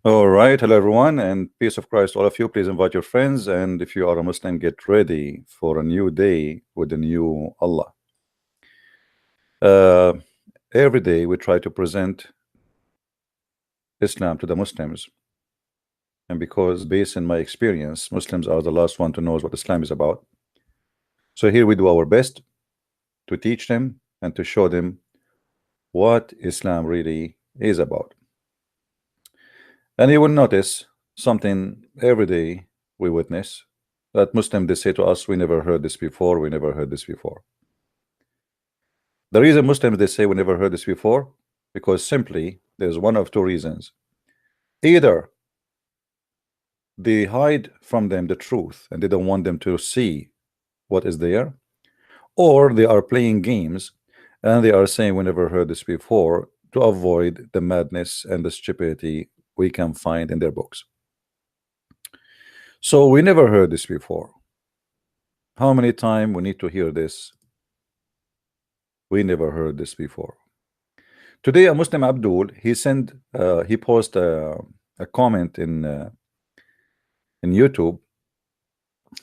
All right, hello everyone, and peace of Christ, all of you. Please invite your friends, and if you are a Muslim, get ready for a new day with the new Allah. Uh, every day we try to present Islam to the Muslims, and because based on my experience, Muslims are the last one to know what Islam is about. So here we do our best to teach them and to show them what Islam really is about. And you will notice something every day we witness that Muslims they say to us, we never heard this before, we never heard this before. The reason Muslims they say we never heard this before, because simply there's one of two reasons. Either they hide from them the truth and they don't want them to see what is there, or they are playing games and they are saying we never heard this before to avoid the madness and the stupidity we can find in their books. So we never heard this before. How many times we need to hear this? We never heard this before. Today, a Muslim Abdul he posted a comment in YouTube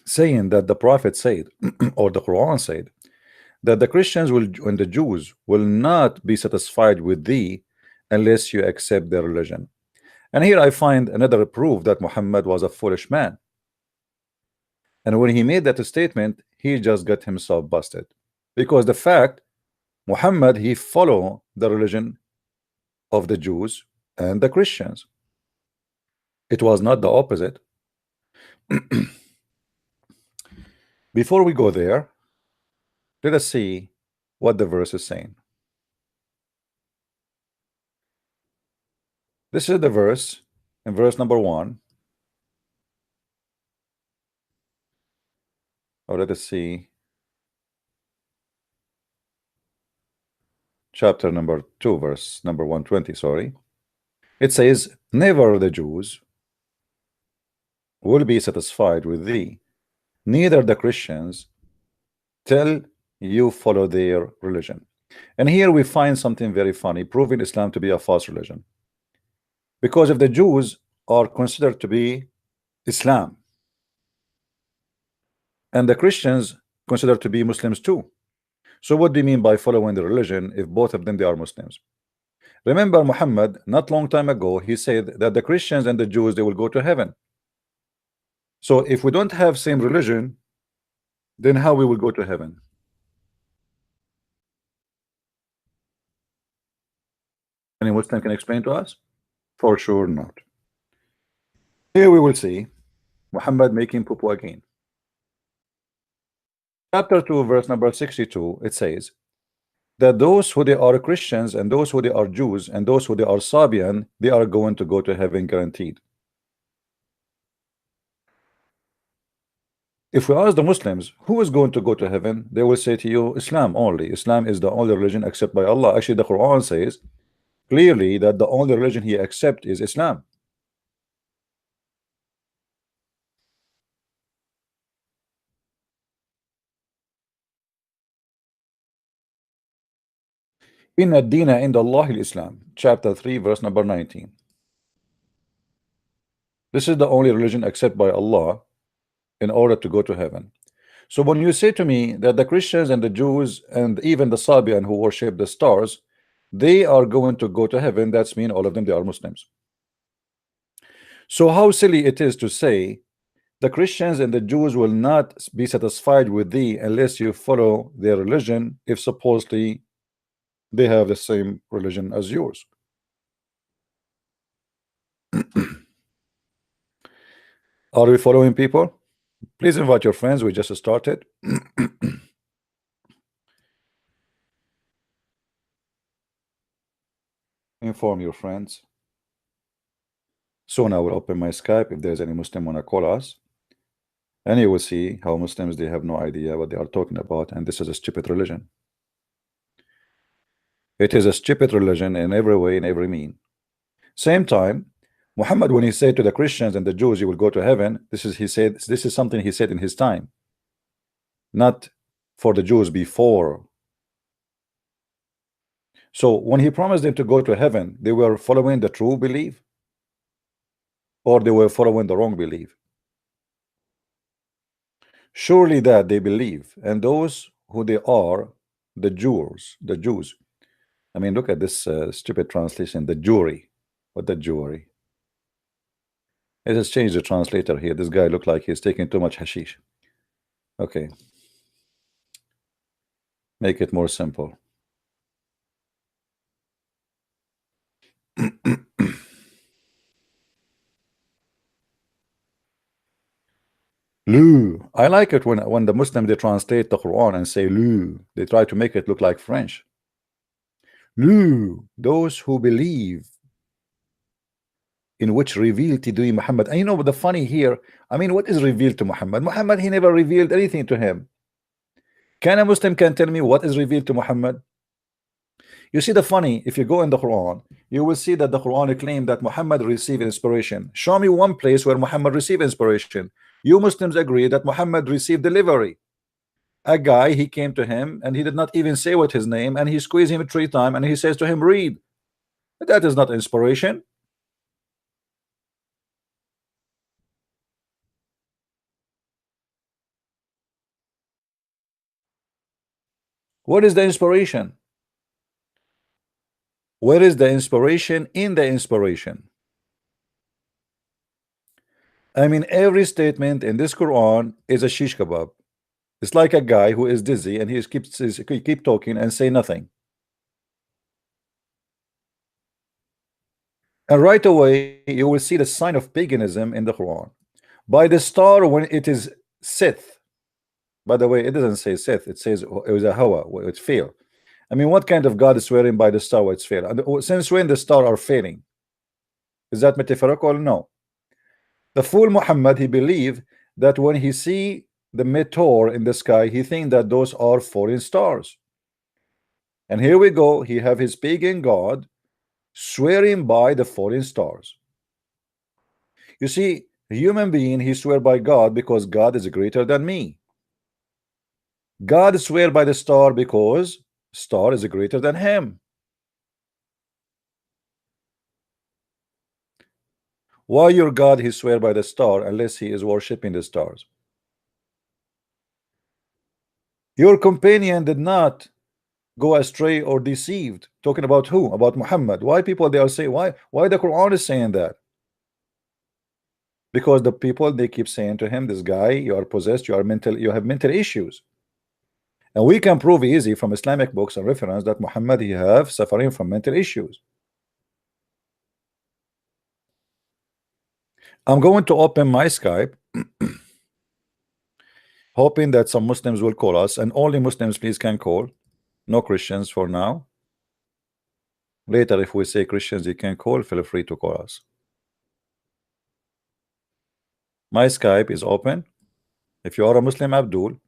saying that the Prophet said, or the Quran said, that the Christians will and the Jews will not be satisfied with thee unless you accept their religion. And here I find another proof that Muhammad was a foolish man. And when he made that statement, he just got himself busted, because the fact Muhammad he followed the religion of the Jews and the Christians. It was not the opposite. Before we go there, let us see what the verse is saying. This is the verse in verse number 1. Or let us see chapter number 2, verse number 120. Sorry. It says, never the Jews will be satisfied with thee, neither the Christians, till you follow their religion. And here we find something very funny, proving Islam to be a false religion. Because if the Jews are considered to be Islam, and the Christians considered to be Muslims too. So what do you mean by following the religion if both of them they are Muslims? Remember Muhammad, not long time ago, he said that the Christians and the Jews they will go to heaven. So if we don't have same religion, then how we will go to heaven? Any Muslim can explain to us? For sure not. Here we will see Muhammad making poo again. Chapter 2, verse number 62, it says that those who they are Christians and those who they are Jews and those who they are Sabian, they are going to go to heaven guaranteed. If we ask the Muslims who is going to go to heaven, they will say to you Islam only. Islam is the only religion accepted by Allah. Actually, the Quran says clearly that the only religion he accepts is Islam. Inna ad-dina inda Allah al-Islam, chapter 3, verse number 19. This is the only religion accepted by Allah in order to go to heaven. So when you say to me that the Christians and the Jews and even the Sabian who worship the stars, they are going to go to heaven, that's mean all of them they are Muslims. So how silly it is to say the Christians and the Jews will not be satisfied with thee unless you follow their religion, if supposedly they have the same religion as yours. Are we following, people? Please invite your friends. We just started. Inform your friends. Soon I will open my Skype if there's any Muslim want to call us. And you will see how Muslims, they have no idea what they are talking about. And this is a stupid religion. It is a stupid religion in every way, in every mean. Same time, Muhammad, when he said to the Christians and the Jews, you will go to heaven, this is something he said in his time, not for the Jews before. So when he promised them to go to heaven, they were following the true belief. or they were following the wrong belief? Surely that they believe, and those who they are, the Jews. I mean, look at this stupid translation, the jury. What the jury? It has changed the translator here. This guy looked like he's taking too much hashish. Okay, make it more simple. Lu. I like it when the Muslim they translate the Quran and say Lu. They try to make it look like French. Lu, those who believe in which revealed to thee Muhammad. And you know the funny here, I mean, what is revealed to Muhammad? Muhammad, he never revealed anything to him. Can a Muslim can tell me what is revealed to Muhammad? You see the funny, if you go in the Quran, you will see that the Quran claimed that Muhammad received inspiration. Show me one place where Muhammad received inspiration. You Muslims agree that Muhammad received delivery. A guy, he came to him and he did not even say what his name, and he squeezed him 3 times and he says to him, read. That is not inspiration. What is the inspiration? Where is the inspiration in the inspiration? I mean, every statement in this Quran is a shish kebab. It's like a guy who is dizzy and he keep talking and say nothing. And right away you will see the sign of paganism in the Quran. By the star when it is Sith. By the way, it doesn't say Sith, it says it was a Hawa, it's fail. I mean, what kind of God is swearing by the star where it's fail? And since when the star are failing? Is that metaphorical? No. The fool Muhammad, he believed that when he see the meteor in the sky, he think that those are foreign stars. And here we go, he have his pagan God swearing by the foreign stars. You see, a human being, he swear by God because God is greater than me. God swear by the star because star is greater than him. Why your God he swear by the star unless he is worshiping the stars? Your companion did not go astray or deceived. Talking about who? About Muhammad. Why people they are saying why the Quran is saying that? Because the people they keep saying to him, this guy, you are possessed, you are mental, you have mental issues. And we can prove easy from Islamic books and reference that Muhammad he have suffering from mental issues. I'm going to open my Skype hoping that some Muslims will call us, and only Muslims please can call, no Christians for now. Later if we say Christians you can call, feel free to call us. My Skype is open. If you are a Muslim, Abdul,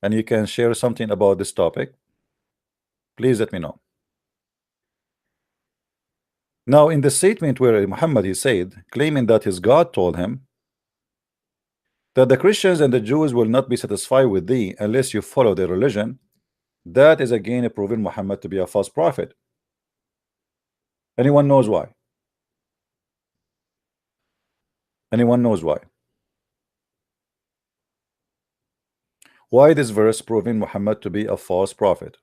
and you can share something about this topic, please let me know. Now in the statement where Muhammad he said, claiming that his God told him that the Christians and the Jews will not be satisfied with thee unless you follow their religion, that is again proving Muhammad to be a false prophet. Anyone knows why? Anyone knows why? Why this verse proving Muhammad to be a false prophet?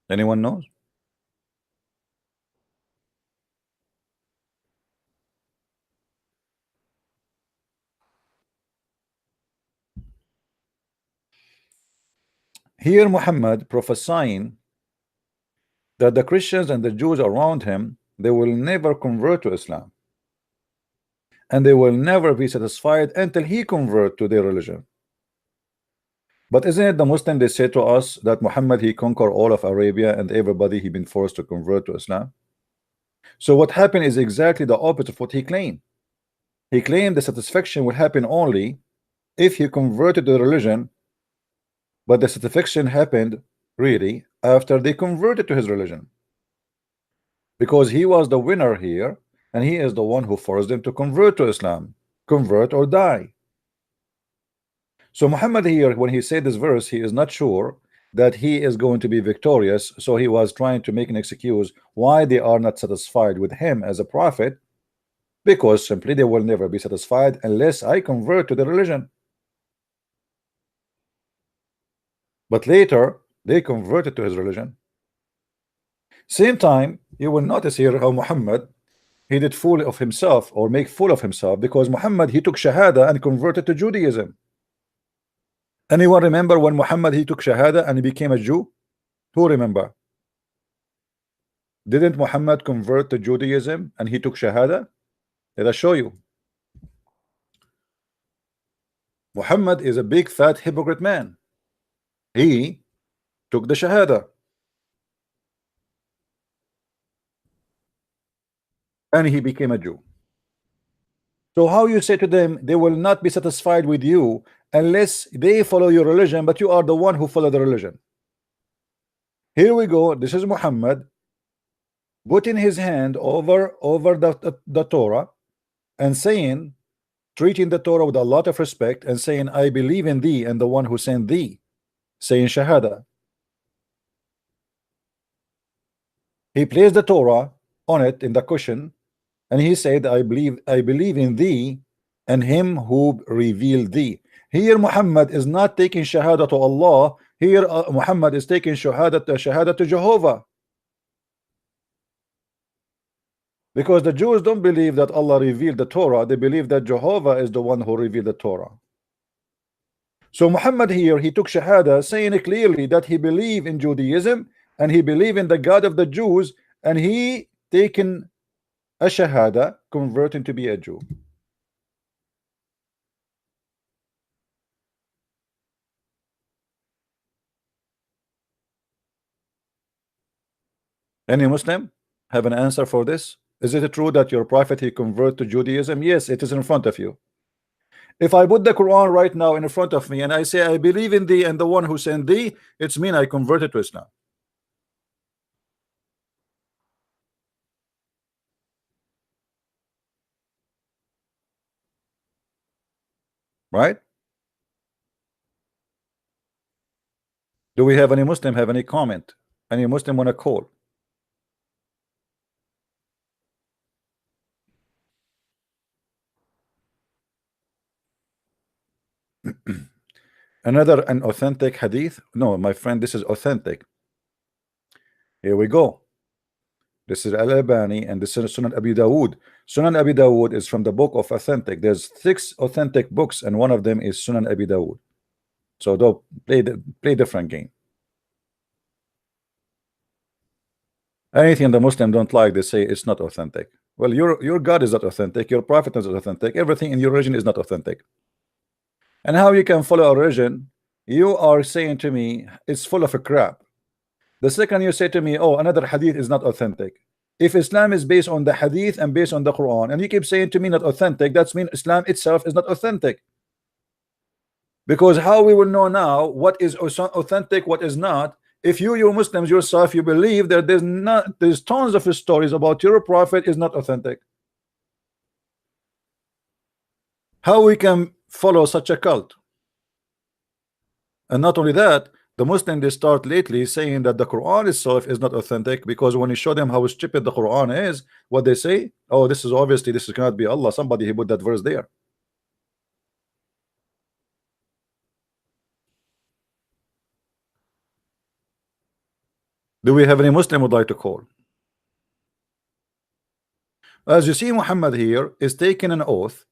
Anyone knows? Here Muhammad prophesying that the Christians and the Jews around him, they will never convert to Islam, and they will never be satisfied until he convert to their religion. But isn't it the Muslim they say to us that Muhammad he conquered all of Arabia and everybody he been forced to convert to Islam? So what happened is exactly the opposite of what he claimed. He claimed the satisfaction will happen only if he converted to the religion, but the satisfaction happened really after they converted to his religion, because he was the winner here and he is the one who forced them to convert to Islam. Convert or die. So Muhammad here, when he said this verse, he is not sure that he is going to be victorious. So he was trying to make an excuse why they are not satisfied with him as a prophet, because simply they will never be satisfied unless I convert to the religion. But later they converted to his religion. Same time, you will notice here how Muhammad, he did fool of himself, or make fool of himself, because Muhammad, he took Shahada and converted to Judaism. Anyone remember when Muhammad, he took Shahada and he became a Jew? Who remember? Didn't Muhammad convert to Judaism and he took Shahada? Let us show you. Muhammad is a big fat hypocrite man. He took the Shahada and he became a Jew. So how you say to them they will not be satisfied with you unless they follow your religion, but you are the one who follow the religion? Here we go. This is Muhammad putting his hand over the Torah and saying, treating the Torah with a lot of respect and saying, I believe in thee and the one who sent thee, saying Shahada. He placed the Torah on it in the cushion and he said, I believe in thee and him who revealed thee. Here Muhammad is not taking Shahada to Allah. Here Muhammad is taking Shahada to Jehovah. Because the Jews don't believe that Allah revealed the Torah, they believe that Jehovah is the one who revealed the Torah. So Muhammad here, he took Shahada, saying clearly that he believed in Judaism and he believed in the God of the Jews, and he taken a Shahada, converting to be a Jew. Any Muslim have an answer for this? Is it true that your prophet, he converted to Judaism? Yes, it is in front of you. If I put the Quran right now in front of me and I say I believe in thee and the one who sent thee, it's mean I converted to Islam. Right? Do we have any Muslim have any comment? Any Muslim want to call? Another an authentic hadith? No, my friend, this is authentic. Here we go. This is Al-Albani and this is Sunan Abi Dawood. Sunan Abi Dawood is from the book of authentic. There's 6 authentic books and one of them is Sunan Abi Dawood. So don't play different game. Anything the Muslim don't like, they say it's not authentic. Well, your God is not authentic, your prophet is not authentic, everything in your religion is not authentic. And how you can follow a religion? You are saying to me it's full of a crap. The second you say to me, oh, another hadith is not authentic. If Islam is based on the hadith and based on the Quran, and you keep saying to me not authentic, that's mean Islam itself is not authentic. Because how we will know now what is authentic, what is not, if you Muslims yourself, you believe that there's tons of stories about your prophet is not authentic. How we can follow such a cult? And not only that, the Muslim, they start lately saying that the Quran itself is not authentic, because when you show them how stupid the Quran is, what they say, oh, this is obviously, this cannot be Allah, somebody he put that verse there. Do we have any Muslim would like to call? As you see, Muhammad here is taking an oath,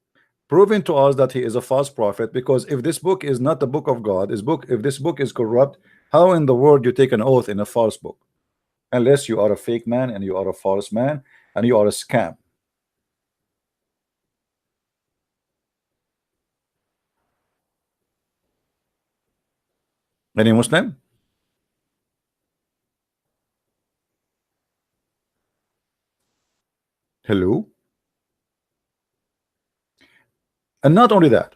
proving to us that he is a false prophet, because if this book is not the book of God, if this book is corrupt, how in the world you take an oath in a false book? Unless you are a fake man and you are a false man and you are a scam. Any Muslim? Hello? And not only that,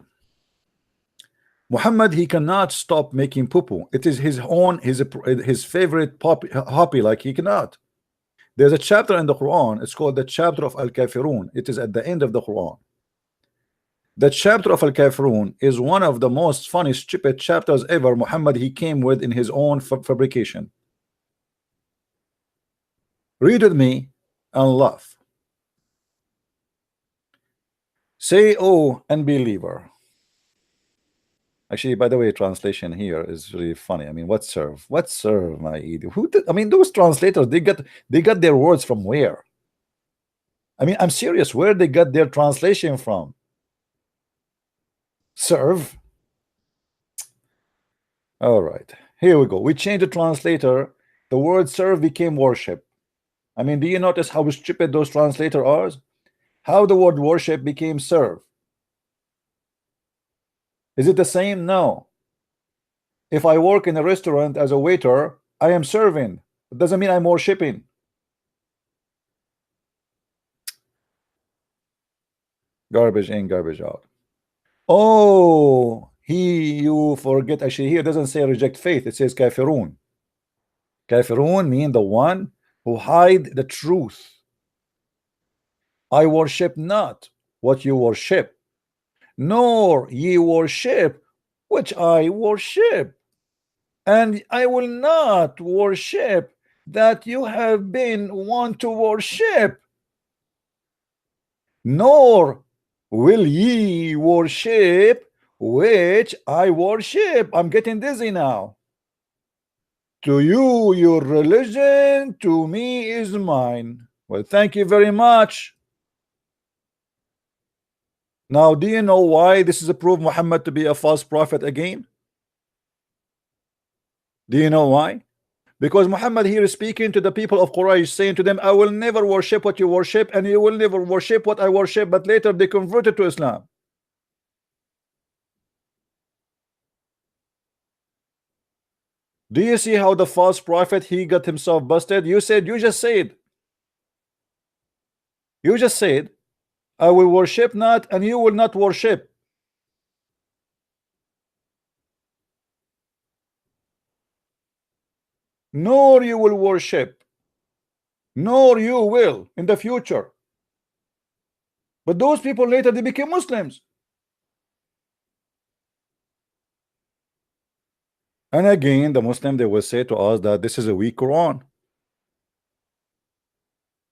Muhammad, he cannot stop making poo-poo. It is his own, his favorite hobby, like he cannot. There's a chapter in the Quran, it's called the chapter of Al-Kafirun. It is at the end of the Quran. The chapter of Al-Kafirun is one of the most funny, stupid chapters ever Muhammad he came with in his own fabrication. Read with me and laugh. Say, oh, unbeliever. Actually, by the way, translation here is really funny. I mean, what serve? What serve, my idiot? Who did, I mean, those translators, they got their words from where? I mean, I'm serious. Where they got their translation from? Serve. All right, here we go. We changed the translator. The word serve became worship. I mean, do you notice how stupid those translators are? How the word worship became serve? Is it the same? No. If I work in a restaurant as a waiter, I am serving. It doesn't mean I'm worshiping. Garbage in, garbage out. Oh, you forget. Actually, here it doesn't say reject faith. It says kafirun. Kafirun mean the one who hide the truth. I worship not what you worship, nor ye worship which I worship, and I will not worship that you have been wont to worship, nor will ye worship which I worship. I'm getting dizzy now. To you your religion, to me is mine. Well, thank you very much. Now, do you know why this is a proof Muhammad to be a false prophet again? Do you know why? Because Muhammad here is speaking to the people of Quraysh, saying to them, I will never worship what you worship, and you will never worship what I worship. But later they converted to Islam. Do you see how the false prophet he got himself busted? You just said I will worship not, and you will not worship, nor you will worship, nor you will in the future. But those people later they became Muslims. And again, the Muslim they will say to us that this is a weak Quran.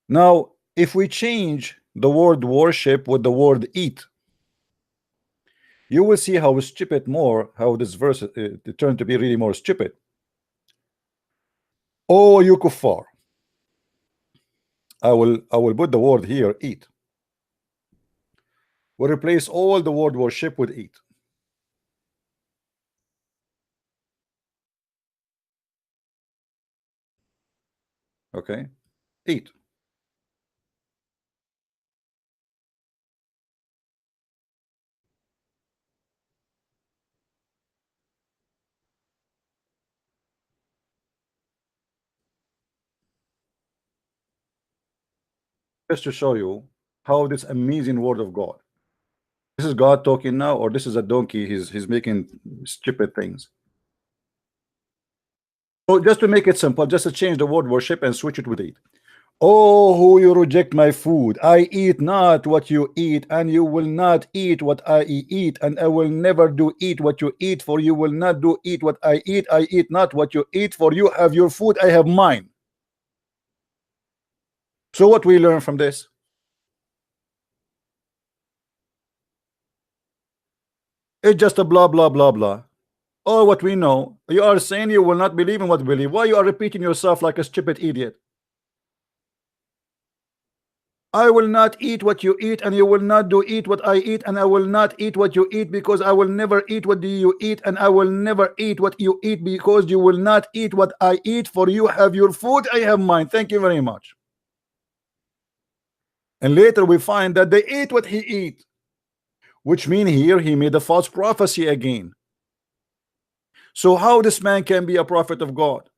Now, if we change the word worship with the word eat, you will see how stupid how this verse turned to be really more stupid. Oh, you kuffar. I will put the word here, eat. We'll replace all the word worship with eat. Okay, eat. Just to show you how this amazing word of God. This is God talking now, or this is a donkey. He's making stupid things. So just to make it simple, just to change the word worship and switch it with eat. Oh, who you reject my food. I eat not what you eat, and you will not eat what I eat, and I will never do eat what you eat, for you will not do eat what I eat. I eat not what you eat, for you have your food, I have mine. So what we learn from this? It's just a blah blah blah blah. All what we know. You are saying you will not believe in what you believe. Why you are repeating yourself like a stupid idiot? I will not eat what you eat, and you will not do eat what I eat, and I will not eat what you eat, because I will never eat what you eat, and I will never eat what you eat, because you will not eat what I eat, for you have your food, I have mine. Thank you very much. And later we find that they ate what he eat, which mean here he made a false prophecy again. So how this man can be a prophet of God?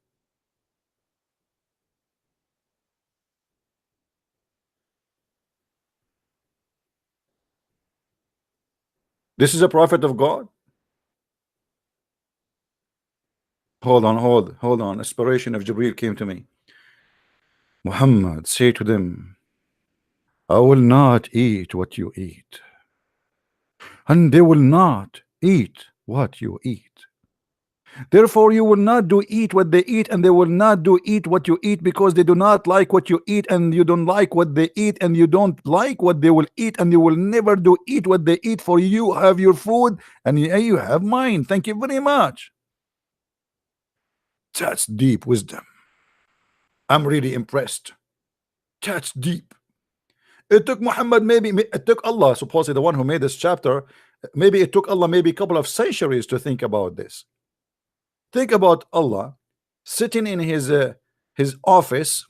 This is a prophet of God. Hold on. Inspiration of Jibril came to me. Muhammad, say to them, I will not eat what you eat. and they will not eat what you eat. Therefore, you will not do eat what they eat, and they will not do eat what you eat, because they do not like what you eat, and you don't like what they eat, and you don't like what they will eat, and you will never do eat what they eat. For you have your food, and you have mine. Thank you very much. That's deep wisdom. I'm really impressed. That's deep. It took Muhammad, maybe it took Allah, supposedly the one who made this chapter, maybe it took Allah maybe a couple of centuries to think about this. Think about Allah sitting in his office,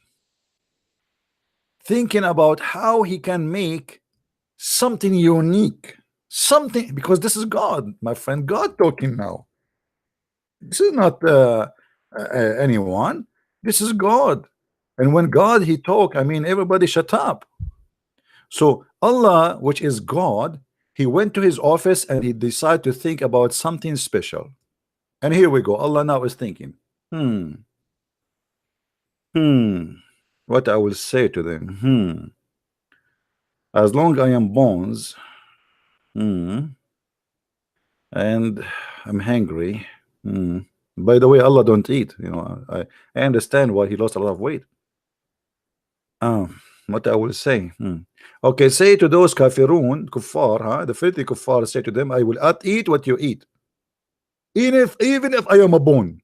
thinking about how he can make something unique, something, because this is God, my friend, God talking now. This is not anyone. This is God. And when God he talk, I mean everybody shut up. So Allah, which is God, he went to his office and he decided to think about something special. And here we go. Allah now is thinking, what I will say to them. As long I am bones, and I'm hungry. By the way, Allah don't eat. You know, I understand why he lost a lot of weight. What I will say. Okay, say to those kafirun, kuffar, huh? The filthy kuffar, say to them, I will not eat what you eat. Even if I am a bone.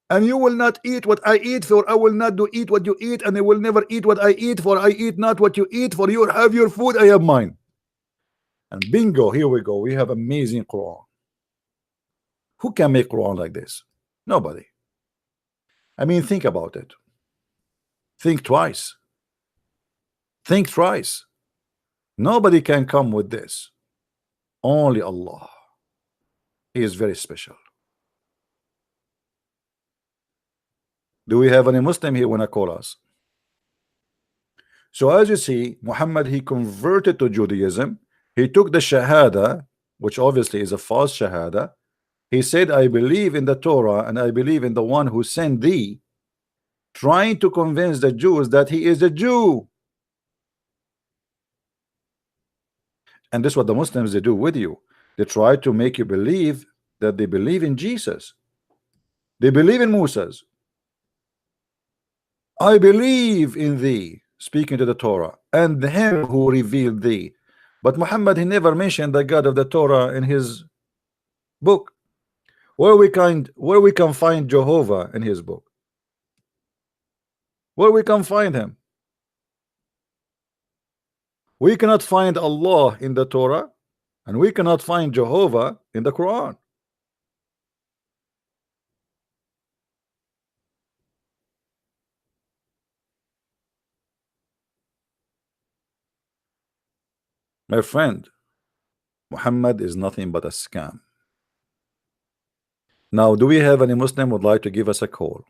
And you will not eat what I eat, for I will not do eat what you eat, and I will never eat what I eat, for I eat not what you eat, for you have your food, I have mine. And bingo, here we go. We have amazing Quran. Who can make Quran like this? Nobody. I mean, think about it. Think twice. Think twice. Nobody can come with this. Only Allah. He is very special. Do we have any Muslim here when I call us? So as you see, Muhammad, he converted to Judaism. He took the Shahada, which obviously is a false Shahada. He said, I believe in the Torah and I believe in the one who sent thee, trying to convince the Jews that he is a Jew. And this is what the Muslims, they do with you. They try to make you believe that they believe in Jesus. They believe in Moses. I believe in thee, speaking to the Torah, and him who revealed thee. But Muhammad, he never mentioned the God of the Torah in his book. Where we can find Jehovah in his book? Where we can find him? We cannot find Allah in the Torah, and we cannot find Jehovah in the Quran. My friend, Muhammad is nothing but a scam. Now, do we have any Muslim would like to give us a call?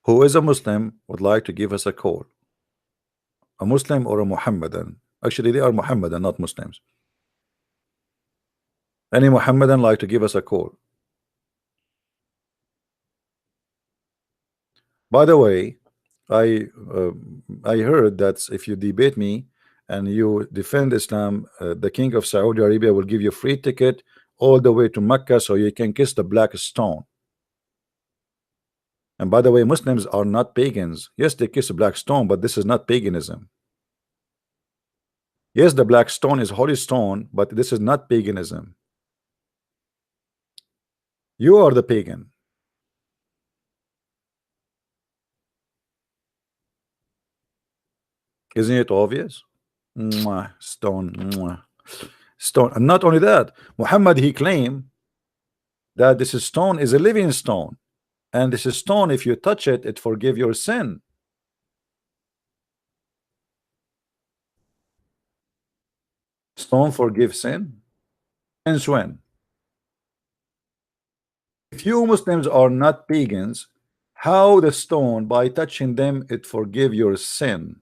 Who is a Muslim would like to give us a call? A Muslim or a Muhammadan? Actually, they are Muhammadan, not Muslims. Any Muhammadan like to give us a call? By the way, I heard that if you debate me and you defend Islam, the King of Saudi Arabia will give you a free ticket all the way to Mecca so you can kiss the black stone. And by the way, Muslims are not pagans. Yes, they kiss a black stone, but this is not paganism. Yes, the black stone is holy stone, but this is not paganism. You are the pagan. Isn't it obvious? Mwah, stone, mwah. Stone. And not only that, Muhammad, he claimed that this stone is a living stone, and this stone, if you touch it, it forgive your sin. Stone forgive sin? Since when? If you Muslims are not pagans, how the stone, by touching them, it forgive your sin?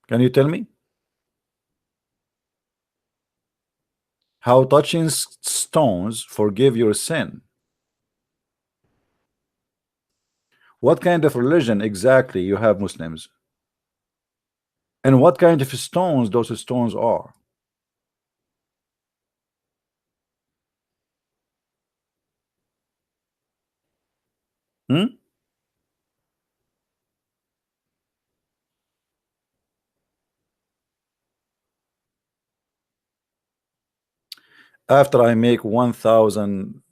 Can you tell me? How touching stones forgive your sin? What kind of religion exactly you have Muslims? And what kind of stones those stones are? Hmm? After I make 1,000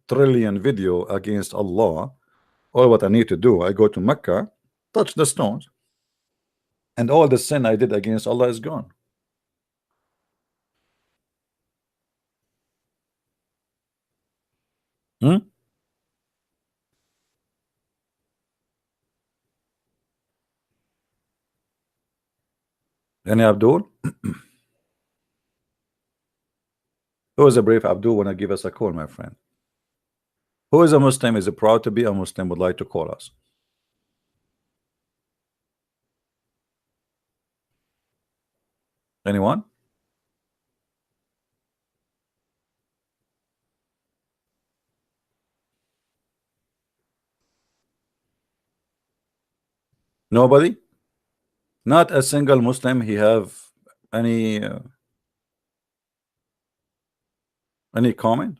trillion video against Allah, all what I need to do, I go to Mecca, touch the stones, and all the sin I did against Allah is gone. Hmm? Any Abdul? Who is a brave Abdul? Want to give us a call, my friend? Who is a Muslim, is proud to be a Muslim, would like to call us? Anyone? Nobody? Not a single Muslim he have any any comment?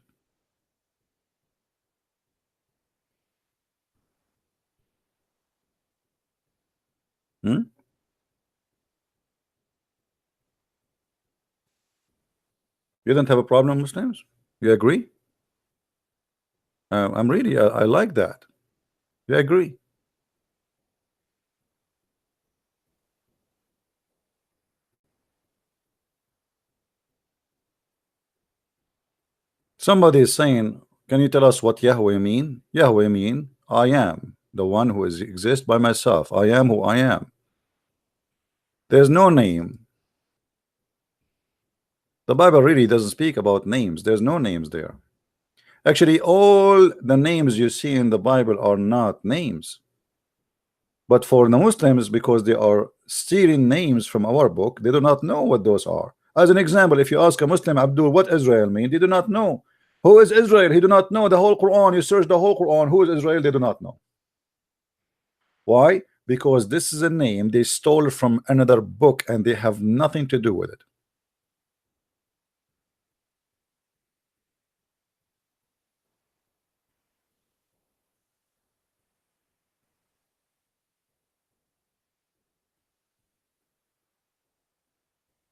Hmm? You don't have a problem, Muslims? You agree? I'm really, I like that. You agree? Somebody is saying, can you tell us what Yahweh mean? Yahweh mean, I am the one who is exist by myself. I am who I am. There's no name. The Bible really doesn't speak about names. There's no names there. Actually, all the names you see in the Bible are not names. But for the Muslims, because they are stealing names from our book, they do not know what those are. As an example, if you ask a Muslim, Abdul, what Israel mean, they do not know. Who is Israel? He do not know. The whole Quran, you search the whole Quran, who is Israel? They do not know. Why? Because this is a name they stole from another book and they have nothing to do with it.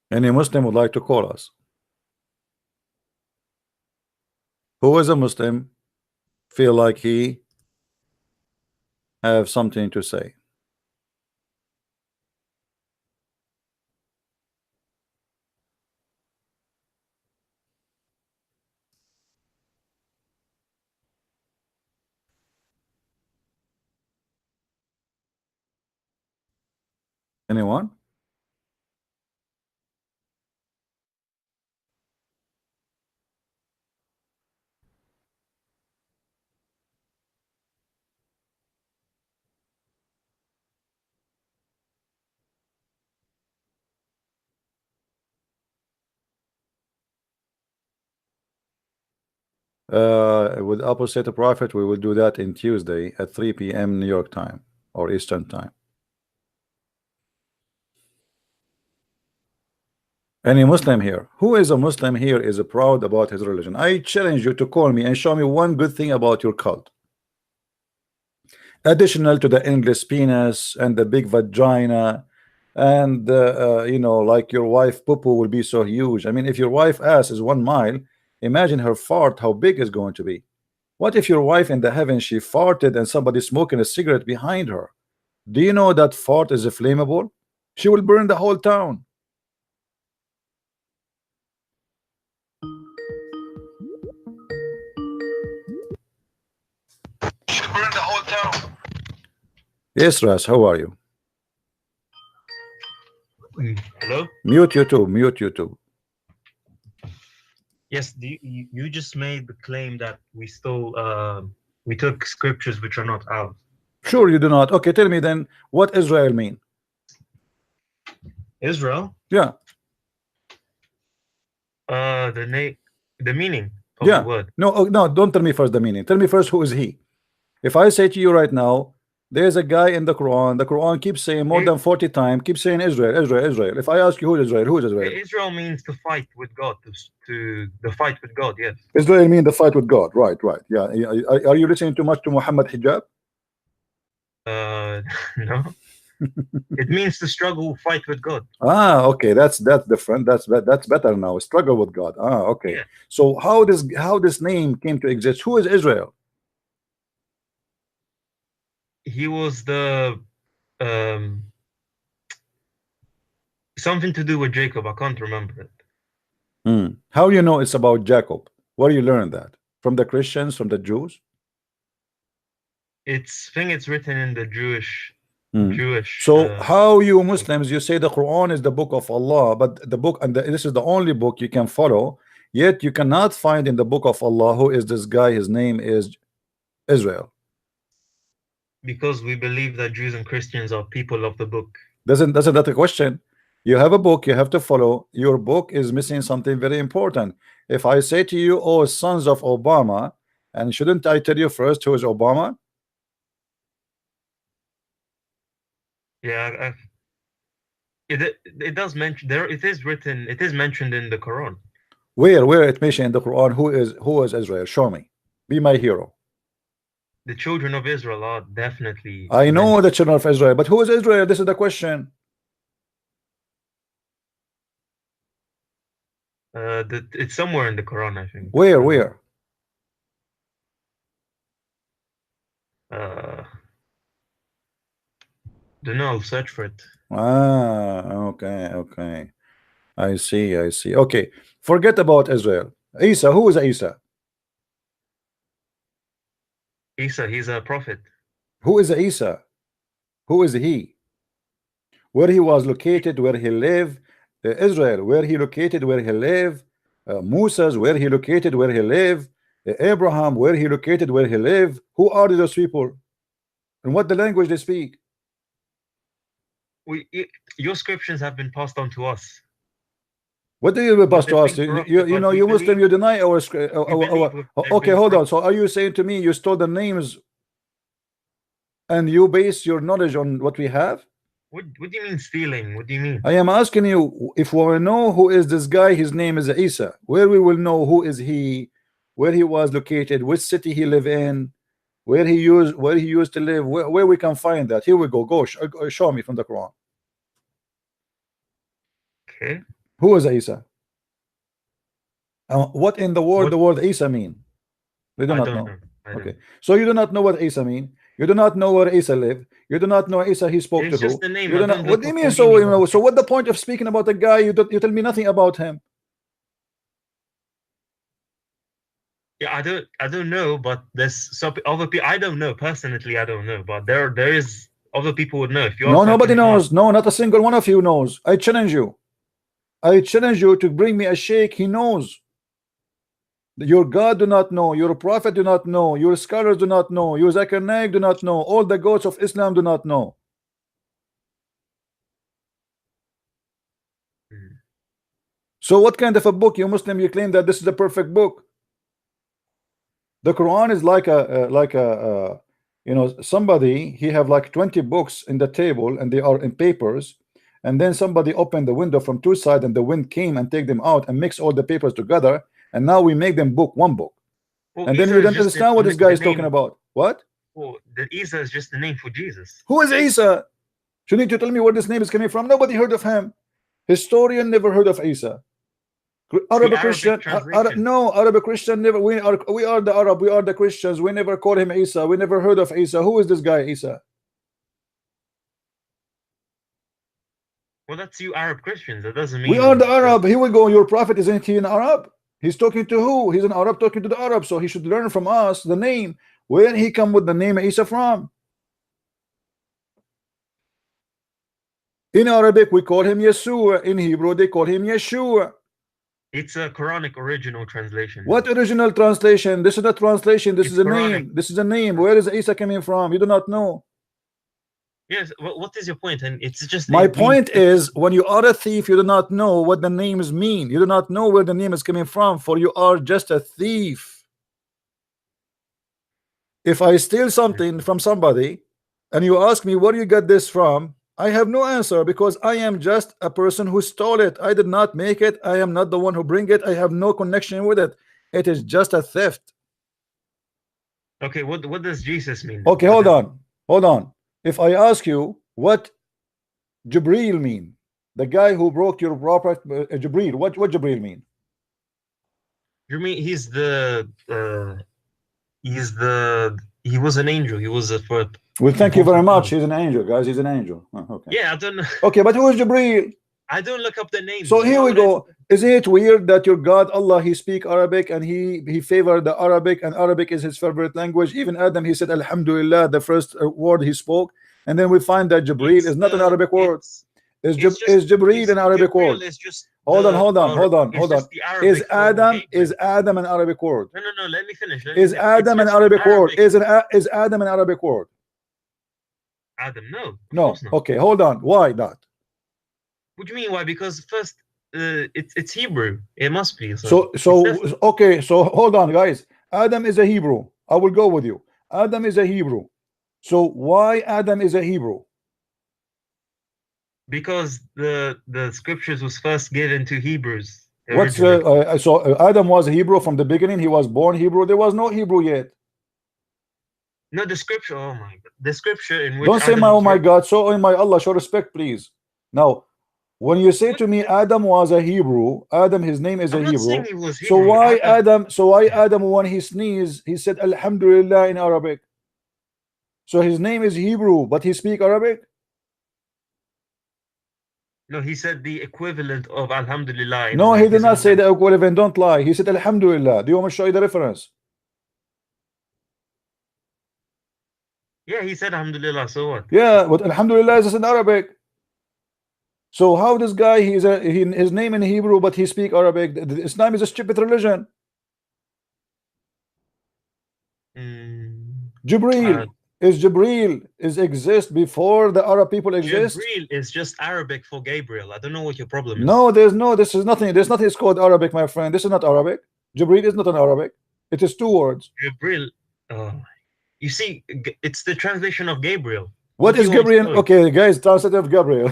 Any Muslim would like to call us? Who is a Muslim feel like he have something to say? Anyone? With opposite prophet, we will do that in Tuesday at 3 p.m. New York time or Eastern time. Any Muslim here? Who is a Muslim here is proud about his religion? I challenge you to call me and show me one good thing about your cult. Additional to the endless penis and the big vagina and you know, like your wife poo-poo will be so huge. I mean, if your wife ass is 1 mile, imagine her fart how big is going to be. What if your wife in the heaven she farted and somebody smoking a cigarette behind her? Do you know that fart is flammable? She will burn the whole town. She'll burn the whole town. Yes, Ras, how are you? Hello? Mute YouTube, mute YouTube. Yes, you just made the claim that we took scriptures which are not ours. Sure, you do not. Okay, tell me then, what Israel mean? Israel? Yeah. The meaning of Yeah. the word. No, no, don't tell me first the meaning. Tell me first who is he. If I say to you right now, there's a guy in the Quran keeps saying more than 40 times, keeps saying Israel, Israel, Israel. If I ask you who is Israel, who is Israel? Israel means to fight with God, to the fight with God. Yes. Israel means the fight with God. Right, right. Yeah. Are you listening too much to Muhammad Hijab? No. It means to struggle, fight with God. Ah, okay. That's different. That's better now. Struggle with God. Ah, okay. Yeah. So how this name came to exist? Who is Israel? He was the something to do with Jacob. I can't remember it. How you know it's about Jacob? Where you learn that? From the Christians, from the Jews? I think it's written in the Jewish. So how you Muslims, you say the Quran is the book of Allah, but the book, and this is the only book you can follow, yet you cannot find in the book of Allah who is this guy. His name is Israel. Because we believe that Jews and Christians are people of the book. Doesn't that a question? You have a book you have to follow. Your book is missing something very important. If I say to you, oh, sons of Obama, and shouldn't I tell you first who is Obama? Yeah, it does mention there. It is written. It is mentioned in the Quran. Where it mentioned in the Quran who is Israel? Show me. Be my hero. The children of Israel are definitely. I know the children of Israel, but who is Israel? This is the question. It's somewhere in the Quran, I think. Where? Don't know. I'll search for it. Ah, okay. I see. Okay, forget about Israel. Isa, who is Isa? Isa, he's a prophet. Who is Isa? Who is he? Where he was located, where he lived? Israel, where he located, where he lived? Moses, where he located, where he lived? Abraham, where he located, where he lived? Who are those people? And what the language they speak? Your scriptures have been passed on to us. What do you pass to us? You know, you Muslim, you deny our okay, hold on. So are you saying to me you stole the names and you base your knowledge on what we have? What do you mean stealing? What do you mean? I am asking you, if we will know who is this guy, his name is Isa. Where we will know who is he, where he was located, which city he lived in, where he used to live, where we can find that. Here we go. Show me from the Quran. Okay. Who is Isa? What in the word the word Isa mean? We do not know. Okay, so you do not know what Isa mean. You do not know where Isa lived. You do not know Isa he spoke to who. You do not, what do you mean? So what the point of speaking about a guy you tell me nothing about him? Yeah, I don't know, but there's some other people. I don't know personally. I don't know, but there is other people would know. If you nobody knows. No, not a single one of you knows. I challenge you. I challenge you to bring me a sheikh. He knows. Your God do not know, your prophet do not know, your scholars do not know, your Zakir Naik do not know, all the gods of Islam do not know. So what kind of a book, you Muslim, you claim that this is a perfect book? The Quran is like a you know, somebody, he have like 20 books in the table and they are in papers, and then somebody opened the window from two sides and the wind came and take them out and mix all the papers together, and now we make them one book. Well, and then you don't understand what this guy is talking about. What? Well, the Isa is just the name for Jesus. Who is Isa? Shouldn't you tell me where this name is coming from? Nobody heard of him. Historian never heard of Isa. Arabic Christian, no, Arabic Christian never. We are the Arab. We are the Christians. We never call him Isa. We never heard of Isa. Who is this guy, Isa? Well, that's you Arab Christians. That doesn't mean we are the Arab. Here we go. Your prophet isn't he an Arab? He's talking to who? He's an Arab talking to the Arab. So he should learn from us the name. Where he come with the name Isa from? In Arabic we call him Yeshua. In Hebrew they call him Yeshua. It's a Quranic original translation. What original translation? This is a translation. This is a name. This is a name. Where is Isa coming from? You do not know. Yes. What is your point? And it's just my point is, when you are a thief, you do not know what the names mean. You do not know where the name is coming from, for you are just a thief. If I steal something from somebody and you ask me where you got this from, I have no answer because I am just a person who stole it. I did not make it. I am not the one who bring it. I have no connection with it. It is just a theft. Okay, what does Jesus mean? Okay, hold on. If I ask you what Jibril mean, the guy who broke your property, Jibril, what Jibril mean? You mean he was an angel. He was a first. Well, thank you very much. He's an angel, guys. He's an angel. Okay. Yeah, I don't know. Okay, but who is Jibril? I don't look up the names. So here we go. Isn't it weird that your God Allah, he speak Arabic and he favored the Arabic, and Arabic is his favorite language. Even Adam, he said Alhamdulillah, the first word he spoke, and then we find that Jibril is not an Arabic word. Is Jibril an Arabic word? Hold on. Is Adam an Arabic word? No. Let me finish. Is Adam an Arabic word? Is Adam an Arabic word? Adam, no. No. Okay, hold on. Why not? What do you mean why? Because first, it's Hebrew. It must be. So okay. So hold on, guys. Adam is a Hebrew. I will go with you. Adam is a Hebrew. So why Adam is a Hebrew? Because the scriptures was first given to Hebrews. So Adam was a Hebrew from the beginning. He was born Hebrew. There was no Hebrew yet. No, the scripture. Oh my God, the scripture in which. Don't say my oh my God. So oh my Allah, show respect, please. Now, when you say to me Adam was a Hebrew, Adam, his name is a Hebrew. So why Adam? So why Adam, when he sneezed, he said Alhamdulillah in Arabic? So his name is Hebrew, but he speak Arabic. No, he said the equivalent of Alhamdulillah. No, he did not say the equivalent. Don't lie. He said Alhamdulillah. Do you want me to show you the reference? Yeah, he said Alhamdulillah. So what? Yeah, but Alhamdulillah is in Arabic. So how this guy, his name in Hebrew, but he speak Arabic? Islam is a stupid religion. Jibril is exist before the Arab people exist. Jibril is just Arabic for Gabriel. I don't know what your problem is. No, this is nothing. There's nothing. It's called Arabic, my friend. This is not Arabic. Jibril is not an Arabic. It is two words. Jibril. Oh, you see, it's the translation of Gabriel. What is Gabriel? Okay, guys, translate of Gabriel.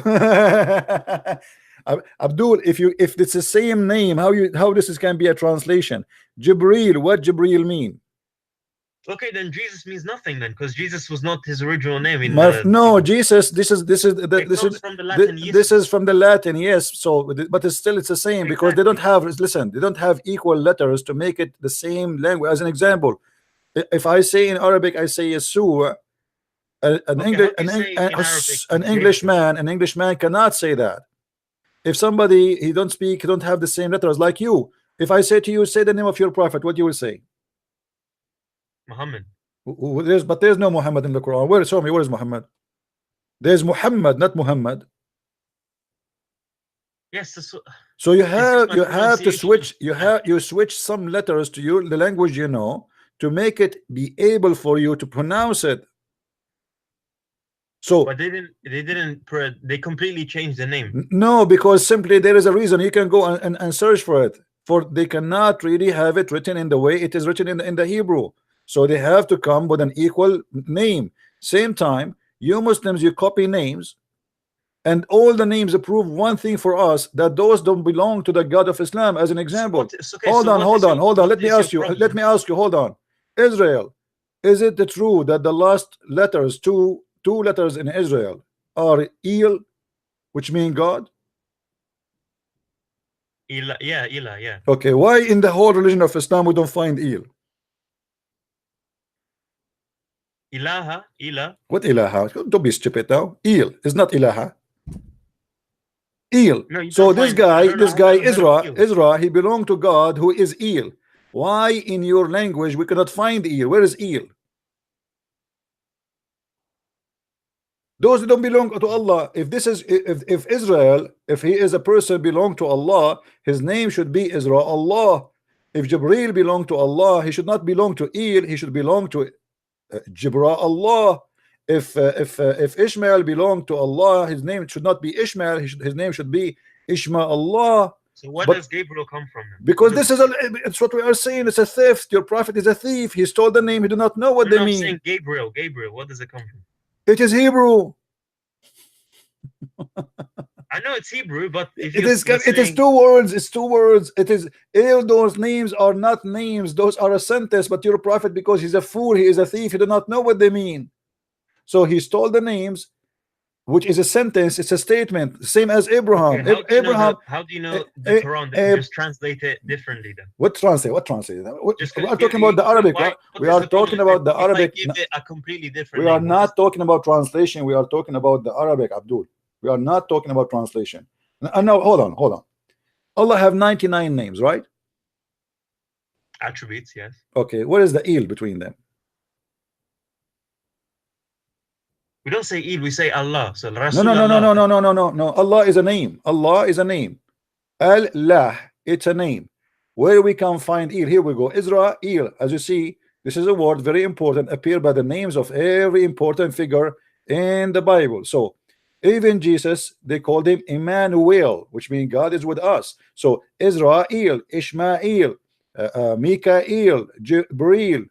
Abdul, if it's the same name, how this can be a translation? Jibril, what Jibril mean? Okay, then Jesus means nothing then, because Jesus was not his original name. No, Jesus. This is from the Latin. This is from the Latin, yes. So, but it's the same because they don't have. Listen, they don't have equal letters to make it the same language. As an example, if I say in Arabic, I say Yeshua. An Englishman cannot say that. If somebody he don't have the same letters like you. If I say to you, say the name of your prophet, what you will say? Muhammad. But there's no Muhammad in the Quran. Where? Show me. Where is Muhammad? There's Muhammad, not Muhammad. Yes. So you have to switch. You switch some letters to the language you know to make it be able for you to pronounce it. So, but they completely changed the name. No, because simply there is a reason. You can go and search for it. For they cannot really have it written in the way it is written in the Hebrew. So they have to come with an equal name. Same time, you Muslims, you copy names, and all the names prove one thing for us, that those don't belong to the God of Islam. As an example, hold on. Let me ask you. Hold on. Israel, is it true that the last letters, two letters in Israel, are El, which mean God? Ela, yeah. Okay, why in the whole religion of Islam we don't find El? Ilaha. What ilaha? Don't be stupid now. El is not ilaha. El. No, so this guy Ezra, he belonged to God who is El. Why in your language we cannot find El? Where is El? Those who don't belong to Allah. If Israel, if he is a person belong to Allah, his name should be Israel Allah. If Jibril belong to Allah, he should not belong to El. He should belong to Jibra Allah. If Ishmael belonged to Allah, his name should not be Ishmael. His name should be Ishma Allah. So where But does Gabriel come from then? because this is it's what we are saying. It's a theft. Your prophet is a thief. He stole the name. He do not know what they I'm mean. saying Gabriel. Gabriel. Where does it come from? It is Hebrew. I know it's Hebrew, but if It you're, is. you're It is saying, two words. It's two words. It is. All those names are not names. Those are a sentence. But your prophet, because he's a fool, he is a thief. He do not know what they mean. So he stole the names, which is a sentence. It's a statement, same as okay, Abraham. how do you know Abraham. how do you know the Quran? Then just translate it differently then. What translate? What translate? Just We are talking about the Arabic. why? What We is are the problem talking about the if I Arabic. give it a completely different We are name? not talking about translation. We are talking about the Arabic, Abdul. We are not talking about translation. No, hold on, hold on. Allah have 99 names, right? Attributes, yes. Okay, what is the il between them? We don't say Eid, we say Allah. So No, Rasul no, no, no, Allah. no, no, no, no, no, no. Allah is a name. Allah is a name. Allah, it's a name. Where we can find il? Here we go. Israel, as you see, this is a word very important, appear by the names of every important figure in the Bible. So even Jesus, they called him Emmanuel, which means God is with us. So Israel, Ishmael, Mikael, Jibril.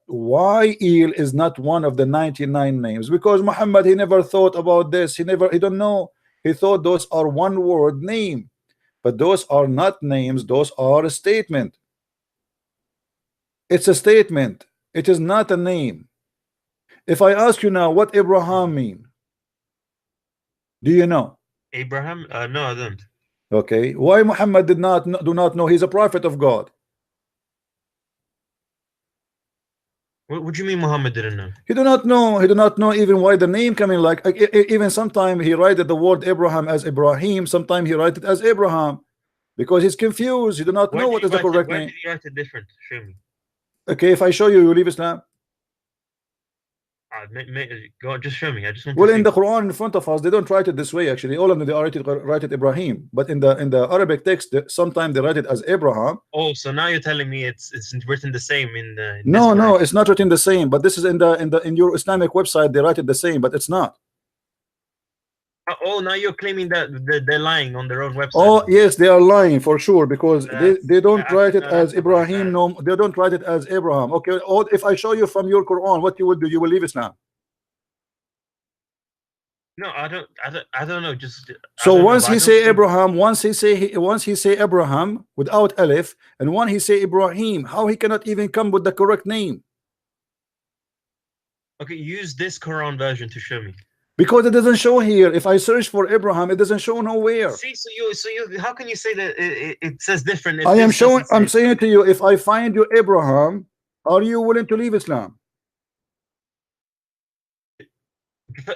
Why Il is not one of the 99 names? Because Muhammad, he never thought about this. He don't know. He thought those are one word name, but those are not names. Those are a statement. It's a statement. It is not a name. If I ask you now what Abraham mean, do you know? Abraham? No, I don't. Okay, why Muhammad do not know? He's a prophet of God. What do you mean Muhammad didn't know? He do not know. He do not know even why the name coming. Like even sometimes he write the word Abraham as Ibrahim. Sometimes he write it as Abraham because he's confused. He do not know what is the correct where name. did you write it different? Show me. Okay, if I show you, you leave Islam. Go on, just show me. I just want Well, to in see. the Quran in front of us, they don't write it this way. Actually, all of them they write it Ibrahim, but in the Arabic text, sometimes they write it as Abraham. Oh, so now you're telling me it's written the same in the. No, it's not written the same. But this is in your Islamic website, they write it the same, but it's not. Oh, now you're claiming that they're lying on their own website. Oh yes, they are lying for sure because they don't write it as Ibrahim. No, they don't write it as Abraham. Okay, or if I show you from your Quran, what you will do? You will leave Islam. No, I don't know. Just so once he say Abraham, once he say Abraham without Alif, and when he say Ibrahim, how he cannot even come with the correct name? Okay, use this Quran version to show me. Because it doesn't show here. If I search for Abraham, it doesn't show nowhere. See, so you, how can you say that it says different? I am showing. I'm saying to you, if I find you Abraham, are you willing to leave Islam?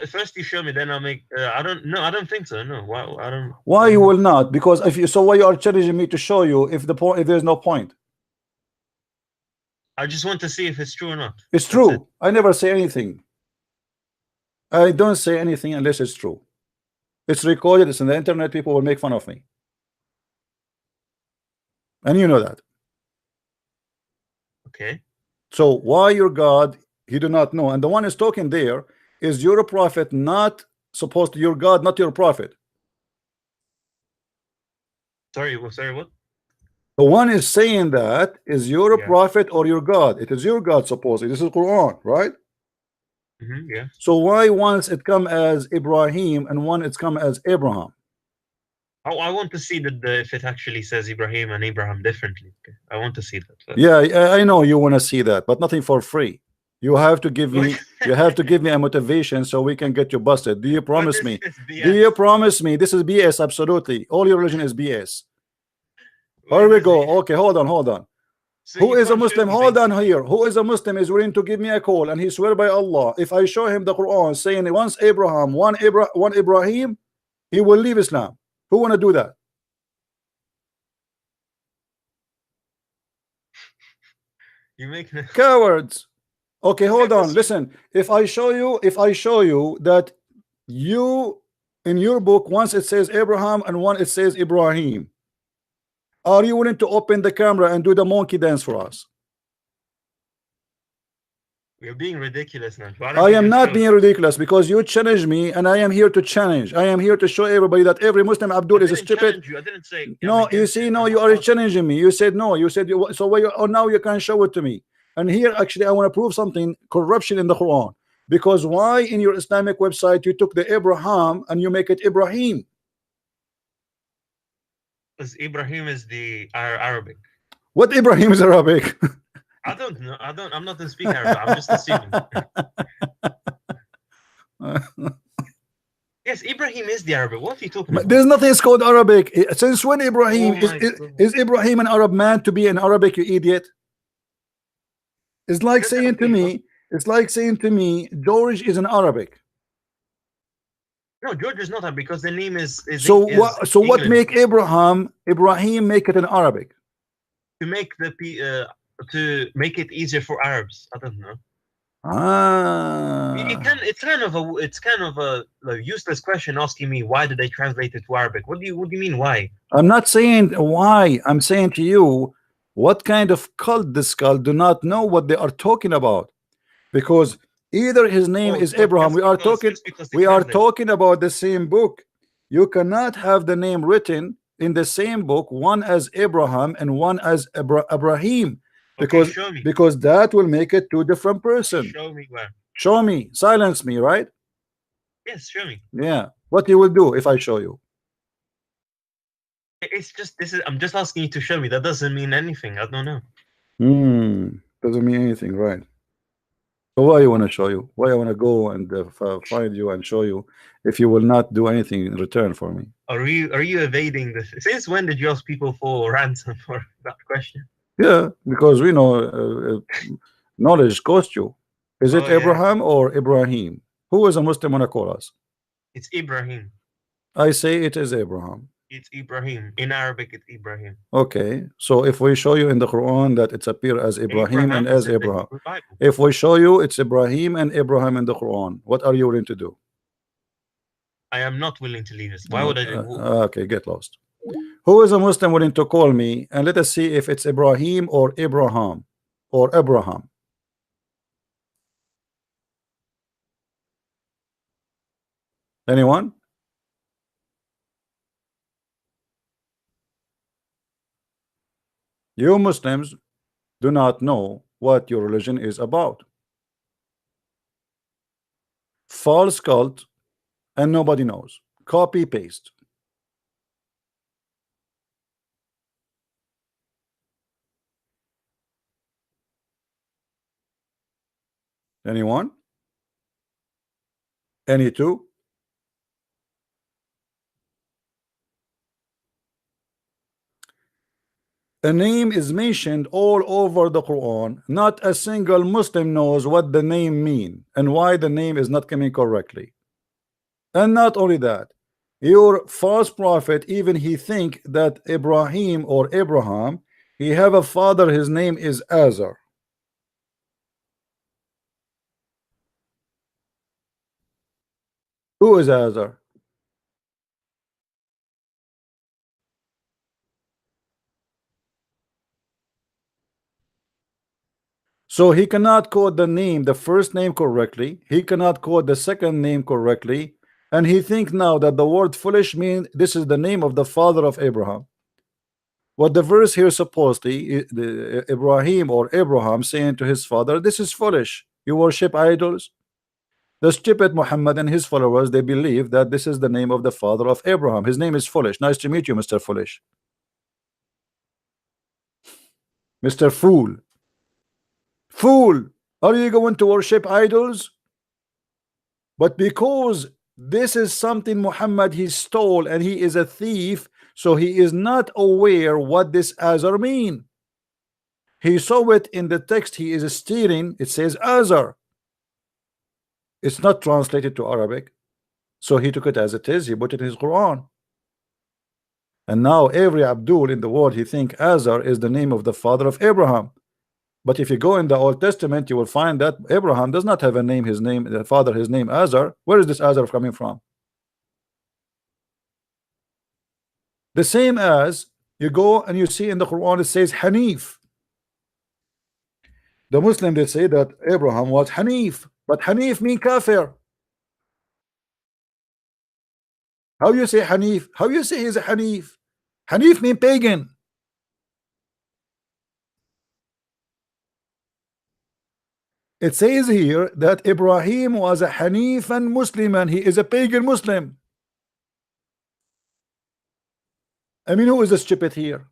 First you show me, then I'll make. I don't think so. No, why? I don't. Why you will not? Because if you, so why you are challenging me to show you if there's no point? I just want to see if it's true or not. It's true. I never say anything. I don't say anything unless it's true. It's recorded. It's on the internet. People will make fun of me, and you know that. Okay. So why your God? He do not know, and the one is talking there is your prophet, not supposed to your God, not your prophet. Sorry, what? The one is saying that is your prophet or your God. It is your God supposedly. This is Quran, right? Yeah. So why once it come as Ibrahim and one it's come as Abraham? Oh, I want to see that if it actually says Ibrahim and Abraham differently. Okay. I want to see that. So. Yeah, I know you want to see that, but nothing for free. You have to give me a motivation so we can get you busted. Do you promise me? Do you promise me? This is BS, absolutely. All your religion is BS. Here we go. Okay, hold on. So who is a Muslim? Hold on here. Who is a Muslim is willing to give me a call and he swear by Allah, if I show him the Quran saying once Abraham, one Ibrahim, he will leave Islam. Who want to do that? You make cowards. Okay, hold on. Listen, if I show you that you in your book once it says Abraham and one it says Ibrahim, are you willing to open the camera and do the monkey dance for us? You're being ridiculous now. Why don't I you am just not show being ridiculous because you challenge me and I am here to challenge. I am here to show everybody that every Muslim I Abdul is didn't stupid. challenge you. I didn't say I'm No, you against see, it. no, I'm you are asking. challenging me. You said no. You said you, so. Why? Oh, now you can show it to me. And here, actually, I want to prove something: corruption in the Quran. Because why in your Islamic website you took the Abraham and you make it Ibrahim? Because Ibrahim is the Arabic. What Ibrahim is Arabic? I don't know. I'm not going to speak Arabic. I'm just assuming. Yes, Ibrahim is the Arabic. What are you talking about? There's nothing called Arabic. Since when Oh Ibrahim my God. is Ibrahim an Arab man to be an Arabic? You idiot! It's like saying to Okay, but me, it's like saying to me, George is an Arabic. no, George is not that because the name So is what? So what English make Ibrahim make it an Arabic? to make to make it easier for Arabs. I don't know. It Ah, can. It's kind of a like, useless question asking me why did they translate it to Arabic? What do you mean why? I'm not saying why. I'm saying to you, what kind of cult this cult do not know what they are talking about? Because either his name Oh, is Abraham. just because they We are translate. talking about the same book. You cannot have the name written in the same book, one as Abraham and one as Ibrahim, Okay, because show me. that will make it two different person. Show me where. Show me, silence me, right? Yes, show me. Yeah. What you will do if I show you? It's just this is. I'm just asking you to show me. That doesn't mean anything. I don't know. Doesn't mean anything, right? So why you want to show you? Why I want to go and find you and show you if you will not do anything in return for me? Are you evading this? Since when did you ask people for ransom for that question? Yeah, because we know knowledge costs you. Is it Oh yeah, Abraham or Ibrahim? Who is a Muslim want to call us? it's Ibrahim. I say it is Abraham. It's Ibrahim. In Arabic, it's Ibrahim. Okay, so if we show you in the Quran that it's appear as Ibrahim and Abraham is as in the Abraham, Hebrew Bible. if we show you it's Ibrahim and Abraham in the Quran, what are you willing to do? I am not willing to leave this. Why would I do? Okay, get lost. Who is a Muslim willing to call me and let us see if it's Ibrahim or Abraham or Abraham? Anyone? You Muslims do not know what your religion is about. False cult, and nobody knows. Copy paste. Anyone? Any two? A name is mentioned all over the Quran. Not a single Muslim knows what the name mean and why the name is not coming correctly. And not only that, your false prophet, even he think that Ibrahim or Abraham, he have a father, his name is Azar. Who is Azar? So he cannot quote the name, the first name correctly. He cannot quote the second name correctly. And he think now that the word foolish means this is the name of the father of Abraham. What the verse here supposedly, Ibrahim or Abraham saying to his father, this is foolish. You worship idols. The stupid Muhammad and his followers, they believe that this is the name of the father of Abraham. His name is Foolish. Nice to meet you, Mr. Foolish. Mr. Fool. Fool. Are you going to worship idols? But because this is something Muhammad he stole and he is a thief, so he is not aware what this Azar mean. He saw it in the text he is stealing. It says Azar. It's not translated to Arabic. So he took it as it is. He put it in his Quran. And now every Abdul in the world, he think Azar is the name of the father of Abraham. But if you go in the Old Testament, you will find that Abraham does not have a name, the father, his name Azar. Where is this Azar coming from? The same as you go and you see in the Quran, it says Hanif. The Muslim, they say that Abraham was Hanif, but Hanif mean kafir. How you say Hanif? How you say he's a Hanif? Hanif mean pagan. It says here that Ibrahim was a Hanif and Muslim, and he is a pagan Muslim. I mean, who is the stupid here?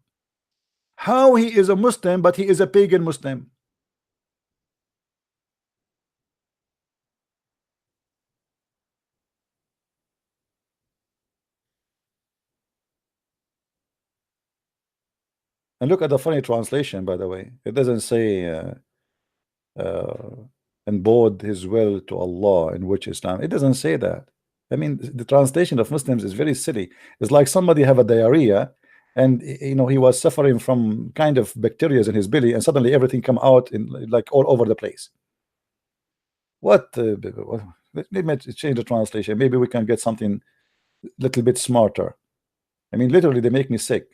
How he is a Muslim, but he is a pagan Muslim? And look at the funny translation, by the way. It doesn't say and bowed his will to Allah, in which Islam. It doesn't say that. I mean, the translation of Muslims is very silly. It's like somebody have a diarrhea, and you know he was suffering from kind of bacteria in his belly, and suddenly everything come out in like all over the place. What? Let me change the translation. Maybe we can get something a little bit smarter. I mean, literally, they make me sick.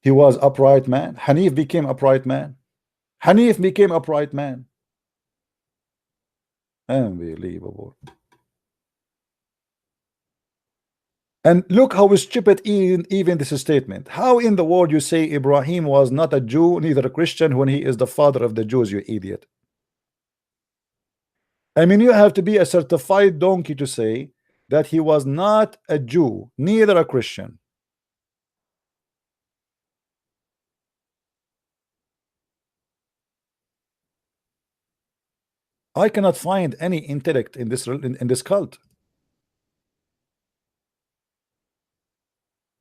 He was upright man. Hanif became upright man. Hanif became upright man. Unbelievable. And look how stupid even this statement. How in the world you say Ibrahim was not a Jew, neither a Christian, when he is the father of the Jews, you idiot? I mean, you have to be a certified donkey to say that he was not a Jew, neither a Christian. I cannot find any intellect in this cult.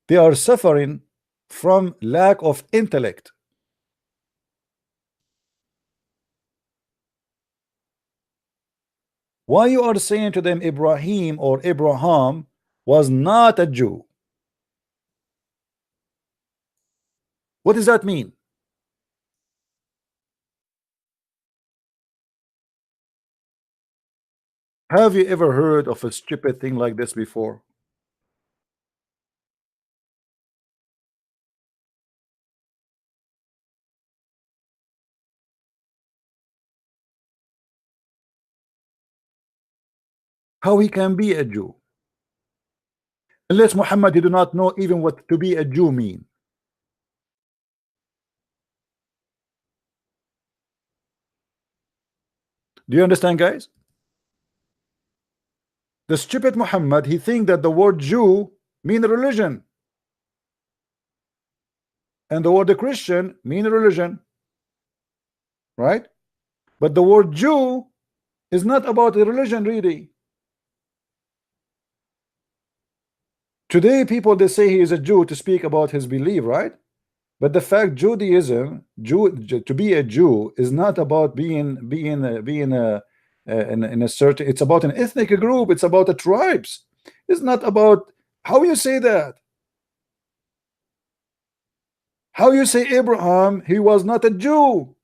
They are suffering from lack of intellect. Why you are saying to them Ibrahim or Abraham was not a Jew? What does that mean? Have you ever heard of a stupid thing like this before? How he can be a Jew? Unless Muhammad, he do not know even what to be a Jew mean. Do you understand, guys? The stupid Muhammad, he think that the word Jew mean religion, and the word Christian mean religion, right? But the word Jew is not about a religion, really. Today people, they say he is a Jew to speak about his belief, right? But the fact Judaism, to be a Jew is not about being in a certain. It's about an ethnic group. It's about the tribes. It's not about how you say that. How you say Abraham? He was not a Jew.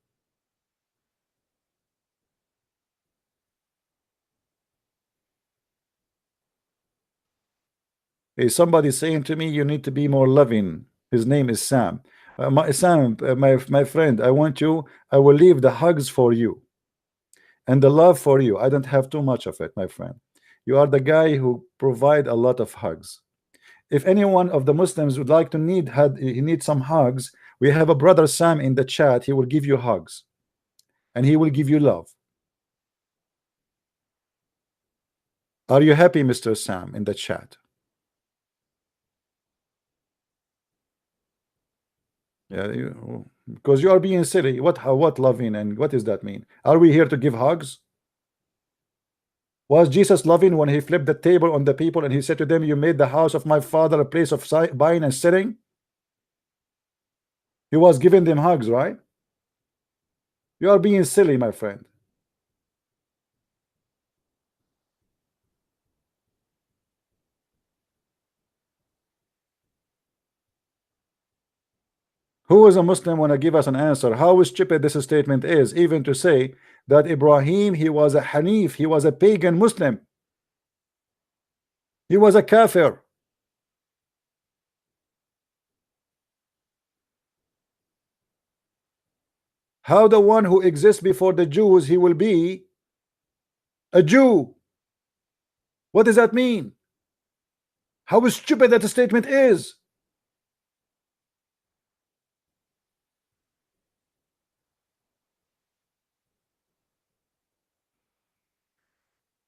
Hey, somebody saying to me, you need to be more loving. His name is Sam. My friend, I want you. I will leave the hugs for you and the love for you. I don't have too much of it, my friend. You are the guy who provide a lot of hugs. If any one of the Muslims would like to he needs some hugs, we have a brother Sam in the chat. He will give you hugs and he will give you love. Are you happy, Mr. Sam, in the chat? Yeah, because you are being silly. What loving, and what does that mean? Are we here to give hugs? Was Jesus loving when he flipped the table on the people and he said to them, you made the house of my father a place of buying and selling? He was giving them hugs, right? You are being silly, my friend. Who is a Muslim want to give us an answer? How stupid this statement is, even to say that Ibrahim, he was a Hanif, he was a pagan Muslim. He was a kafir. How the one who exists before the Jews, he will be a Jew? What does that mean? How stupid that statement is.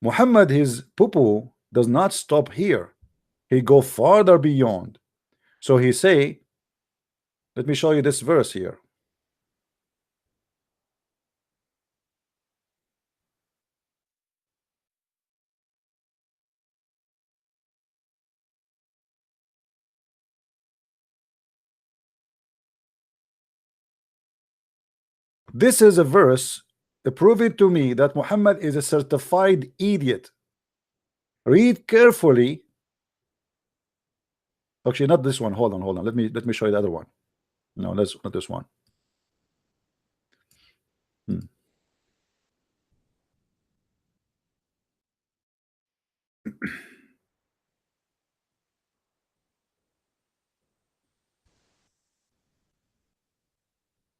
Muhammad, his poo-poo does not stop here. He go farther beyond. So he say, let me show you this verse here. This is a verse proving to me that Muhammad is a certified idiot. Read carefully. Actually, not this one. Hold on. Let me show you the other one. No, that's not this one.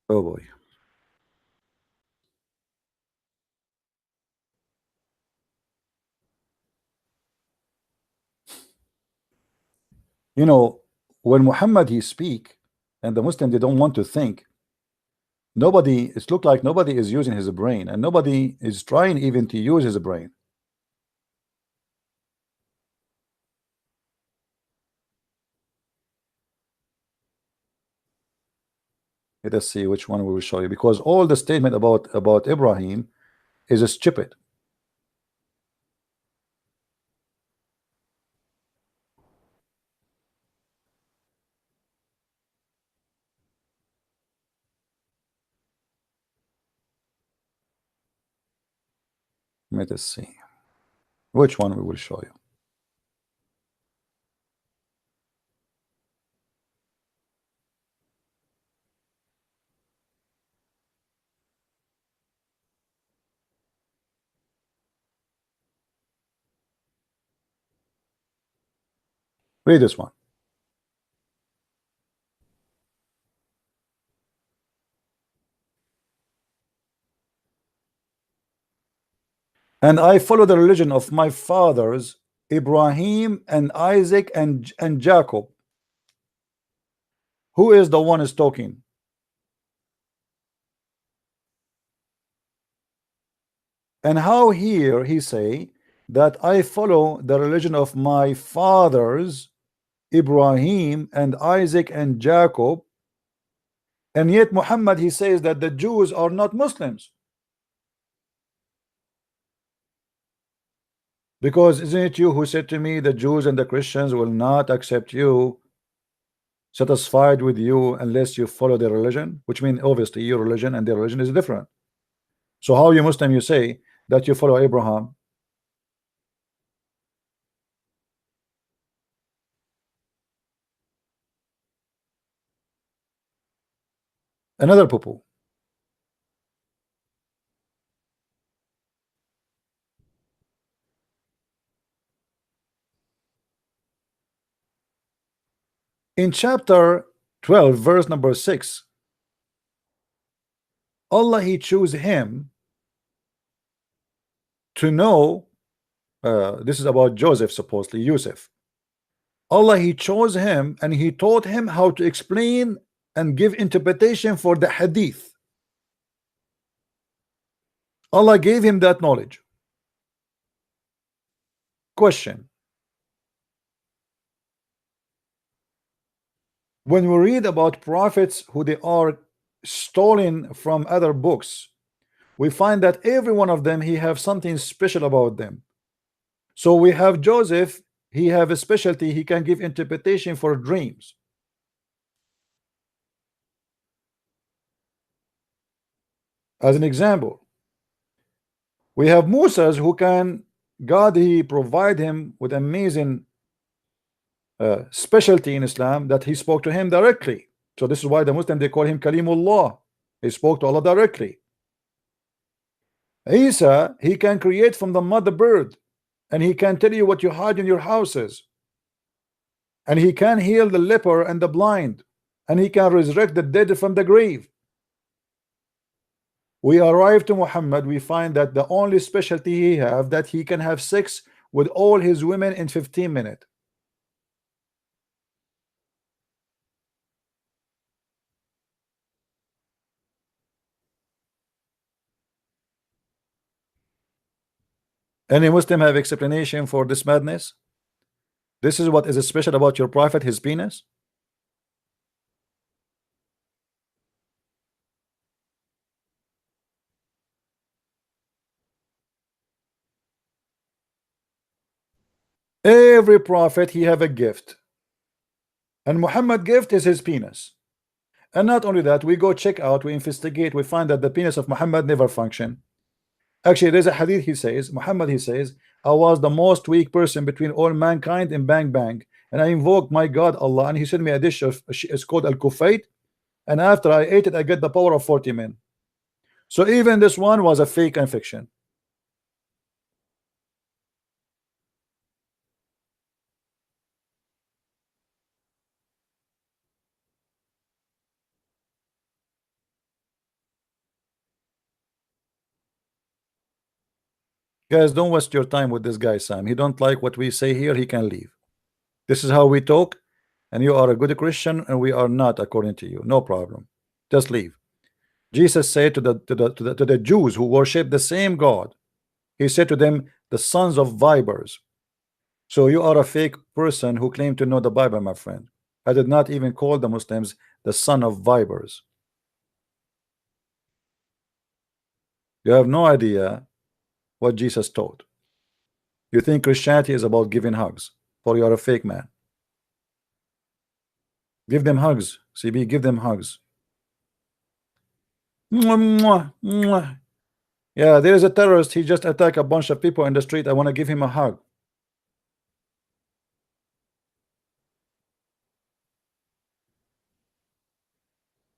Oh boy. You know, when Muhammad he speak and the Muslim they don't want to think, nobody, it's look like nobody is using his brain and nobody is trying even to use his brain. Let us see which one we will show you, because all the statement about Ibrahim is stupid. Let us see which one we will show you. Read this one. And I follow the religion of my fathers Ibrahim and Isaac and Jacob. Who is the one is talking? And how here he say that I follow the religion of my fathers Ibrahim and Isaac and Jacob, and yet Muhammad he says that the Jews are not Muslims. Because isn't it you who said to me the Jews and the Christians will not accept you, satisfied with you, unless you follow their religion? Which means obviously your religion and their religion is different. So how you Muslim you say that you follow Abraham? Another poo-poo. In chapter 12 verse number 6, Allah he chose him to know, this is about Joseph, supposedly Yusuf. Allah he chose him and he taught him how to explain and give interpretation for the hadith. Allah gave him that knowledge. Question: when we read about prophets who they are stolen from other books, we find that every one of them he have something special about them. So we have Joseph, he have a specialty, he can give interpretation for dreams. As an example, we have Moses who can, God he provide him with amazing specialty in Islam that he spoke to him directly. So this is why the Muslim they call him Kalimullah. He spoke to Allah directly. Isa, he can create from the mother bird, and he can tell you what you hide in your houses, and he can heal the leper and the blind, and he can resurrect the dead from the grave. We arrive to Muhammad, we find that the only specialty he have that he can have sex with all his women in 15 minutes. Any Muslim have explanation for this madness? This is what is special about your prophet, his penis? Every prophet he have a gift, and Muhammad gift is his penis. And not only that, we go check out, we investigate, we find that the penis of Muhammad never function. Actually, there's a hadith, he says, Muhammad, he says, I was the most weak person between all mankind in bang bang, and I invoked my God Allah, and he sent me a dish of, it's called al-kufayt, and after I ate it I get the power of 40 men. So even this one was a fake and fiction. Guys, don't waste your time with this guy, Sam. He don't like what we say here, he can leave. This is how we talk, and you are a good Christian and we are not, according to you. No problem, just leave. Jesus said to the Jews who worship the same God, he said to them, the sons of vipers. So you are a fake person who claim to know the Bible, my friend. I did not even call the Muslims the son of vipers. You have no idea what Jesus taught. You think Christianity is about giving hugs, for you are a fake man. Give them hugs, CB, give them hugs. Mwah, mwah, mwah. Yeah, there is a terrorist, he just attacked a bunch of people in the street. I want to give him a hug.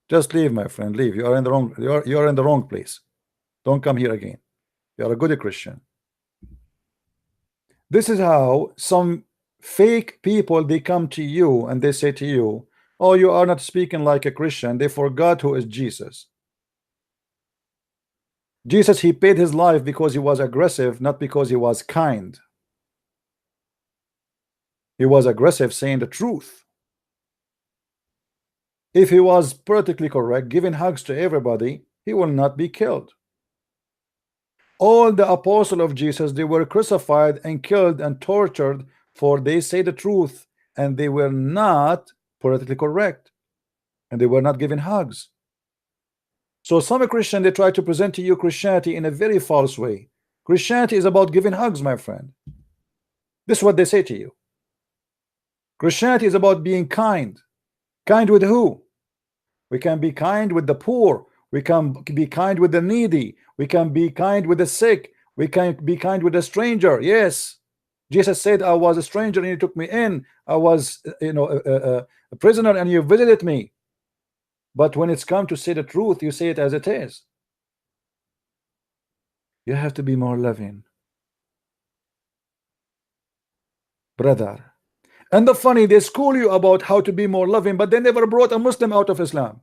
Just leave, my friend, leave. You are in the wrong, you are in the wrong place. Don't come here again. You are a good Christian. This is how some fake people, they come to you and they say to you, oh, you are not speaking like a Christian. They forgot who is Jesus. Jesus, he paid his life because he was aggressive, not because he was kind. He was aggressive, saying the truth. If he was politically correct, giving hugs to everybody, he will not be killed. All the apostles of Jesus, they were crucified and killed and tortured for they say the truth, and they were not politically correct, and they were not giving hugs. So some Christian, they try to present to you Christianity in a very false way. Christianity is about giving hugs, my friend. This is what they say to you. Christianity is about being kind. Kind with who? We can be kind with the poor. We can be kind with the needy. We can be kind with the sick. We can be kind with a stranger. Yes, Jesus said, I was a stranger and you took me in. I was, a prisoner and you visited me. But when it's come to say the truth, you say it as it is. You have to be more loving, brother. And the funny, they school you about how to be more loving, but they never brought a Muslim out of Islam.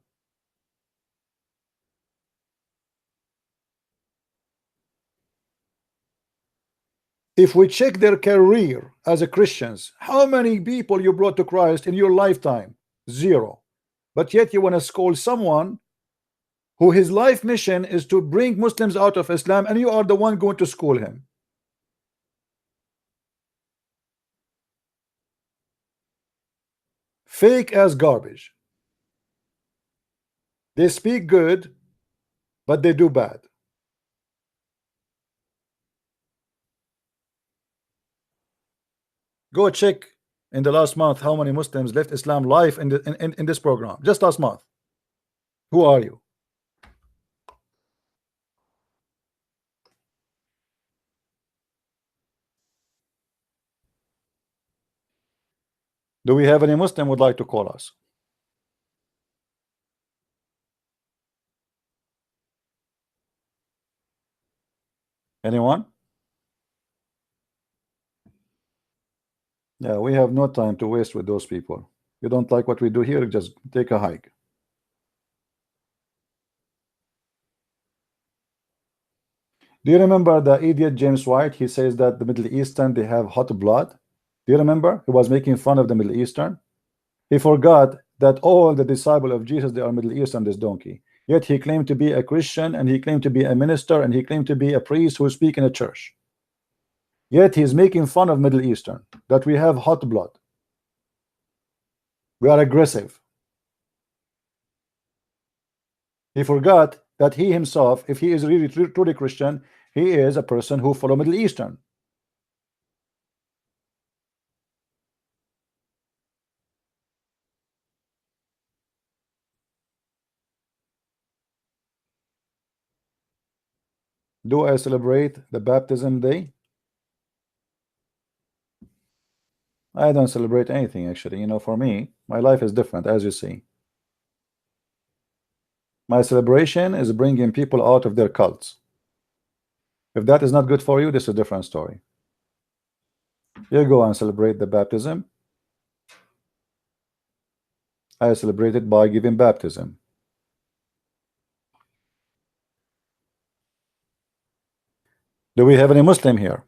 If we check their career as a Christians, how many people you brought to Christ in your lifetime? Zero. But yet you want to school someone who his life mission is to bring Muslims out of Islam, and you are the one going to school him. Fake as garbage. They speak good, but they do bad. Go check in the last month how many Muslims left Islam live in this program. Just last month. Who are you? Do we have any Muslim would like to call us? Anyone? Yeah, we have no time to waste with those people. You don't like what we do here, just take a hike. Do you remember the idiot James White? He says that the Middle Eastern, they have hot blood. Do you remember? He was making fun of the Middle Eastern. He forgot that all the disciples of Jesus, they are Middle Eastern, this donkey. Yet he claimed to be a Christian, and he claimed to be a minister, and he claimed to be a priest who speak in a church. Yet he's making fun of Middle Eastern, that we have hot blood. We are aggressive. He forgot that he himself, if he is really truly Christian, he is a person who follow Middle Eastern. Do I celebrate the baptism day? I don't celebrate anything, actually. You know, for me, my life is different, as you see. My celebration is bringing people out of their cults. If that is not good for you, this is a different story. You go and celebrate the baptism. I celebrate it by giving baptism. Do we have any Muslim here?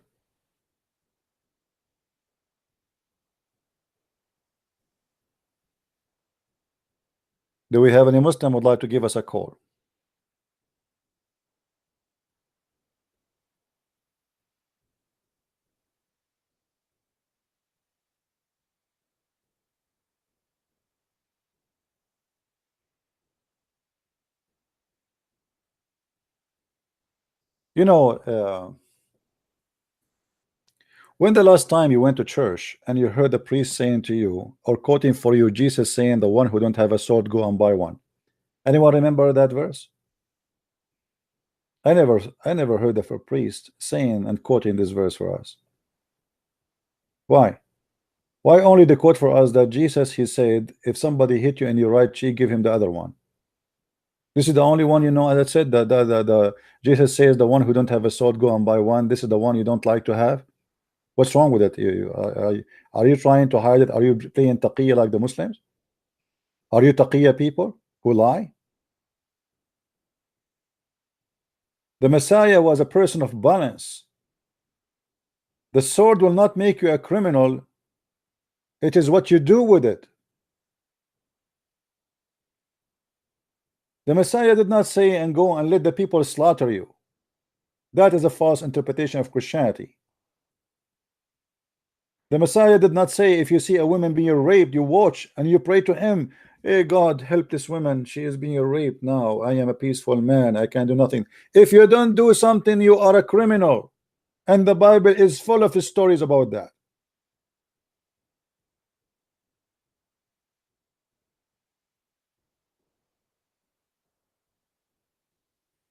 Do we have any Muslim who would like to give us a call? You know, when the last time you went to church and you heard the priest saying to you or quoting for you Jesus saying, the one who don't have a sword, go and buy one? Anyone remember that verse? I never heard of a priest saying and quoting this verse for us. Why? Why only the quote for us that Jesus, he said, if somebody hit you in your right cheek, give him the other one? This is the only one you know that said that the Jesus says the one who don't have a sword, go and buy one. This is the one you don't like to have. What's wrong with it? Are you trying to hide it? Are you playing taqiyya like the Muslims? Are you taqiyya people who lie? The Messiah was a person of balance. The sword will not make you a criminal. It is what you do with it. The Messiah did not say and go and let the people slaughter you. That is a false interpretation of Christianity. The Messiah did not say if you see a woman being raped, you watch and you pray to him, hey God, help this woman, she is being raped now. I am a peaceful man, I can do nothing. If you don't do something, you are a criminal. And the Bible is full of stories about that.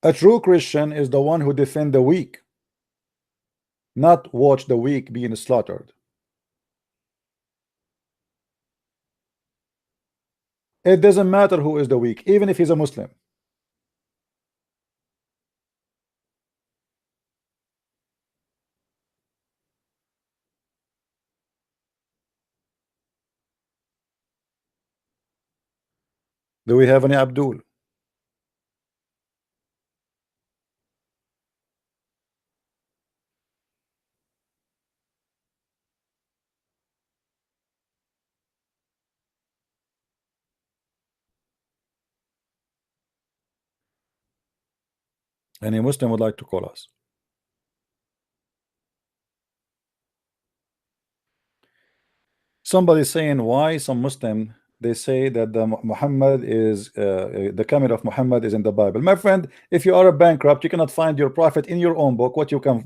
A true Christian is the one who defends the weak, not watch the weak being slaughtered. It doesn't matter who is the weak, even if he's a Muslim. Do we have any Abdul? Any Muslim would like to call us? Somebody saying why some Muslim they say that the Muhammad is the coming of Muhammad is in the Bible. My friend, if you are a bankrupt, you cannot find your prophet in your own book. What you can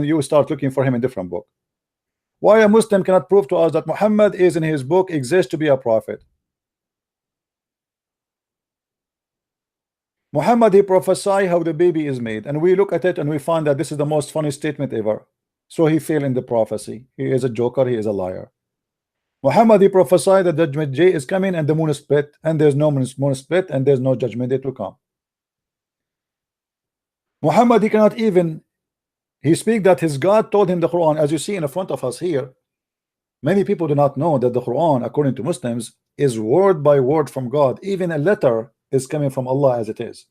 you start looking for him in different book. Why a Muslim cannot prove to us that Muhammad is in his book exists to be a prophet? Muhammad, he prophesied how the baby is made, and we look at it and we find that this is the most funny statement ever. So he failed in the prophecy. He is a joker, he is a liar. Muhammad, he prophesied that judgment day is coming and the moon is split, and there's no moon split, and there's no judgment day to come. Muhammad, he cannot even, he speak that his God told him the Quran, as you see in front of us here. Many people do not know that the Quran, according to Muslims, is word by word from God. Even a letter is coming from Allah as it is.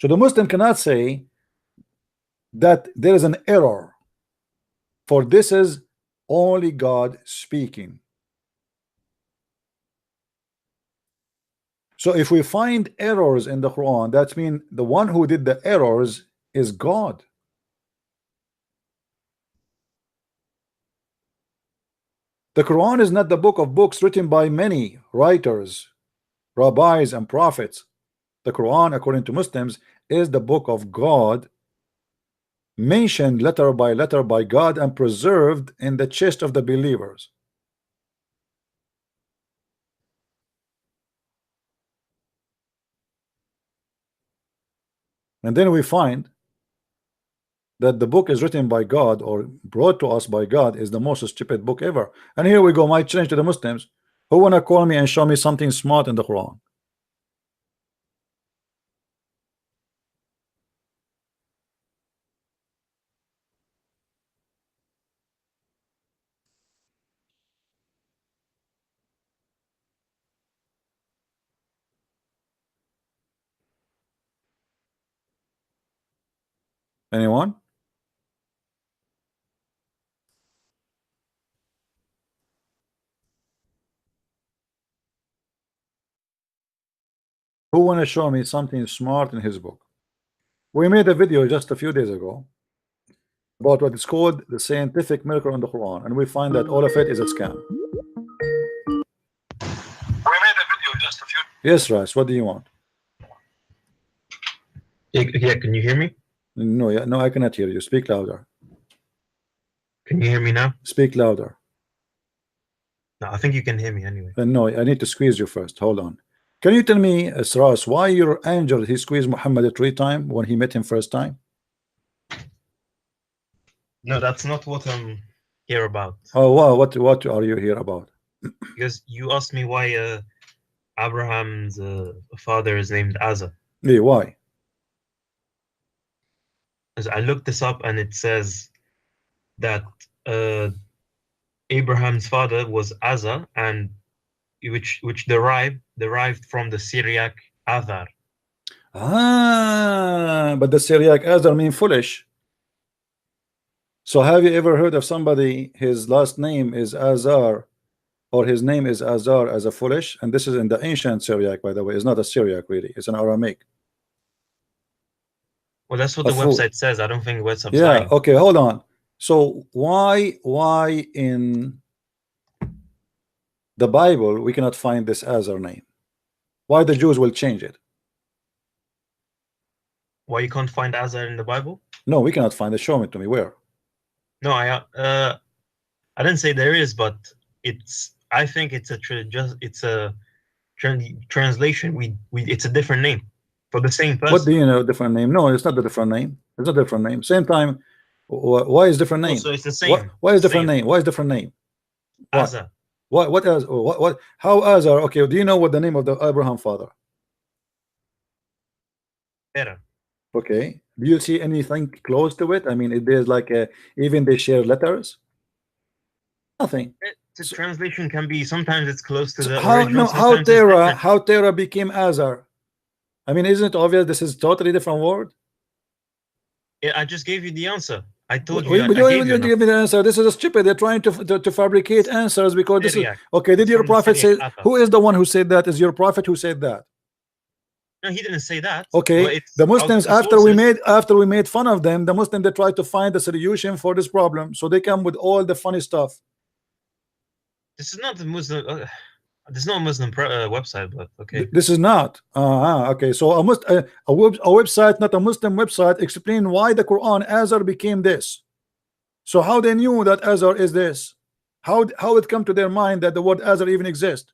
So the Muslim cannot say that there is an error, for this is only God speaking. So if we find errors in the Quran, that means the one who did the errors is God. The Quran is not the book of books written by many writers, rabbis, and prophets. The Quran, according to Muslims, is the book of God, mentioned letter by God and preserved in the chest of the believers. And then we find that the book is written by God or brought to us by God is the most stupid book ever. And here we go, my challenge to the Muslims who want to call me and show me something smart in the Quran. Anyone? Who want to show me something smart in his book? We made a video just a few days ago about what is called the scientific miracle in the Quran, and we find that all of it is a scam. We made a video just a few. Yes, Ras, what do you want? Yeah, can you hear me? No, yeah, no, I cannot hear you. Speak louder. Can you hear me now? Speak louder. No, I think you can hear me anyway. No, I need to squeeze you first. Hold on. Can you tell me, Ras, why your angel he squeezed Muhammad 3 times when he met him first time? No, that's not what I'm here about. Oh, wow, what are you here about? Because you asked me why Abraham's father is named Asa. Yeah, why? As I looked this up and it says that Abraham's father was Asa, and which derived from the Syriac Azar. But the Syriac Azar mean foolish. So have you ever heard of somebody his last name is Azar or his name is Azar as a foolish? And this is in the ancient Syriac, by the way. It's not a Syriac really, it's an Aramaic. Well, that's what the website says. I don't think website's yeah lying. Okay, hold on. So why in the Bible we cannot find this Azar name? Why the Jews will change it? Why you can't find Azar in the Bible? No, we cannot find it. Show it to me. Where? No, I didn't say there is, but I think it's a translation. It's a different name for the same person. What do you know? Different name? No, it's not a different name. It's not a different name. Same time. Why is different name? So it's the same. Why is different name? Why is different name? Azar. What else? What? How Azar? Okay. Do you know what the name of the Abraham father? Better. Okay. Do you see anything close to it? I mean, there's like even they share letters. Nothing. The translation can be sometimes it's close to the how original. No, how Terah became Azar? I mean, isn't it obvious this is totally different word? Yeah, I just gave you the answer. I told you. But you didn't give me the answer. This is stupid. They're trying to fabricate answers because this is okay. Did your prophet say? Who is the one who said that? Is your prophet who said that? No, he didn't say that. Okay, the Muslims after we made fun of them, the Muslims they try to find the solution for this problem, so they come with all the funny stuff. This is not the Muslim. This is not a Muslim website, but okay. This is not. Okay, so a website, not a Muslim website, explain why the Quran Azar became this. So how they knew that Azar is this? How it come to their mind that the word Azar even exists?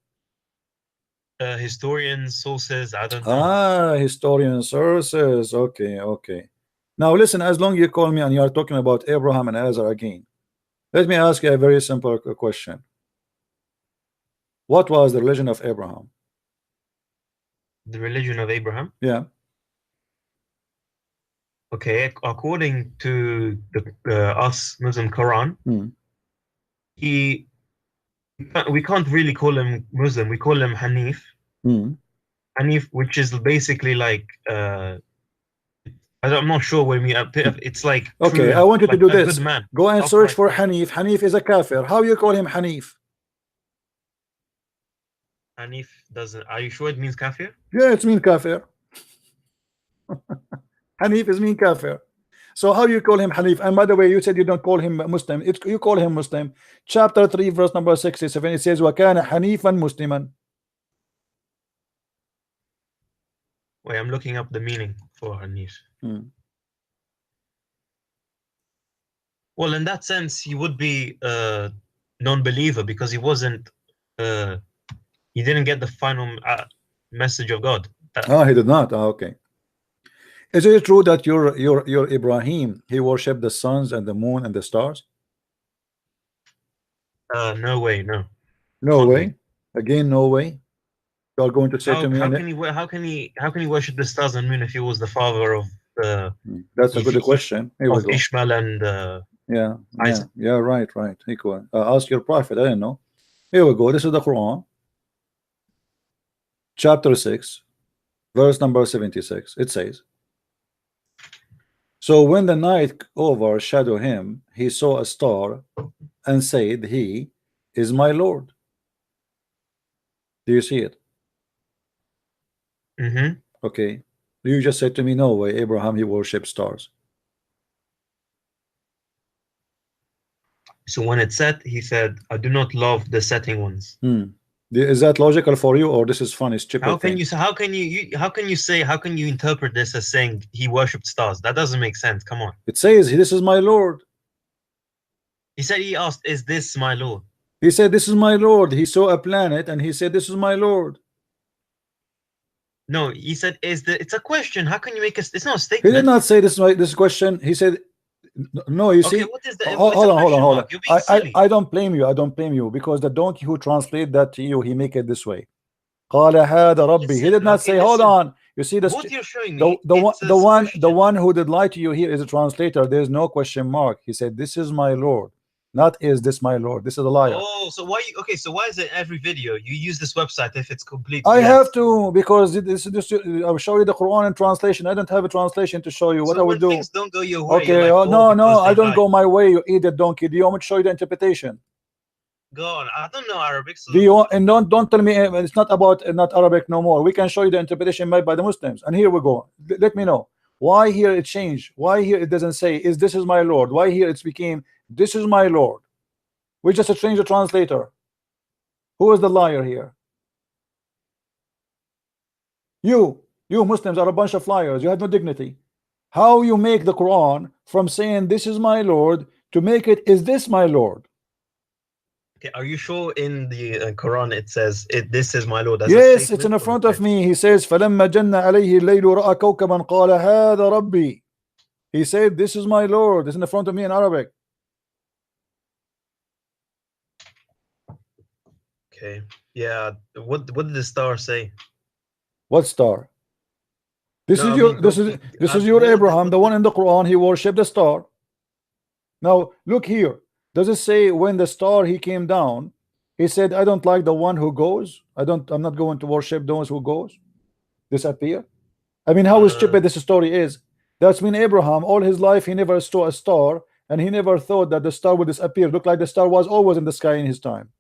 Historians, sources, I don't know. Historian sources. Okay. Now listen, as long as you call me and you are talking about Abraham and Azar again, let me ask you a very simple question. What was the religion of Abraham? The religion of Abraham? Yeah. Okay, according to the us Muslim Quran, we can't really call him Muslim. We call him Hanif. Hanif, which is basically like I'm not sure when we it's like okay, true, I want you to like do a this. good man. Go and search Upright for man. Hanif. Hanif is a kafir. How you call him Hanif? Hanif doesn't. Are you sure it means kafir? Yeah, it's mean kafir. Hanif is mean kafir. So how you call him Hanif? And by the way, you said you don't call him Muslim. You call him Muslim. Chapter 3, verse number 67. It says, وَكَانَ حَنِيفًا مُسْلِمًا. Wait, I'm looking up the meaning for Hanif. Well, in that sense, he would be a non-believer because he wasn't. He didn't get the final message of God. He did not. Okay. Is it true that your Ibrahim, he worshipped the suns and the moon and the stars? No way, no. No Can't way. be. Again, no way. You are going to say to me, How can he worship the stars and moon if he was the father of that's a good question. Here we go. Ishmael and Yeah, Isaac? yeah, right. Equal. Ask your prophet. I don't know. Here we go. This is the Quran, chapter 6, verse number 76. It says, so when the night overshadowed him, he saw a star and said, he is my Lord. Do you see it? Okay. You just said to me, no way, Abraham, he worshipped stars. So when it set, he said, I do not love the setting ones. Is that logical for you, or this is funny, stupid How can thing? you how can you interpret this as saying he worshipped stars? That doesn't make sense. Come on. It says, this is my Lord. He said, he asked, is this my Lord? He said, this is my Lord. He saw a planet and he said, this is my Lord. No, he said, it's a question. How can you make it's not a He statement? did not say this question. He said, no, you see. What is the Hold on. You're being silly. I don't blame you because the donkey who translate that to you, he make it this way. قال هذا ربي. He did not say, hold on. You see this? What you're showing me, the one who did lie to you here is a translator. There's no question mark. He said, this is my Lord, not is this my Lord. This is a liar. Oh, so why is it every video you use this website if it's complete? I have to, because this I'll show you the Quran in translation. I don't have a translation to show you. What I would do? Things don't go your way. Okay, like, no, I don't go my way. You idiot donkey. Do you want me to show you the interpretation? Go on. I don't know Arabic. So do you want, and don't tell me it's not about not Arabic no more. We can show you the interpretation made by the Muslims. And here we go. Let me know why here it changed. Why here it doesn't say is this is my Lord. Why here it's became this is my Lord. We just changed the translator. Who is the liar here? You Muslims are a bunch of liars. You have no dignity. How you make the Quran from saying this is my Lord to make it is this my Lord? Okay, are you sure in the Quran it says this is my Lord? Yes, it's in the front of me. He says فَلَمَّا جَنَّ عَلَيْهِ اللَّيْلُ رَأَى كَوْكَبًا قَالَ هَذَا رَبِّي. He said this is my Lord. It's in the front of me in Arabic. Okay. Yeah. What did the star say? What star? This is your Abraham, the one in the Quran. He worshipped the star. Now look here. Does it say when the star he came down, he said, I don't like the one who goes. I'm not going to worship those who goes, disappear. I mean, how stupid this story is. That's mean Abraham all his life he never saw a star, and he never thought that the star would disappear. Look like the star was always in the sky in his time.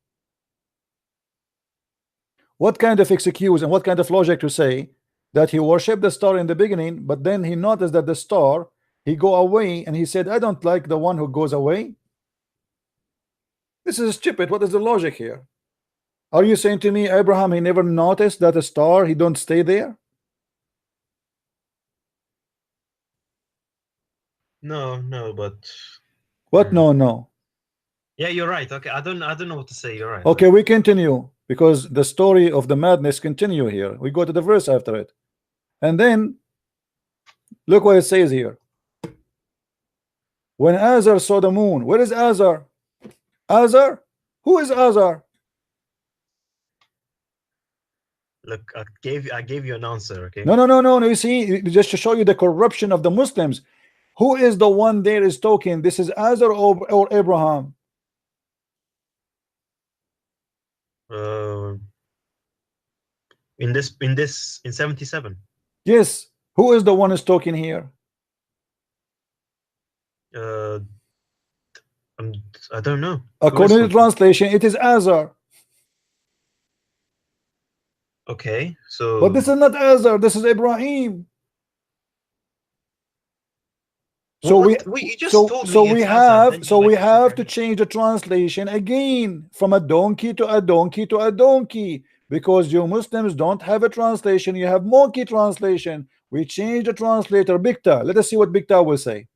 What kind of excuse and what kind of logic to say that he worshipped the star in the beginning, but then he noticed that the star he go away and he said, I don't like the one who goes away? This is stupid. What is the logic here? Are you saying to me Abraham he never noticed that a star he don't stay there? No, but what? No. Yeah, you're right. Okay, I don't know what to say. You're right. Okay, we continue because the story of the madness continue here. We go to the verse after it, and then look what it says here. When Azar saw the moon, where is Azar? Azar? Who is Azar? Look, I gave you an answer. Okay. No. You see, just to show you the corruption of the Muslims. Who is the one there is talking? This is Azar or Abraham? In 77. Yes. Who is the one is talking here? Uh, I don't know. According to translation, it is Azar. Okay, But so this is not Azar, this is Ibrahim. So you just told me we it's Azar, and then have you like it's to Ibrahim. change the translation again from a donkey to a donkey to a donkey, because you Muslims don't have a translation, you have monkey translation. We change the translator Bikta. Let us see what Bikta will say.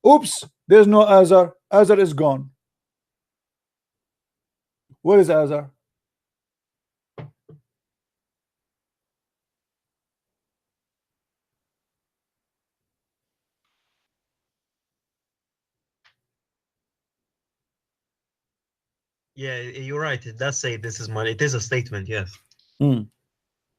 Oops, there's no Azar. Azar is gone. Where is Azar? Yeah, you're right. It does say this is my. It is a statement. Yes.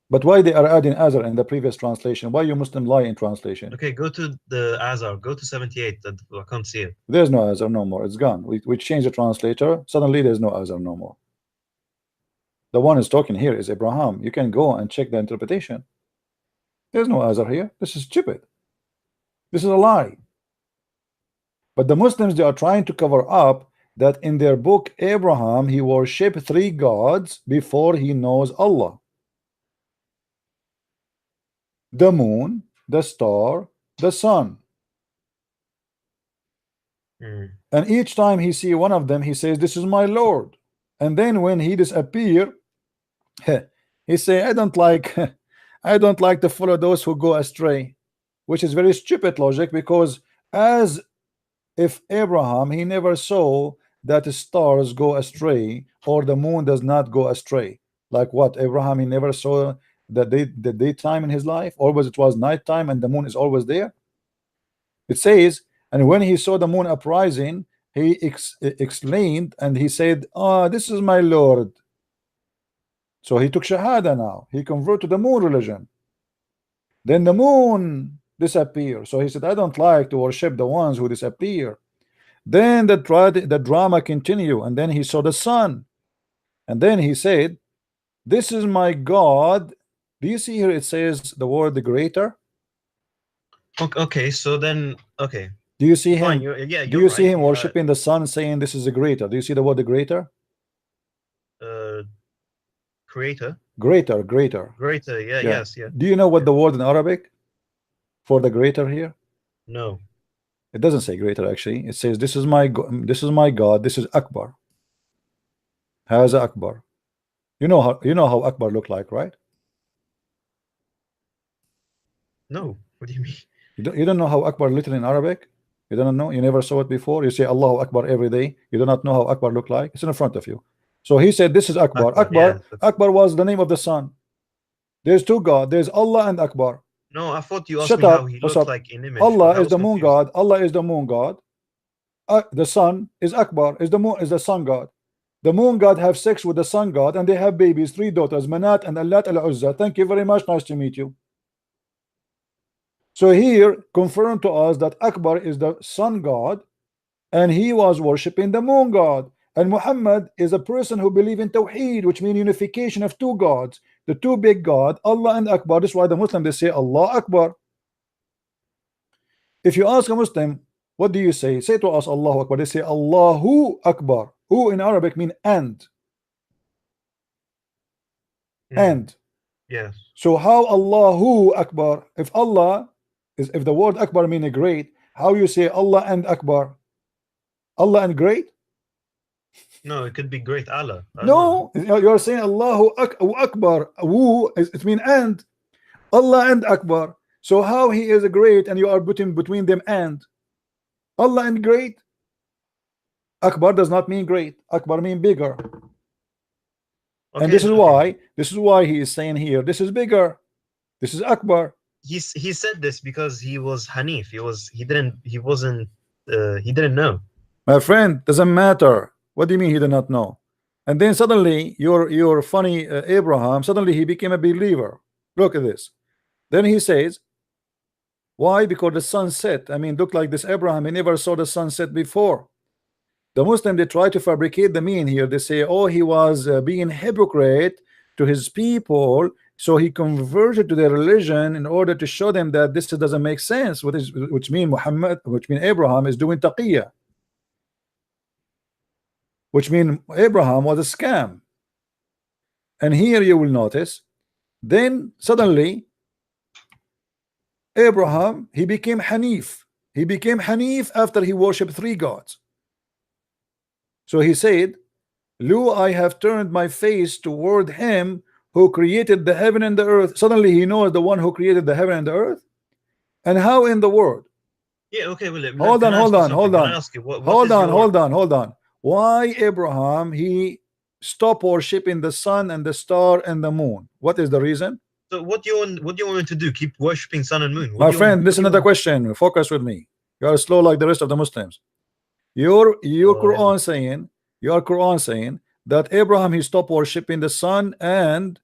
But why they are adding Azar in the previous translation? Why you Muslim lie in translation? Okay, go to the Azar. Go to 78. I can't see it. There's no Azar no more. It's gone. We changed the translator. Suddenly there's no Azar no more. The one is talking here is Abraham. You can go and check the interpretation. There's no Azar here. This is stupid. This is a lie. But the Muslims, they are trying to cover up that in their book Abraham, he worshipped 3 gods before he knows Allah: the moon, the star, the sun. And each time he see one of them, he says, this is my Lord. And then when he disappear, he say, I don't like I don't like to follow those who go astray, which is very stupid logic, because as if Abraham, he never saw that the stars go astray or the moon does not go astray. Like what? Abraham, he never saw the daytime in his life. Always it was nighttime and the moon is always there. It says, and when he saw the moon uprising, he exclaimed and he said, oh, this is my Lord. So he took Shahada now. He converted to the moon religion. Then the moon disappeared. So he said, I don't like to worship the ones who disappear. Then the drama continued, and then he saw the sun. And then he said, this is my God. Do you see here it says the word the greater? Okay, so then okay. Do you see Fine, him? yeah, Do you see right. him worshiping the sun, saying this is a greater? Do you see the word the greater? Creator. Greater. Greater, yeah, yes, yeah. Do you know what the word in Arabic for the greater here? No. It doesn't say greater actually. It says this is my God, this is Akbar. Haza Akbar. You know how Akbar look like, right? No. What do you mean? You don't know how Akbar literally in Arabic? You don't know? You never saw it before? You say Allahu Akbar every day. You do not know how Akbar look like? It's in front of you. So he said this is Akbar. Akbar was the name of the sun. There's 2 gods. There's Allah and Akbar. No, I thought you asked Shut me up. how he What's looked up? like in image. Allah is the moon god. Allah is the moon god. The sun is Akbar, is the moon, is the sun god. The moon god have sex with the sun god and they have babies, 3 daughters, Manat and Allat al-Uzza. Thank you very much. Nice to meet you. So here confirmed to us that Akbar is the sun god and he was worshipping the moon god. And Muhammad is a person who believe in Tawheed, which means unification of 2 gods, the 2 big God, Allah and Akbar. This is why the Muslim they say Allah Akbar. If you ask a Muslim, what do you say? Say to us Allahu Akbar. They say Allahu Akbar. Who in Arabic mean and. And. Yes. So how Allahu Akbar? If Allah is, if the word Akbar mean a great, how you say Allah and Akbar? Allah and great? No, it could be great Allah. No, you're saying Allahu Akbar. Woo, it mean and. Allah and Akbar. So how he is a great and you are putting between them and. Allah and great. Akbar does not mean great. Akbar mean bigger. Okay, and this is why he is saying here, this is bigger. This is Akbar. He said this because he was Hanif. He didn't know. My friend, doesn't matter. What do you mean he did not know? And then suddenly your funny Abraham, suddenly he became a believer. Look at this. Then he says, why? Because the sun set. I mean, look like this Abraham, he never saw the sunset before. The Muslim, they try to fabricate the mean here. They say, oh, he was being hypocrite to his people, so he converted to their religion in order to show them that this doesn't make sense, which mean Abraham is doing taqiyya, which mean Abraham was a scam. And here you will notice, then suddenly Abraham, he became Hanif. He became Hanif after he worshipped 3 gods. So he said, "Lo, I have turned my face toward him who created the heaven and the earth." Suddenly he knows the one who created the heaven and the earth. And how in the world? Yeah, okay, well, Hold on. Can I ask you, Hold on. Why Abraham, he stopped worshiping the sun and the star and the moon? What is the reason? So what do you want him to do? Keep worshipping sun and moon? My friend, this is another question. Focus with me. You are slow like the rest of the Muslims. Your Quran saying, that Abraham, he stopped worshiping the sun and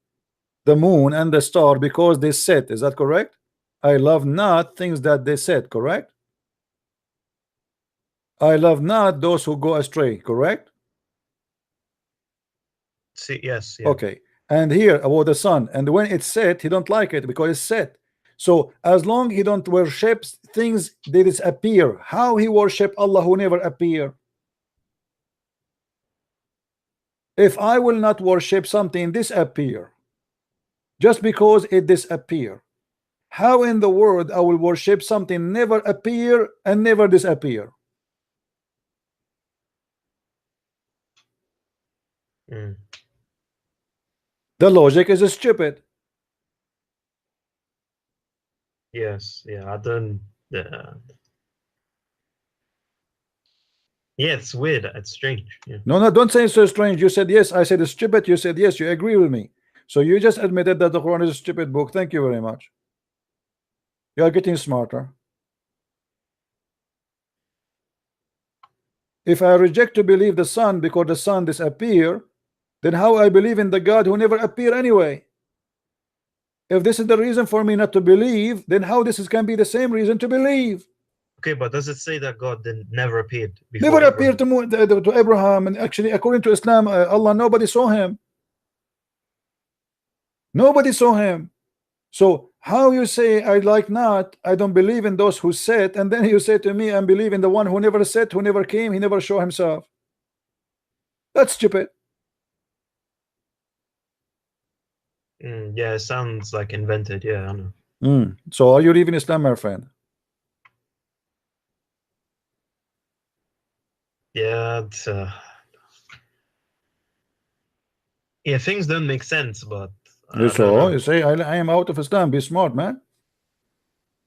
the moon and the star because they said, is that correct? I love not things that they said, correct? I love not those who go astray, correct? See, yes, yeah. Okay. And here about the sun, and when it's set, he don't like it because it's set. So as long he don't worship things that disappear, how he worship Allah who never appear? If I will not worship something disappear, just because it disappear, how in the world I will worship something never appear and never disappear? The logic is stupid. Yes, yeah, I don't. Yeah, it's weird. It's strange. Yeah. No, don't say it's so strange. You said yes. I said it's stupid. You said yes. You agree with me. So you just admitted that the Quran is a stupid book. Thank you very much. You are getting smarter. If I reject to believe the sun because the sun disappear, then how I believe in the God who never appear anyway? If this is the reason for me not to believe, then how this can be the same reason to believe? Okay, but does it say that God never appeared before Never appeared to Abraham, and actually according to Islam, Allah, nobody saw him. Nobody saw him. So how you say I like not, I don't believe in those who said, and then you say to me I believe in the one who never said, who never came, he never showed himself? That's stupid. Yeah, it sounds like invented. Yeah, I know. So are you leaving Islam, my friend? Yeah, yeah, things don't make sense, but You say I am out of Islam. Be smart, man.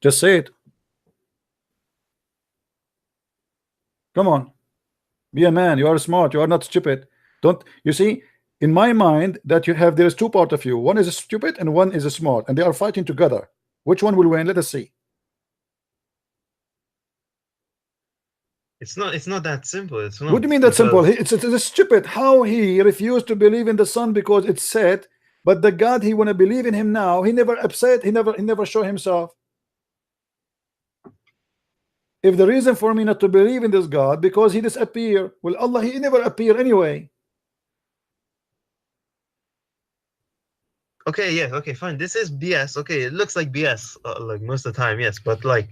Just say it. Come on, be a man. You are smart. You are not stupid. Don't you see? In my mind, that there is 2 parts of you. One is stupid and one is smart, and they are fighting together. Which one will win? Let us see. It's not that simple. It's not. What do you mean that simple? It's stupid. How he refused to believe in the sun because it's said, but the God he want to believe in him now, he never upset. He never show himself. If the reason for me not to believe in this God because he disappear, well, Allah, he never appear anyway. Okay, yeah, okay, fine. This is BS. Okay, it looks like BS, like most of the time, yes. But like,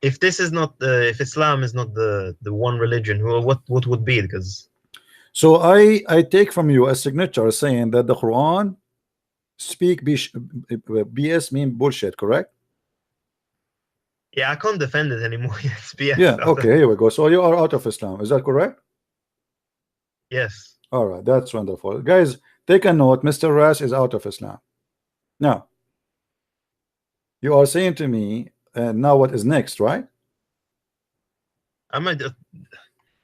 if this is not if Islam is not the one religion, what would be? Because so I take from you a signature saying that the Quran speak BS mean bullshit, correct? Yeah, I can't defend it anymore. Yes, BS. Yeah, okay, here we go. So you are out of Islam, is that correct? Yes. All right, that's wonderful, guys. Take a note. Mr. Ras is out of Islam. Now you are saying to me, now what is next, right? I might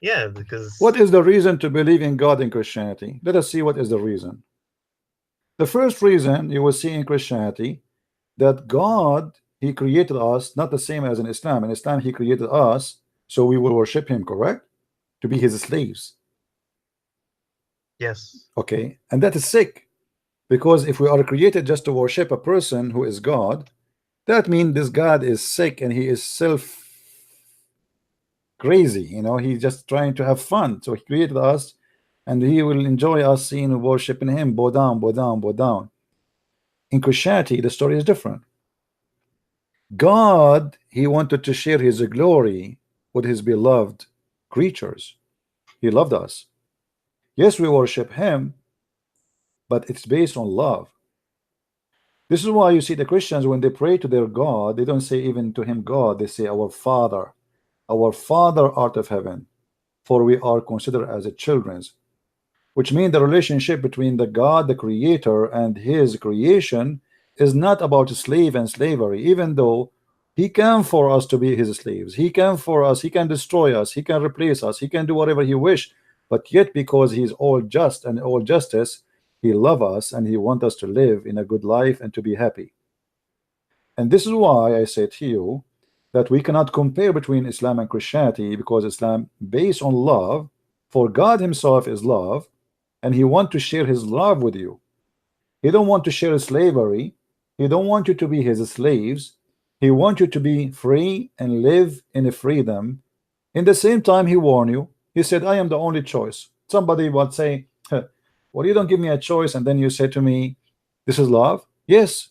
yeah, because what is the reason to believe in God in Christianity? Let us see what is the reason. The first reason you will see in Christianity, that God, he created us, not the same as in Islam. In Islam he created us so we will worship him, correct? To be his slaves. Yes. Okay, and that is sick, because if we are created just to worship a person who is God, that means this God is sick and he is self crazy, he's just trying to have fun. So he created us and he will enjoy us seeing and worshiping him. Bow down, bow down, bow down. In Christianity, the story is different. God, he wanted to share his glory with his beloved creatures. He loved us. Yes, we worship him, but it's based on love. This is why you see the Christians, when they pray to their God, they don't say even to him God, they say our Father art of heaven, for we are considered as a children's, which means the relationship between the God, the creator, and his creation is not about slave and slavery, even though he can for us to be his slaves. He can for us, he can destroy us, he can replace us, he can do whatever he wish, but yet because he's all just and all justice, he loves us and he wants us to live in a good life and to be happy. And this is why I say to you that we cannot compare between Islam and Christianity, because Islam based on love, for God himself is love, and he wants to share his love with you. He don't want to share slavery. He don't want you to be his slaves. He wants you to be free and live in a freedom. In the same time, he warned you. He said, I am the only choice. Somebody would say, well, you don't give me a choice, and then you say to me, this is love? Yes.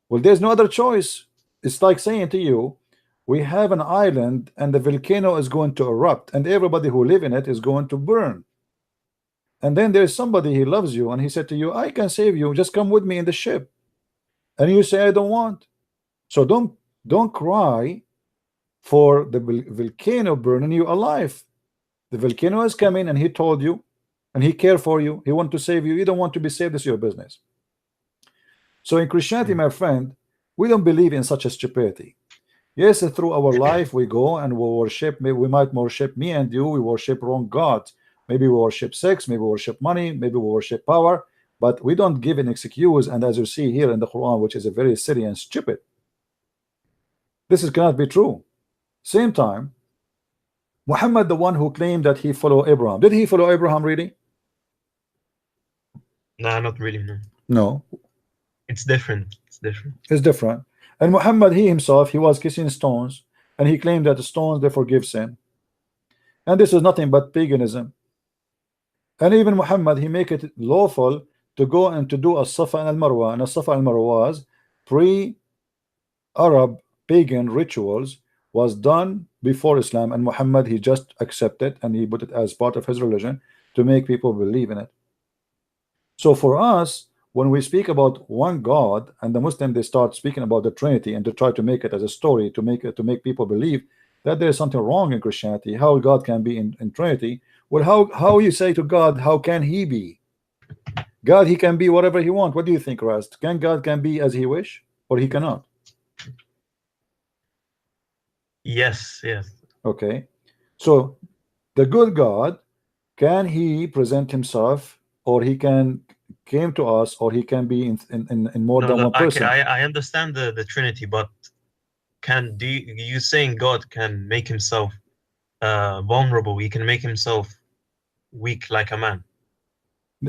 Well, there's no other choice. It's like saying to you, we have an island and the volcano is going to erupt and everybody who live in it is going to burn. And then there's somebody, he loves you, and he said to you, I can save you, just come with me in the ship. And you say, I don't want. So don't cry for the volcano burning you alive. The volcano is coming, and he told you, and he cared for you, he want to save you. You don't want to be saved, this is your business. So in Christianity, my friend, we don't believe in such a stupidity. Yes, through our life we go and we worship, maybe we might worship, me and you, we worship wrong gods. Maybe we worship sex, maybe we worship money, maybe we worship power, but we don't give an excuse. And as you see here in the Quran, which is a very silly and stupid, this cannot be true. Same time, Muhammad, the one who claimed that he followed Abraham, did he follow Abraham really? No, not really, no. No. It's different. It's different. It's different. And Muhammad, he himself, he was kissing stones, and he claimed that the stones, they forgive sin. And this is nothing but paganism. And even Muhammad, he make it lawful to go and to do a Safa and al-Marwa. And a Safa and al-Marwa was pre-Arab pagan rituals, was done before Islam, and Muhammad, he just accepted and he put it as part of his religion to make people believe in it. So for us, when we speak about one God, and the Muslim, they start speaking about the Trinity and to try to make it as a story to make people believe that there is something wrong in Christianity, how God can be in Trinity. Well, how you say to God, how can he be? God, he can be whatever he wants. What do you think, Rast? Can God can be as he wish, or he cannot? Yes, yes. Okay. So the good God, can he present himself, or he can came to us, or he can be in more than one person? I understand the Trinity, but you saying God can make himself vulnerable? He can make himself weak like a man.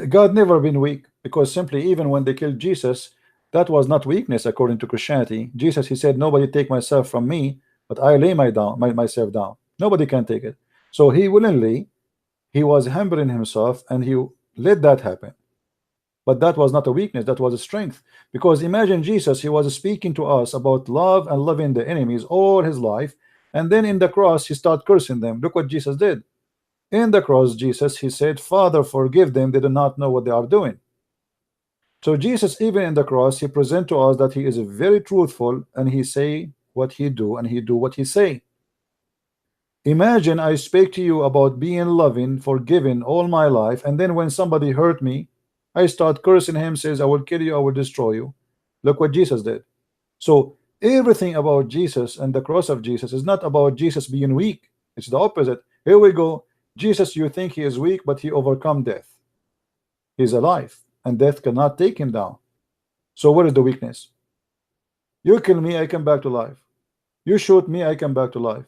God never been weak, because simply even when they killed Jesus, that was not weakness according to Christianity. Jesus, he said, nobody take myself from me, but I lay myself down. Nobody can take it. So he willingly, he was humbling himself, and he let that happen. But that was not a weakness, that was a strength. Because imagine Jesus, he was speaking to us about love and loving the enemies all his life, and then in the cross he started cursing them. Look what Jesus did. In the cross, Jesus, he said, Father, forgive them, they do not know what they are doing. So Jesus, even in the cross, he present to us that he is very truthful, and he say what he do, and he do what he say. Imagine I speak to you about being loving, forgiving all my life, and then when somebody hurt me, I start cursing him, says, I will kill you, I will destroy you. Look what Jesus did. So everything about Jesus and the cross of Jesus is not about Jesus being weak. It's the opposite. Here we go. Jesus, you think he is weak, but he overcome death. He's alive, and death cannot take him down. So what is the weakness? You kill me, I come back to life. You shoot me, I come back to life.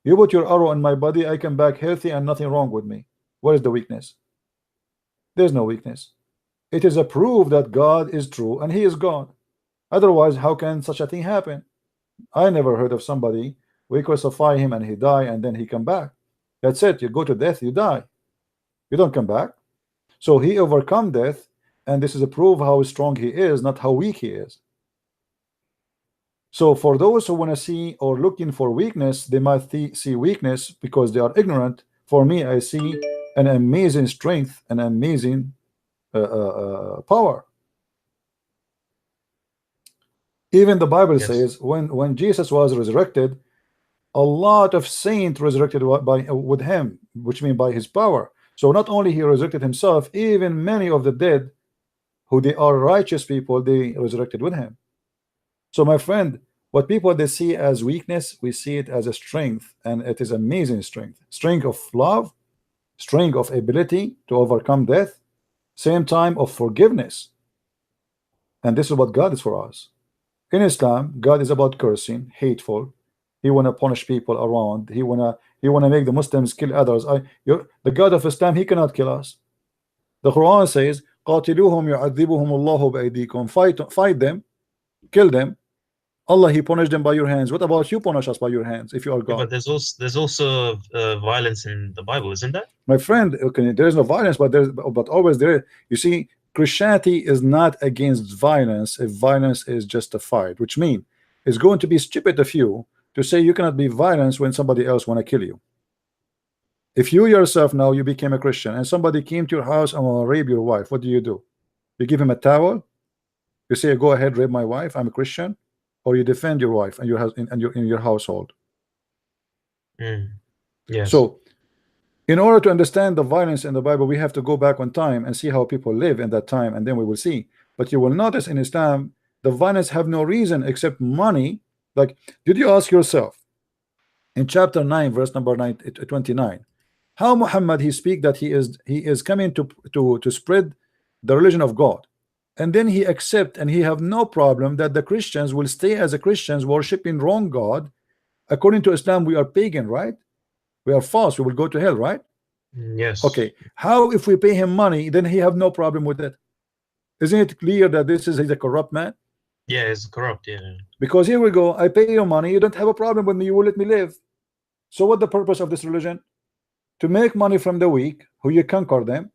You put your arrow in my body, I come back healthy and nothing wrong with me. What is the weakness? There's no weakness. It is a proof that God is true and he is God. Otherwise, how can such a thing happen? I never heard of somebody, we crucify him and he die and then he come back. That's it. You go to death, you die. You don't come back. So he overcome death, and this is a proof how strong he is, not how weak he is. So for those who want to see or looking for weakness, they might see weakness because they are ignorant. For me, I see an amazing strength, an amazing power. Even the Bible Yes. says when Jesus was resurrected, a lot of saints resurrected with him, which means by his power. So not only he resurrected himself, even many of the dead, who they are righteous people, they resurrected with him. So my friend, what people they see as weakness, we see it as a strength, and it is amazing strength. Strength of love, strength of ability to overcome death, same time of forgiveness. And this is what God is for us. In Islam, God is about cursing, hateful. He wanna punish people around. He wanna make the Muslims kill others. The God of Islam, he cannot kill us. The Quran says, قاتلوهم يعذبهم الله بأيديكم. Fight them, kill them. Allah, he punished them by your hands. What about you punish us by your hands if you are Yeah, God? but there's also violence in the Bible, isn't there? My friend, okay, there is no violence, but always there. You see, Christianity is not against violence if violence is justified, which means it's going to be stupid of you to say you cannot be violent when somebody else want to kill you. If you yourself now you became a Christian and somebody came to your house and will rape your wife, what do? You give him a towel? You say, go ahead, rape my wife, I'm a Christian? Or you defend your wife and your husband and in your household? Yes. So in order to understand the violence in the Bible, we have to go back on time and see how people live in that time, and then we will see. But you will notice in Islam, the violence have no reason except money. Like, did you ask yourself in chapter 9, verse number 29, how Muhammad he speak that he is coming to spread the religion of God, and then he accept and he have no problem that the Christians will stay as a Christians worshiping wrong God. According to Islam, we are pagan, right? We are false, we will go to hell, right? Yes. Okay, how if we pay him money, then he have no problem with it? Isn't it clear that he's a corrupt man? Yeah, it's corrupt. Yeah. Because here we go, I pay you money, you don't have a problem with me, you will let me live. So what the purpose of this religion? To make money from the weak, who you conquer them,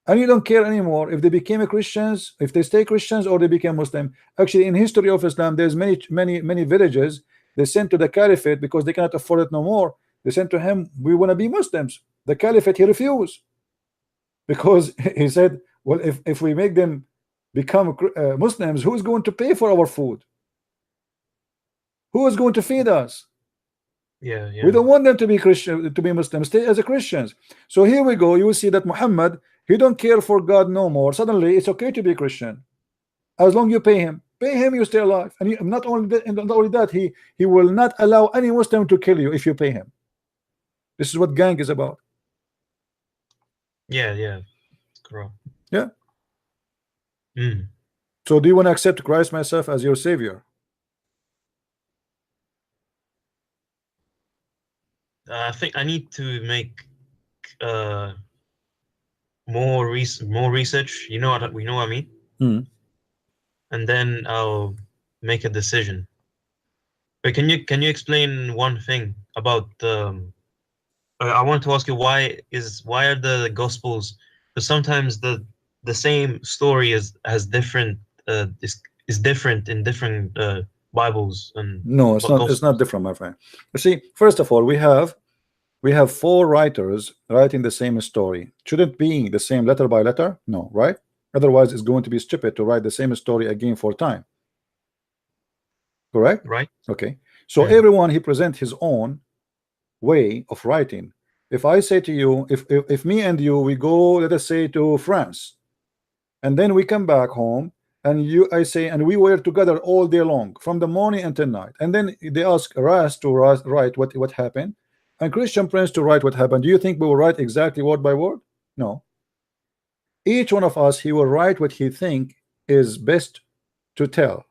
and you don't care anymore if they became Christians, if they stay Christians or they became Muslim. Actually, in history of Islam, there's many villages they sent to the caliphate because they cannot afford it no more. They sent to him, we want to be Muslims. The caliphate, he refused, because he said, well, if we make them become Muslims, who's going to pay for our food? Who is going to feed us? Yeah. We don't want them to be Christian, to be Muslims. Stay as a Christians. So here we go. You will see that Muhammad, he don't care for God no more. Suddenly, it's okay to be Christian as long you pay him. Pay him, you stay alive. And not only that, he will not allow any Muslim to kill you if you pay him. This is what gang is about. Yeah. It's corrupt. Yeah. So do you want to accept Christ myself as your savior? I think I need to make more research. You know what I mean? And then I'll make a decision. But can you explain one thing about I want to ask you why are the Gospels? Because sometimes the same story has different is different in different Bibles and No, it's not. It's not different, my friend. You see, first of all, we have 4 writers writing the same story. Should it be the same letter by letter? No, right? Otherwise, it's going to be stupid to write the same story again 4 times. Correct? Right. Okay. So everyone he present his own way of writing. If I say to you, if me and you we go, let us say, to France, and then we come back home, and I say, and we were together all day long from the morning until night, and then they ask Ras to write what happened, and Christian Prince to write what happened. Do you think we will write exactly word by word? No. Each one of us, he will write what he think is best to tell.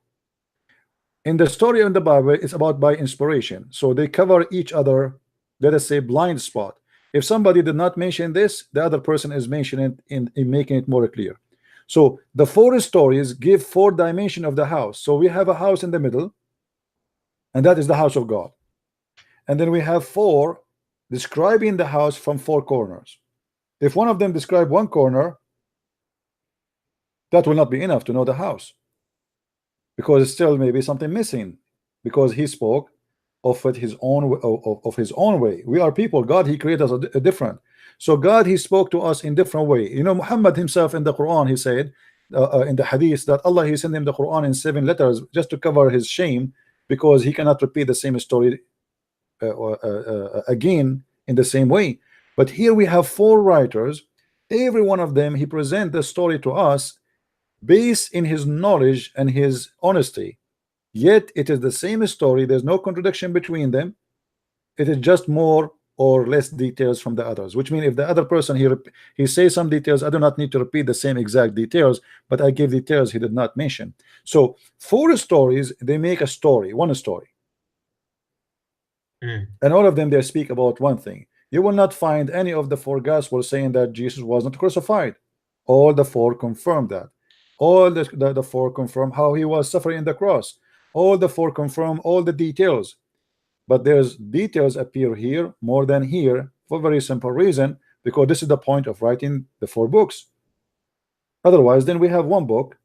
In the story in the Bible, it's about by inspiration, so they cover each other, let us say, blind spot. If somebody did not mention this, the other person is mentioning it in making it more clear. So the 4 stories give 4 dimensions of the house. So we have a house in the middle, and that is the house of God. And then we have 4 describing the house from 4 corners. If one of them describe one corner, That will not be enough to know the house, because still maybe something missing, because he spoke of it his own of his own way. We are people. God, he created us a different. So God, he spoke to us in different way. You know, Muhammad himself in the Quran, he said in the hadith that Allah, he sent him the Quran in 7 letters just to cover his shame, because he cannot repeat the same story again in the same way. But here we have 4 writers. Every one of them, he present the story to us based in his knowledge and his honesty. Yet it is the same story. There's no contradiction between them. It is just more or less details from the others, which means if the other person he says some details, I do not need to repeat the same exact details, but I give details he did not mention. So 4 stories, they make a story, one story. And all of them, they speak about one thing. You will not find any of the 4 gospels saying that Jesus was not crucified. All the 4 confirm that. All the 4 confirm how he was suffering in the cross. All the 4 confirm all the details. But there's details appear here more than here for a very simple reason, because this is the point of writing the 4 books. Otherwise, then we have one book,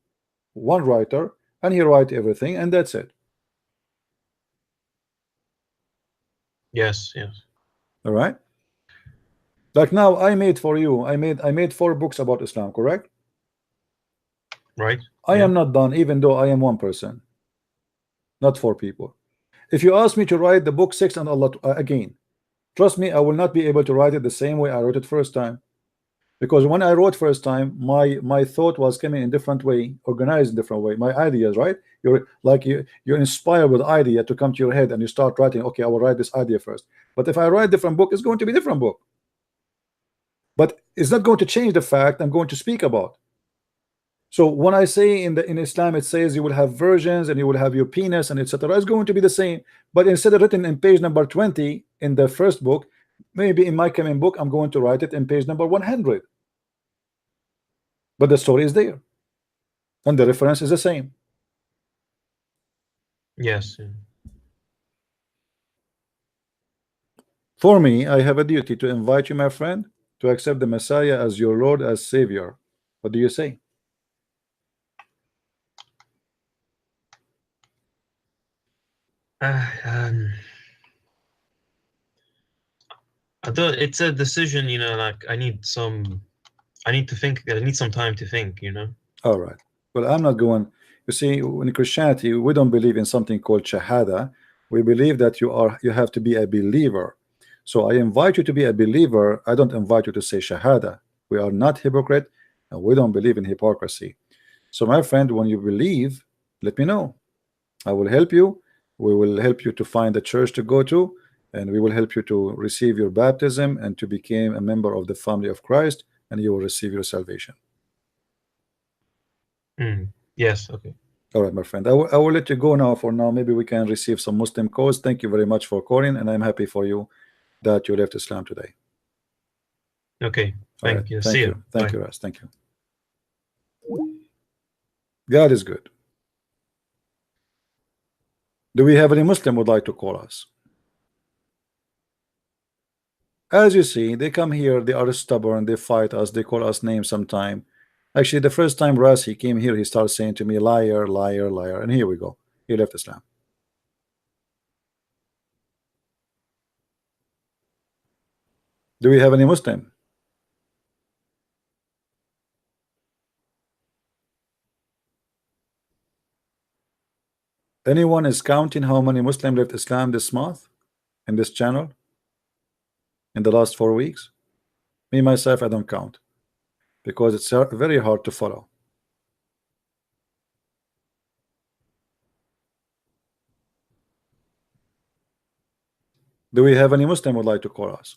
one writer, and he write everything, and that's it. Yes, yes. All right. Like now, I made for you. I made 4 books about Islam, correct? Right. I am not done, even though I am one person, not 4 people. If you ask me to write the book 6 and Allah again, trust me, I will not be able to write it the same way I wrote it first time, because when I wrote first time, my thought was coming in different way, organized in different way. My ideas, right? You're inspired with idea to come to your head, and you start writing. Okay, I will write this idea first. But if I write different book, it's going to be different book. But it's not going to change the fact I'm going to speak about. So when I say in Islam it says you will have versions and you will have your penis and etc., it's going to be the same. But instead of written in page number 20 in the first book, maybe in my coming book I'm going to write it in page number 100. But the story is there, and the reference is the same. Yes. For me, I have a duty to invite you, my friend, to accept the Messiah as your Lord, as Savior. What do you say? I thought it's a decision, you know, like I need to think, I need some time to think, you know. All right. Well, I'm not going. You see, in Christianity, we don't believe in something called shahada. We believe that you have to be a believer. So I invite you to be a believer. I don't invite you to say shahada. We are not hypocrite, and we don't believe in hypocrisy. So my friend, when you believe, let me know. I will help you. We will help you to find a church to go to, and we will help you to receive your baptism and to become a member of the family of Christ, and you will receive your salvation. Yes, okay. All right, my friend. I will let you go now. For now, maybe we can receive some Muslim calls. Thank you very much for calling, and I'm happy for you that you left Islam today. Okay, thank you. Thank See you. Thank Bye. you, Ras. Thank you. God is good. Do we have any Muslim would like to call us? As you see, they come here, they are stubborn, they fight us, they call us names sometime. Actually, the first time Ras he came here, he started saying to me, liar, liar, liar, and here we go. He left Islam. Do we have any Muslim? Anyone is counting how many Muslims left Islam this month in this channel in the last 4 weeks? Me myself, I don't count, because it's very hard to follow. Do we have any Muslim would like to call us?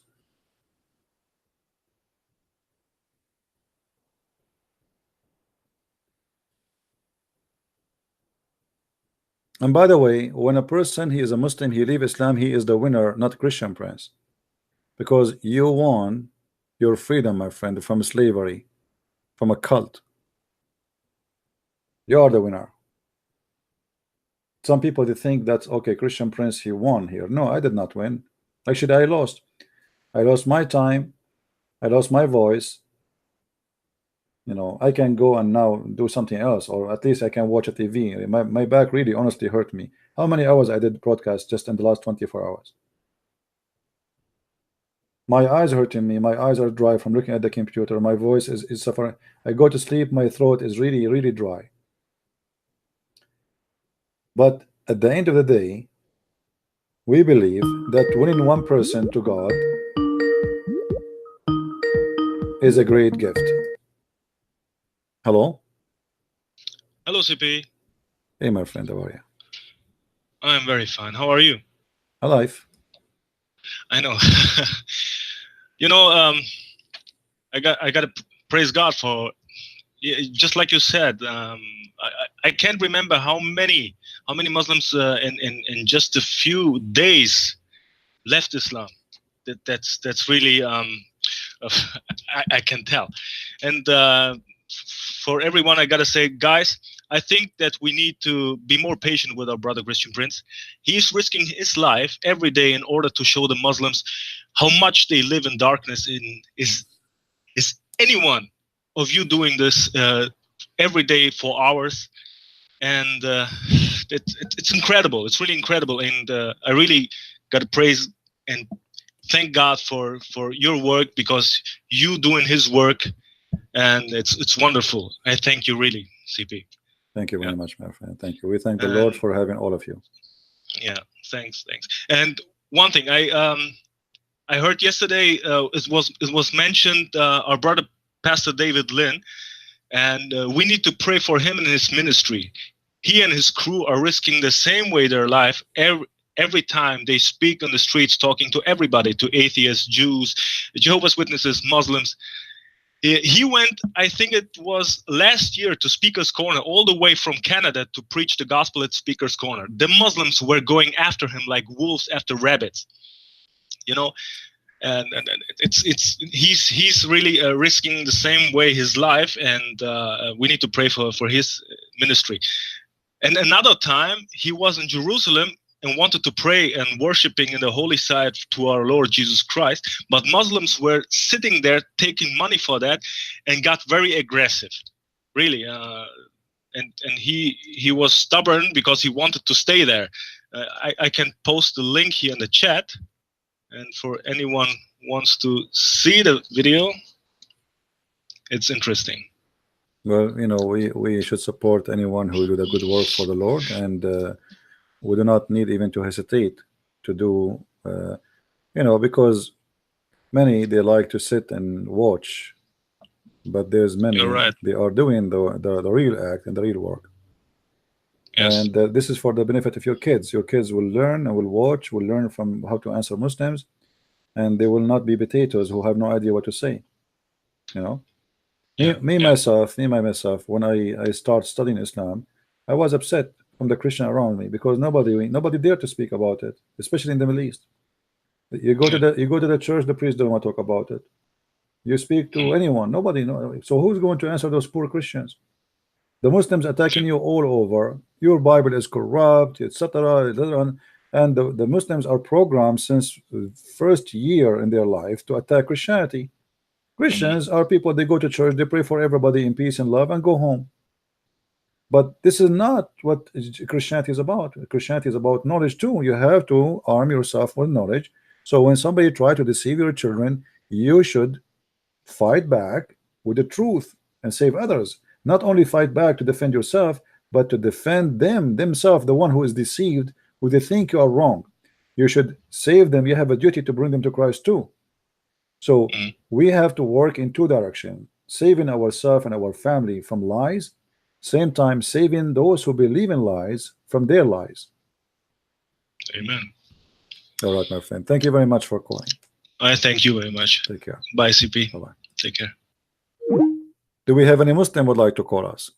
And by the way, when a person he is a Muslim, he leave Islam, he is the winner, not Christian Prince, because you won your freedom, my friend, from slavery, from a cult. You are the winner. Some people they think that's okay. Christian Prince he won here. No, I did not win. Actually, I lost. I lost my time. I lost my voice. You know, I can go and now do something else, or at least I can watch a TV. My back really honestly hurt me. How many hours I did broadcast just in the last 24 hours? My eyes hurting me. My eyes are dry from looking at the computer. My voice is suffering. I go to sleep, my throat is really dry. But at the end of the day, we believe that winning one person to God is a great gift. Hello? Hello, CP. Hey, my friend, how are you? I'm very fine. How are you? Alive. I know. You know, I got to praise God for, just like you said. I can't remember how many Muslims in just a few days left Islam. That's really I can tell. And for everyone, I gotta say, guys, I think that we need to be more patient with our brother Christian Prince. He's risking his life every day in order to show the Muslims how much they live in darkness. Is anyone of you doing this every day for hours? And it's incredible. It's really incredible, and I really got to praise and thank God for your work, because you doing His work, and it's wonderful. I thank you, really, CP. Thank you very much, my friend. Thank you. We thank the Lord for having all of you. Yeah, thanks. And one thing I heard yesterday, it was mentioned, our brother Pastor David Lynn, and we need to pray for him and his ministry. He and his crew are risking the same way their life every time they speak on the streets, talking to everybody, to atheists, Jews, Jehovah's Witnesses, Muslims. He went, I think it was last year, to Speaker's Corner, all the way from Canada, to preach the gospel at Speaker's Corner. The Muslims were going after him like wolves after rabbits, you know. And he's really risking the same way his life, and we need to pray for his ministry. And another time, he was in Jerusalem and wanted to pray and worshiping in the holy site to our Lord Jesus Christ, but Muslims were sitting there taking money for that, and got very aggressive, really. And he was stubborn because he wanted to stay there. I can post the link here in the chat, and for anyone wants to see the video, it's interesting. Well, you know, we should support anyone who do the good work for the Lord, and we do not need even to hesitate to do, you know, because many they like to sit and watch, but there's many You're right. they are doing the real act and the real work. Yes. And this is for the benefit of your kids. Your kids will learn and will watch, will learn from how to answer Muslims, and they will not be potatoes who have no idea what to say. You know, myself, when I start studying Islam, I was upset from the Christian around me, because nobody dared to speak about it, especially in the Middle East. You go to the church, the priest don't want to talk about it. You speak to anyone, nobody know. So who's going to answer those poor Christians? The Muslims attacking you all over. Your Bible is corrupt, etc. And the Muslims are programmed since the first year in their life to attack Christianity. Christians are people, they go to church, they pray for everybody in peace and love and go home. But this is not what Christianity is about. Christianity is about knowledge too. You have to arm yourself with knowledge. So when somebody try to deceive your children, you should fight back with the truth and save others. Not only fight back to defend yourself, but to defend themselves, the one who is deceived, who they think you are wrong. You should save them. You have a duty to bring them to Christ too. So we have to work in two directions: saving ourselves and our family from lies, same time saving those who believe in lies from their lies. Amen. All right, my friend. Thank you very much for calling. I thank you very much. Take care. Bye, CP. Bye-bye. Take care. Do we have any Muslim would like to call us?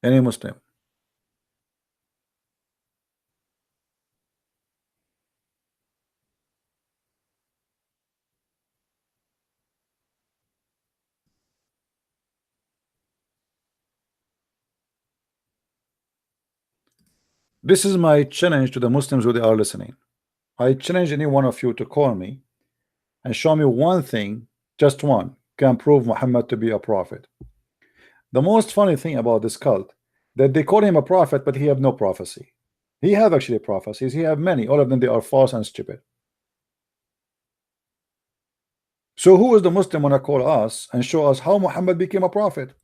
Any Muslim? This is my challenge to the Muslims who they are listening. I challenge any one of you to call me and show me one thing, just one, can prove Muhammad to be a prophet. The most funny thing about this cult, that they call him a prophet, but he have no prophecy. He have actually prophecies. He have many. All of them, they are false and stupid. So who is the Muslim wanna call us and show us how Muhammad became a prophet?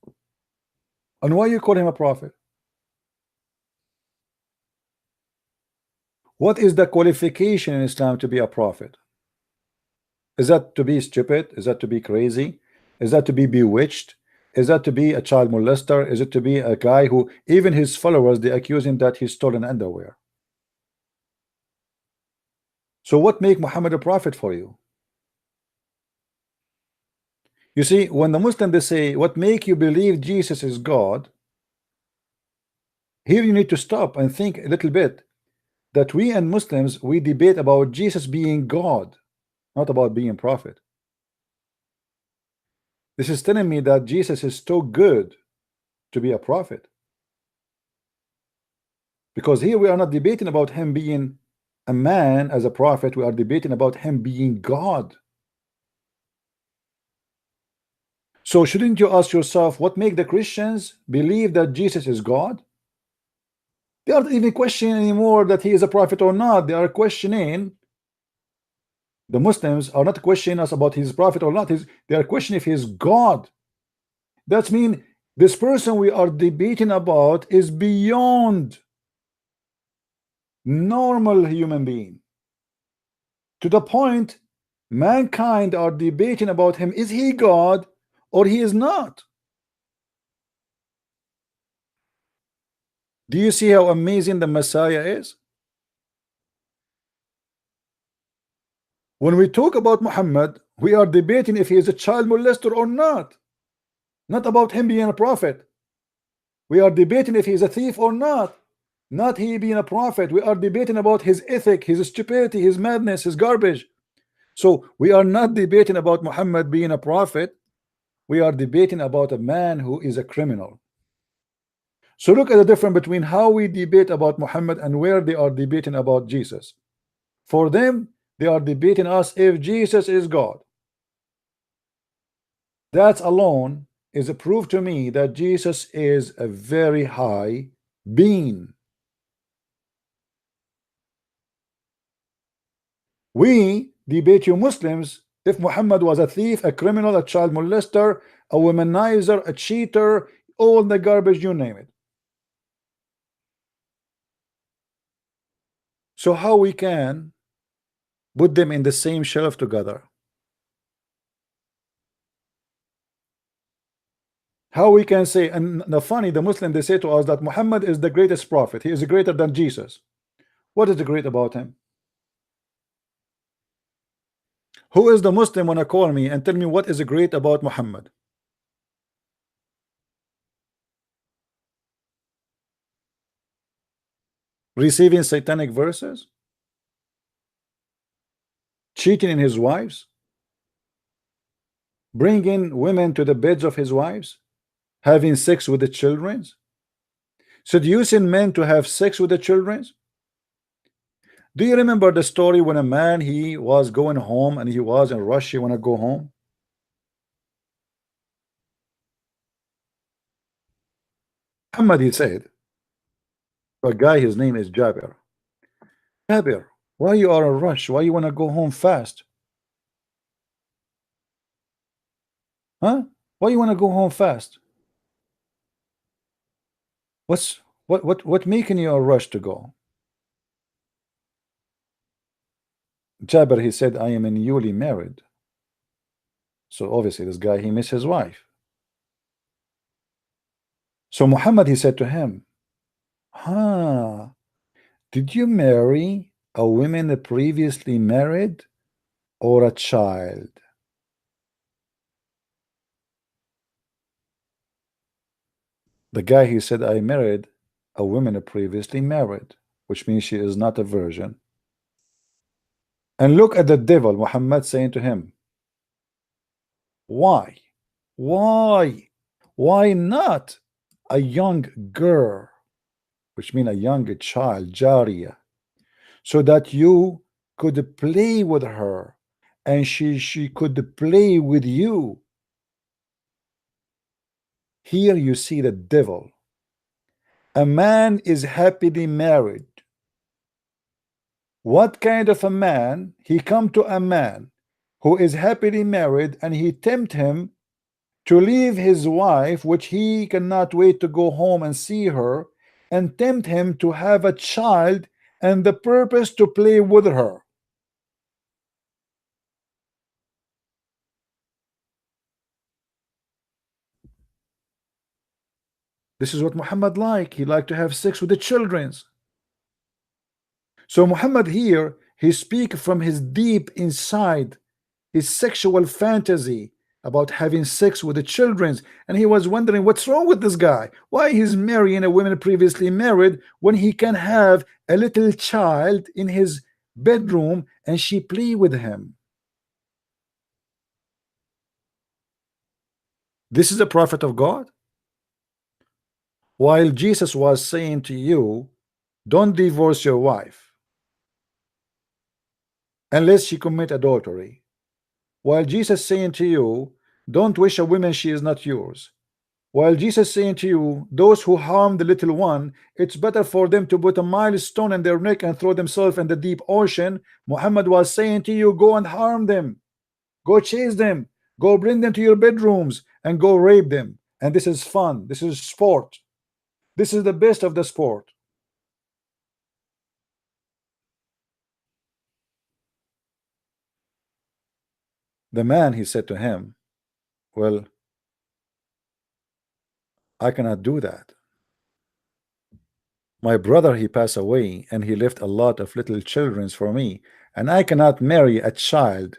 And why you call him a prophet? What is the qualification in Islam to be a prophet? Is that to be stupid? Is that to be crazy? Is that to be bewitched? Is that to be a child molester? Is it to be a guy who even his followers, they accuse him that he's stolen underwear? So what make Muhammad a prophet for you? You see, when the Muslim they say, what make you believe Jesus is God? Here you need to stop and think a little bit, that we and Muslims, we debate about Jesus being God, not about being prophet. This is telling me that Jesus is too good to be a prophet, because here we are not debating about him being a man as a prophet, we are debating about him being God. So shouldn't you ask yourself, what make the Christians believe that Jesus is God? They aren't even questioning anymore that he is a prophet or not. They are questioning, the Muslims are not questioning us about his prophet or not. They are questioning if he is God. That means this person we are debating about is beyond normal human being, to the point mankind are debating about him, is he God or he is not? Do you see how amazing the Messiah is? When we talk about Muhammad, we are debating if he is a child molester or not about him being a prophet. We are debating if he is a thief or not he being a prophet. We are debating about his ethic, his stupidity, his madness, his garbage. So we are not debating about Muhammad being a prophet. We are debating about a man who is a criminal. So look at the difference between how we debate about Muhammad and where they are debating about Jesus. For them, they are debating us if Jesus is God. That alone is a proof to me that Jesus is a very high being. We debate, you Muslims, if Muhammad was a thief, a criminal, a child molester, a womanizer, a cheater, all the garbage, you name it. So how we can put them in the same shelf together? How we can say, and the funny, the Muslim, they say to us that Muhammad is the greatest prophet. He is greater than Jesus. What is the great about him? Who is the Muslim wanna call me and tell me what is great about Muhammad? Receiving satanic verses? Cheating in his wives? Bringing women to the beds of his wives? Having sex with the children? Seducing men to have sex with the children? Do you remember the story when a man, he was going home and he was in rush, he want to go home? Muhammad, he said, a guy, his name is Jabir. Jabir, why you are in rush? Why you want to go home fast? Huh? Why you want to go home fast? What making you a rush to go? Jabir, he said, I am newly married. So obviously this guy, he missed his wife. So Muhammad, he said to him, did you marry a woman previously married or a child? The guy, he said, I married a woman previously married, which means she is not a virgin. And look at the devil, Muhammad, saying to him, why not a young girl? which means a young child, Jariya, so that you could play with her and she could play with you. Here you see the devil. A man is happily married. What kind of a man? He come to a man who is happily married and he tempt him to leave his wife, which he cannot wait to go home and see her, and tempt him to have a child and the purpose to play with her. This is what Muhammad like. He liked to have sex with the children's. So Muhammad here, he speak from his deep inside, his sexual fantasy about having sex with the children's, and he was wondering what's wrong with this guy. Why he's marrying a woman previously married when he can have a little child in his bedroom and she play with him. This is the prophet of God. While Jesus was saying to you, don't divorce your wife unless she commit adultery. While Jesus saying to you, don't wish a woman she is not yours. While Jesus saying to you, those who harm the little one, it's better for them to put a milestone in their neck and throw themselves in the deep ocean. Muhammad was saying to you, go and harm them, go chase them, go bring them to your bedrooms and go rape them. And this is fun, this is sport, this is the best of the sport. The man, he said to him, well, I cannot do that. My brother, he passed away and he left a lot of little children for me, and I cannot marry a child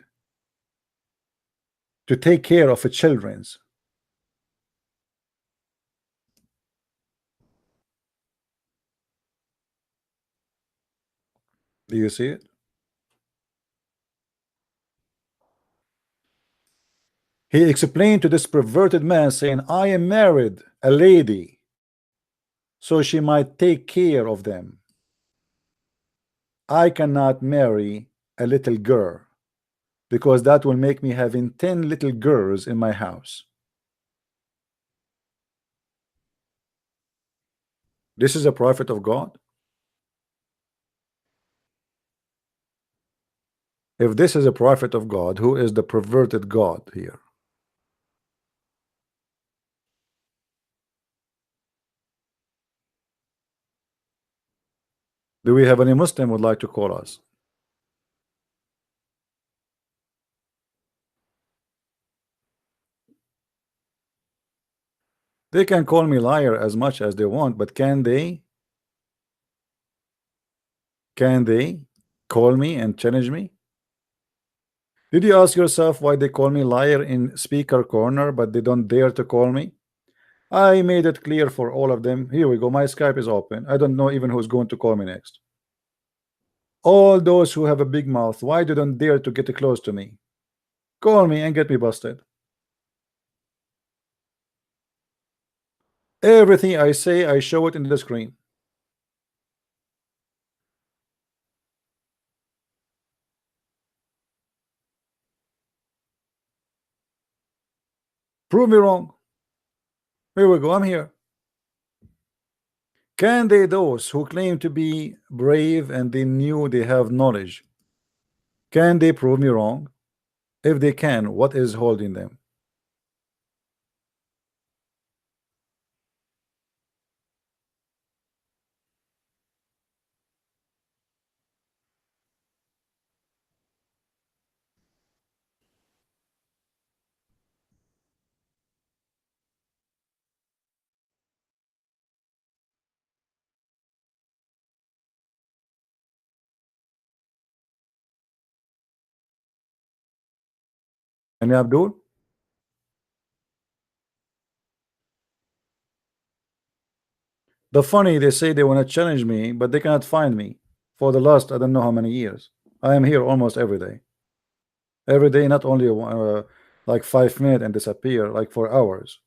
to take care of a children's. Do you see it? He explained to this perverted man saying, I am married a lady so she might take care of them. I cannot marry a little girl because that will make me having 10 little girls in my house. This is a prophet of God. If this is a prophet of God, who is the perverted God here? Do we have any Muslim would like to call us? They can call me liar as much as they want, but can they? Can they call me and challenge me? Did you ask yourself why they call me liar in speaker corner, but they don't dare to call me? I made it clear for all of them. Here we go. My Skype is open. I don't know even who's going to call me next. All those who have a big mouth, why they don't dare to get close to me? Call me and get me busted. Everything I say, I show it in the screen. Prove me wrong. Here we go. I'm here. Can they, those who claim to be brave and they knew they have knowledge, can they prove me wrong? If they can, what is holding them? And Abdul? The funny, they say they want to challenge me, but they cannot find me for the last I don't know how many years. I am here almost every day. Every day, not only like 5 minutes and disappear, like for hours.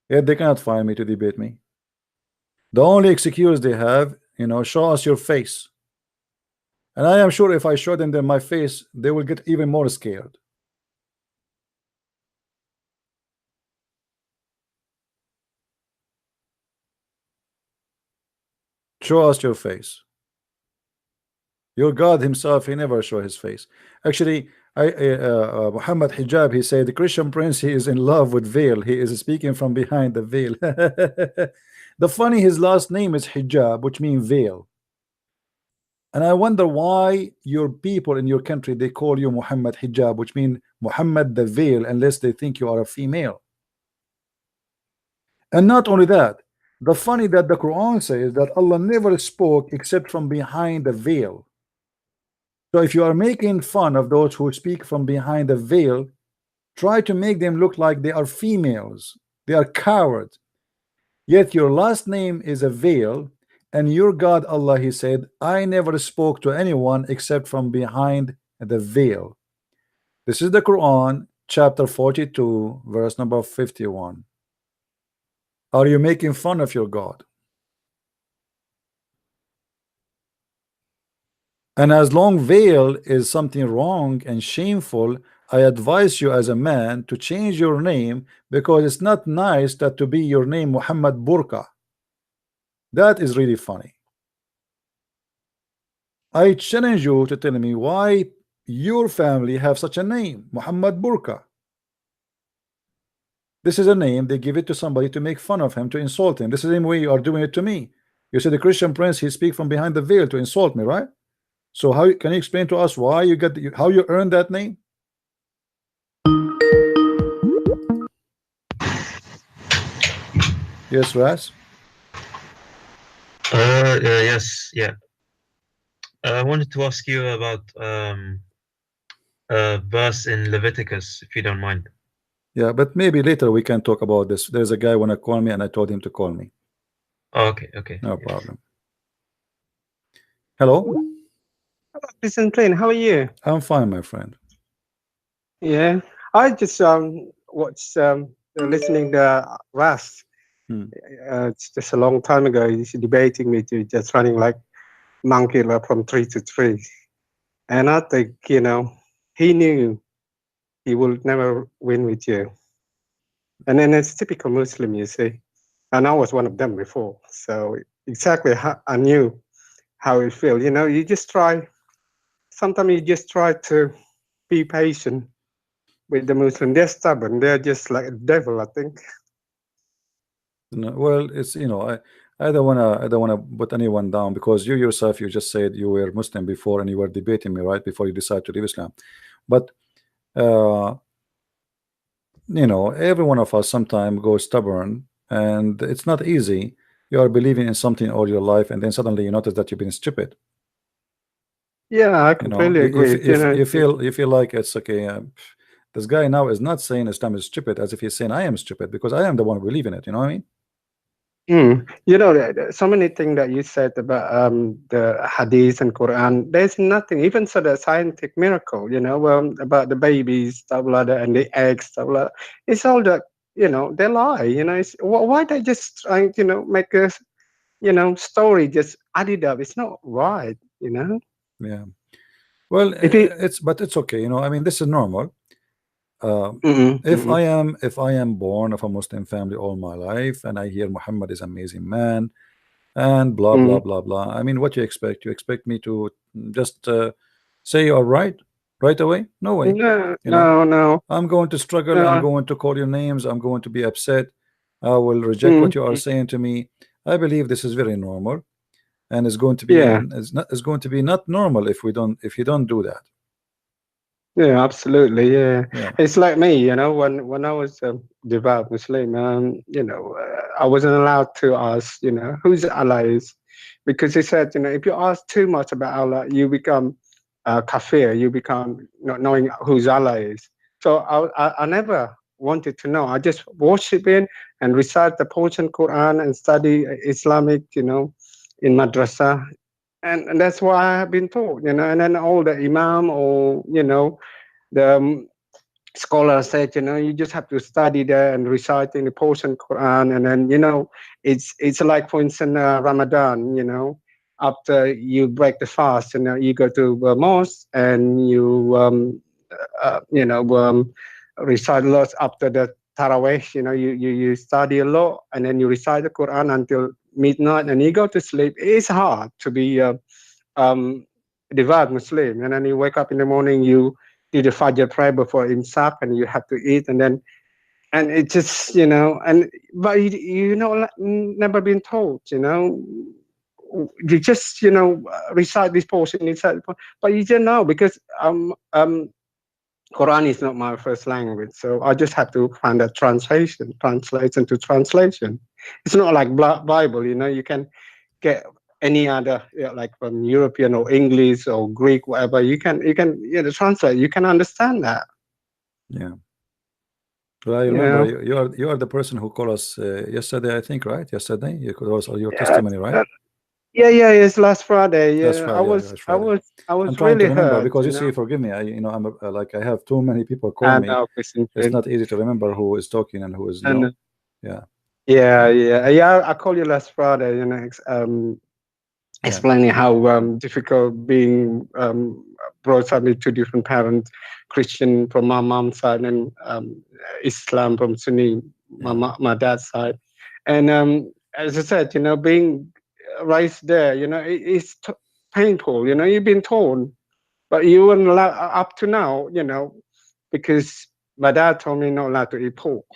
Yet they cannot find me to debate me. The only excuse they have, you know, show us your face. And I am sure if I show them my face, they will get even more scared. Show us your face. Your God himself, he never show his face. Actually, Muhammad Hijab, he said the Christian prince, he is in love with veil. He is speaking from behind the veil. The funny, his last name is Hijab, which means veil. And I wonder why your people in your country, they call you Muhammad Hijab, which means Muhammad the veil, unless they think you are a female. And not only that, the funny that the Quran says that Allah never spoke except from behind the veil. So if you are making fun of those who speak from behind the veil, try to make them look like they are females. They are cowards. Yet your last name is a veil, and your God Allah, he said, I never spoke to anyone except from behind the veil. This is the Quran, chapter 42, verse number 51. Are you making fun of your God? And as long veil is something wrong and shameful, I advise you as a man to change your name, because it's not nice that to be your name Muhammad Burqa. That is really funny. I challenge you to tell me why your family have such a name, Muhammad Burqa. This is a name they give it to somebody to make fun of him, to insult him. This is the same way you are doing it to me. You said the Christian prince, he speak from behind the veil to insult me, right? So how can you explain to us why you get how you earned that name? Yes, Ras. Yes, yeah. I wanted to ask you about a verse in Leviticus, if you don't mind. Yeah, but maybe later we can talk about this. There's a guy wanna call me, and I told him to call me. Oh, okay, okay. No problem. Hello. Listen, Plain, how are you? I'm fine, my friend. Yeah, I just watched listening to Ras. It's just a long time ago. He's debating with you, just running like monkey like from tree to tree. And I think, you know, he knew he would never win with you. And then it's typical Muslim, you see. And I was one of them before, so exactly how I knew how it feels. You know, you just try. Sometimes you just try to be patient with the Muslim. They're stubborn. They're just like a devil, I think. No, well, it's, you know, I don't wanna put anyone down, because you yourself, you just said you were Muslim before and you were debating me right before you decided to leave Islam. But you know, every one of us sometimes goes stubborn, and it's not easy. You are believing in something all your life, and then suddenly you notice that you've been stupid. Yeah, I You know, completely agree. you feel like it's okay. This guy now is not saying Islam is stupid as if he's saying I am stupid, because I am the one who believe in it. You know what I mean? You know, so many things that you said about the Hadith and Quran. There's nothing, even so the scientific miracle, you know, about the babies, stuff like that, and the eggs, stuff like that. It's all that, you know, they lie. You know, it's, why they just trying, you know, make a, you know, story just add it up. It's not right, you know. Yeah. Well, but it's okay. You know, I mean, this is normal. If I am born of a Muslim family all my life, and I hear Muhammad is an amazing man, and blah blah blah blah, I mean, what you expect? You expect me to just say all right away? No way. No. I'm going to struggle. I'm going to call your names. I'm going to be upset. I will reject what you are saying to me. I believe this is very normal, and it's going to be it's going to be not normal if you don't do that. Yeah, absolutely. Yeah. It's like me, you know, when I was a devout Muslim, you know, I wasn't allowed to ask, you know, who's Allah is, because he said, you know, if you ask too much about Allah, you become kafir, you become not knowing who's Allah is. So I never wanted to know. I just worship Him and recite the portion Quran and study Islamic, you know, in madrasa. And that's why I have been taught, you know, and then all the imam or, you know, the scholar said, you just have to study there and reciting the portion Quran, and then it's like, for instance, Ramadan. After you break the fast, you go to the mosque and you recite a lot after the Tarawih. You study a lot and then you recite the Quran until midnight and you go to sleep. It's hard to be um, devout Muslim, and then you wake up in the morning, you do the Fajr prayer before imsak, and you have to eat, and it just and but never been told, you just recite this portion inside, but you don't know because Quran is not my first language, so I just have to find a translation to translation. It's not like Bible, you can get any other, like from European or English or Greek, whatever. You can translate. You can understand that. Yeah. Well, I remember you are the person who called us yesterday, I think, right? Yesterday you could also your testimony, right? Yeah, it's last Friday. Yeah, last Friday, I was I'm trying really to remember hurt, because you see, forgive me, I'm like I have too many people call me. It's not easy to remember who is talking and who is not. Yeah. I called you last Friday. Explaining how difficult being brought up with two different parents, Christian from my mom's side and Islam from Sunni, my dad's side. And as I said, being raised there, it's painful. You've been torn, but you weren't allowed up to now, because my dad told me not allowed to eat pork.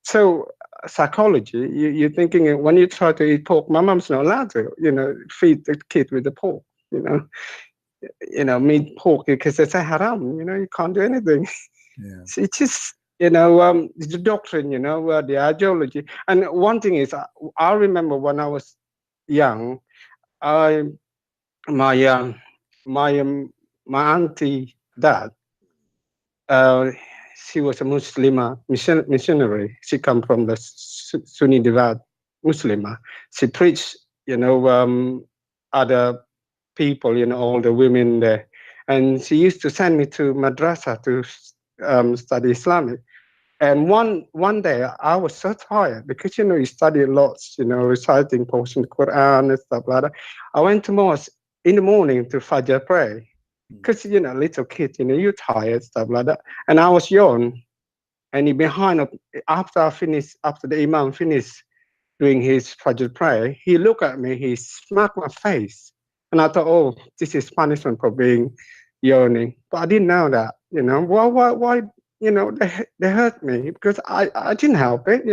So psychology, you're thinking when you try to eat pork, my mom's not allowed to, feed the kid with the pork, meat pork because it's a haram, you can't do anything. Yeah. So it's just, the doctrine, the ideology. And one thing is, I remember when I was young, my auntie dad, she was a Muslim missionary. She come from the Sunni devout Muslim. She preached, other people, all the women there. And she used to send me to madrasa to study Islamic. And one day I was so tired because, you study lots, reciting portion of Quran and stuff like that. I went to mosque in the morning to Fajr pray. Because, little kid, you're tired, stuff like that. And I was young. And behind, after the Imam finished doing his Fajr prayer, he looked at me, he smacked my face. And I thought, oh, this is punishment for being yawning. But I didn't know that, why, they hurt me because I didn't help it,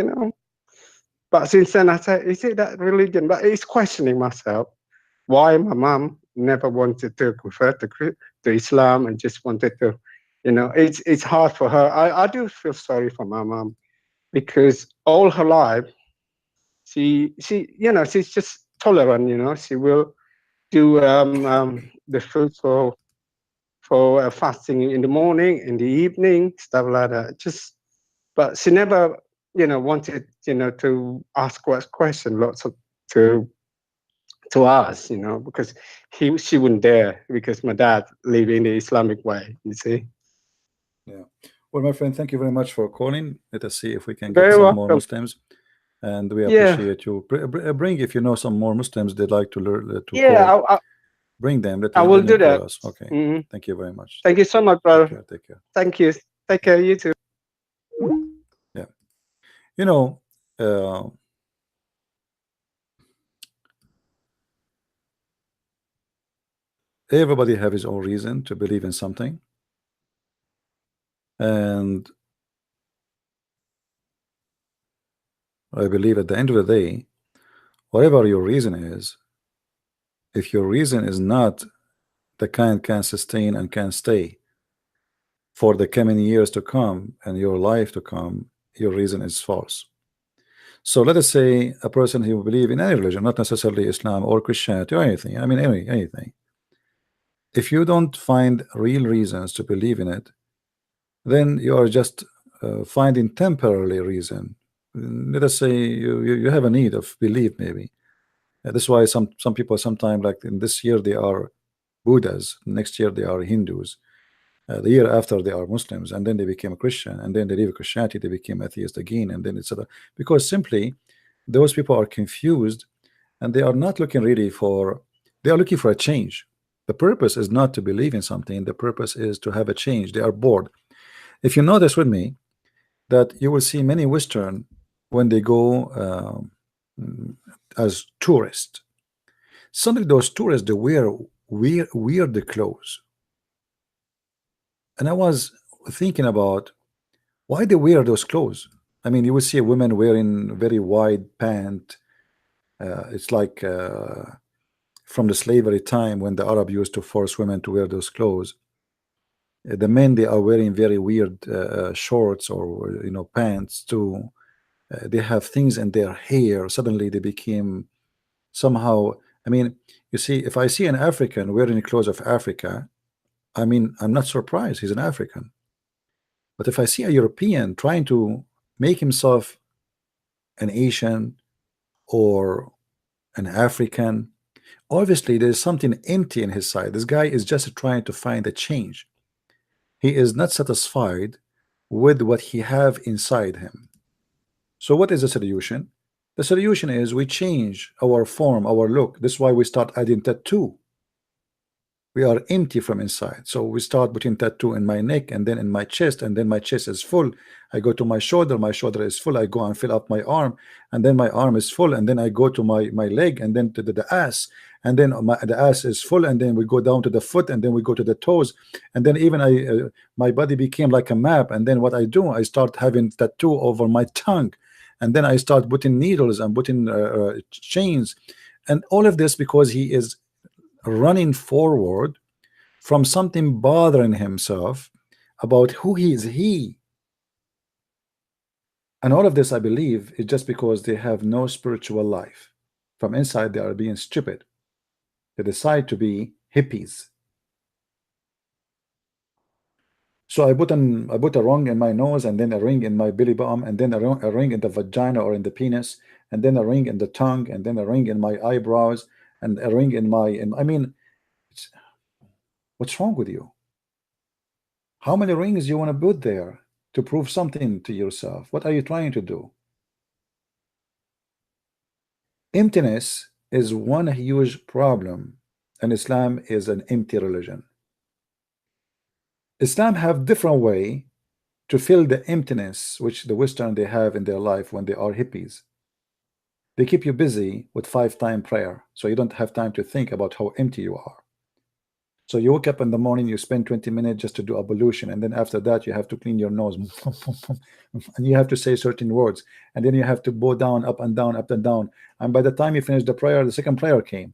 But since then I said, is it that religion? But it's questioning myself. Why my mom never wanted to convert to Islam and just wanted to, it's hard for her. I do feel sorry for my mom because all her life, she's just tolerant, she will do the food for fasting in the morning, in the evening, stuff like that. But she never, wanted, to ask question lots of to us, because she wouldn't dare because my dad lived in the Islamic way, you see. Yeah. Well, my friend, thank you very much for calling. Let us see if we can get Very some welcome. more Muslims. And we appreciate you. Bring if you know some more Muslims they'd like to learn call. Bring them. I will do that. Us. Okay. Thank you very much. Thank you so much, brother. Take care. Thank you. Take care. You too. Yeah. Everybody have his own reason to believe in something. And I believe at the end of the day, whatever your reason is, if your reason is not the kind can sustain and can stay for the coming years to come and your life to come, your reason is false. So let us say a person who believe in any religion, not necessarily Islam or Christianity or anything, I mean anything. If you don't find real reasons to believe in it, then you are just finding temporary reason. Let us say you have a need of belief, maybe. That's why some people sometimes, like in this year they are Buddhas, next year they are Hindus. the year after they are Muslims, and then they became a Christian, and then they leave Christianity, they became atheist again, and then etc. Because simply those people are confused, and they are not looking really for, they are looking for a change. The purpose is not to believe in something, the purpose is to have a change. They are bored. If you notice with me that you will see many Western when they go as tourists, suddenly those tourists, they wear weird clothes. And I was thinking about why they wear those clothes. I mean, you will see a woman wearing very wide pant. It's like from the slavery time when the Arab used to force women to wear those clothes. The men, they are wearing very weird shorts or pants too. They have things in their hair. Suddenly they became somehow. I mean, you see, if I see an African wearing the clothes of Africa, I mean, I'm not surprised. He's an African. But if I see a European trying to make himself an Asian or an African, obviously there's something empty in his side. This guy is just trying to find a change. He is not satisfied with what he have inside him. So what is the solution? The solution is we change our form, our look. This is why we start adding tattoo. We are empty from inside, so we start putting tattoo in my neck and then in my chest, and then my chest is full. I go to my shoulder is full. I go and fill up my arm, and then my arm is full, and then I go to my leg, and then to the ass, and then the ass is full, and then we go down to the foot, and then we go to the toes, and then even my body became like a map. And then what I do, I start having tattoo over my tongue, and then I start putting needles and putting chains, and all of this because he is running forward from something bothering himself about who he is. And all of this, I believe, is just because they have no spiritual life. From inside they are being stupid. They decide to be hippies. So I put a ring in my nose, and then a ring in my belly button, and then a ring in the vagina or in the penis, and then a ring in the tongue, and then a ring in my eyebrows, and a ring in my I mean, what's wrong with you? How many rings you want to put there to prove something to yourself? What are you trying to do? Emptiness is one huge problem, and Islam is an empty religion. Islam have different way to fill the emptiness which the Western they have in their life when they are hippies. They keep you busy with 5-time prayer, so you don't have time to think about how empty you are. So you wake up in the morning, you spend 20 minutes just to do ablution, and then after that you have to clean your nose, and you have to say certain words, and then you have to bow down, up and down, up and down, and by the time you finish the prayer, the second prayer came.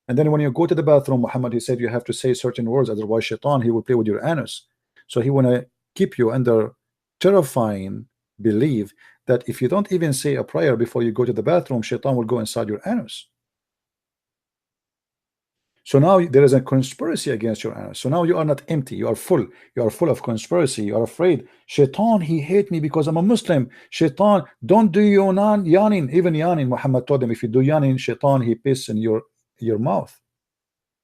And then when you go to the bathroom, Muhammad, he said you have to say certain words, otherwise shaitan, he will play with your anus. So he want to keep you under terrifying belief that if you don't even say a prayer before you go to the bathroom, shaitan will go inside your anus. So now there is a conspiracy against your anus. So now you are not empty, you are full. You are full of conspiracy. You are afraid. Shaitan, he hate me because I'm a Muslim. Shaitan, don't do yawning. Even yawning, Muhammad told them, if you do yawning, shaitan, he piss in your mouth.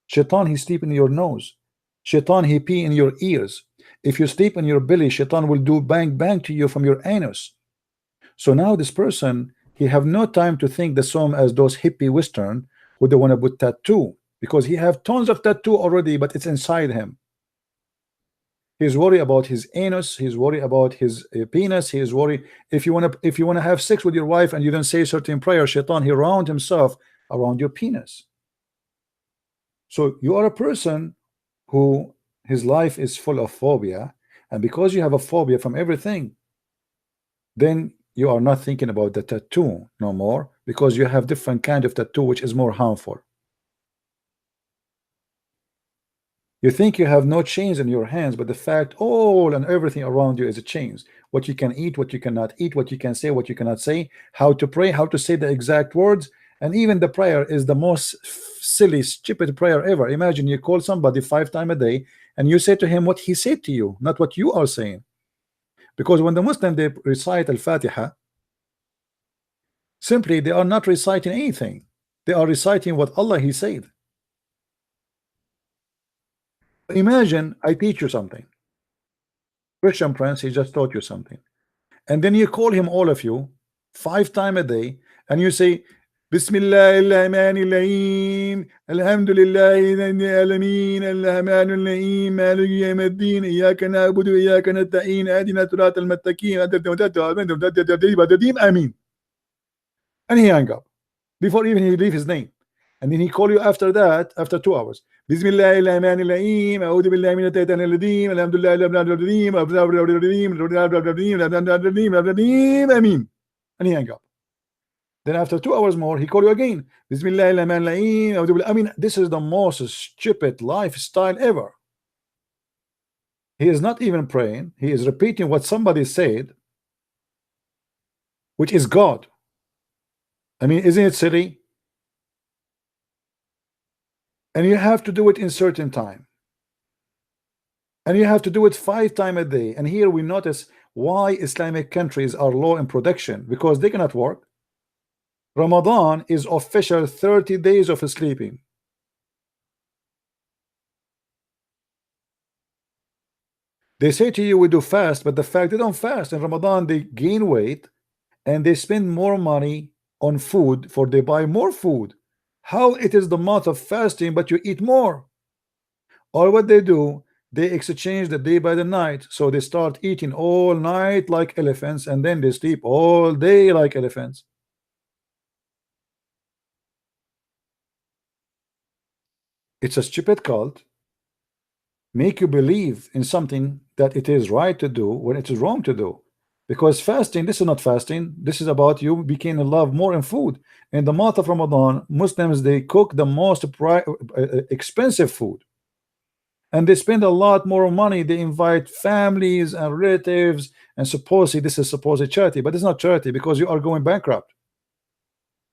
Shaitan, he sleep in your nose. Shaitan, he pee in your ears. If you sleep in your belly, shaitan will do bang bang to you from your anus. So now this person, he have no time to think the same as those hippie Western who they want to put tattoo, because he have tons of tattoo already, but it's inside him. He's worried about his anus, he's worried about his penis, he is worried if you want to have sex with your wife and you don't say certain prayer, shaitan, he round himself around your penis. So you are a person who his life is full of phobia, and because you have a phobia from everything, then you are not thinking about the tattoo no more, because you have different kind of tattoo which is more harmful. You think you have no chains in your hands, but the fact all and everything around you is a chains. What you can eat, what you cannot eat, what you can say, what you cannot say, how to pray, how to say the exact words, and even the prayer is the most silly, stupid prayer ever. Imagine you call somebody 5 times a day and you say to him what he said to you, not what you are saying. Because when the Muslim they recite Al-Fatiha, simply they are not reciting anything. They are reciting what Allah he said. Imagine I teach you something. Christian Prince, he just taught you something. And then you call him, all of you, 5 times a day, and you say, Bismillahirrahmanirrahim, Alhamdulillahi Alamin, Alrahmanirrahim, Maliki Yawmiddin, Iyyaka na'budu wa iyyaka nasta'in, Ihdina siratal mustaqim, Amin. And he hang up before even he leave his name. And then he call you after that, after 2 hours. Bismillahirrahmanirrahim, A'udhu billahi minash shaitanir rajim, Alhamdulillahi, Amin. And he hang up. Then after 2 hours more, he call you again. Bismillahirrahmanirrahim, A'udhu billahi. I mean, this is the most stupid lifestyle ever. He is not even praying. He is repeating what somebody said, which is God. I mean, isn't it silly? And you have to do it in certain time. And you have to do it 5 times a day. And here we notice why Islamic countries are low in production, because they cannot work. Ramadan is official 30 days of sleeping. They say to you, we do fast, but the fact they don't fast. In Ramadan, they gain weight and they spend more money on food, for they buy more food. How it is the month of fasting, but you eat more? Or what they do, they exchange the day by the night. So they start eating all night like elephants, and then they sleep all day like elephants. It's a stupid cult. Make you believe in something that it is right to do when it is wrong to do. Because fasting, this is not fasting. This is about you becoming in love more in food. In the month of Ramadan, Muslims, they cook the most expensive food. And they spend a lot more money. They invite families and relatives, and supposedly this is supposed charity, but it's not charity, because you are going bankrupt.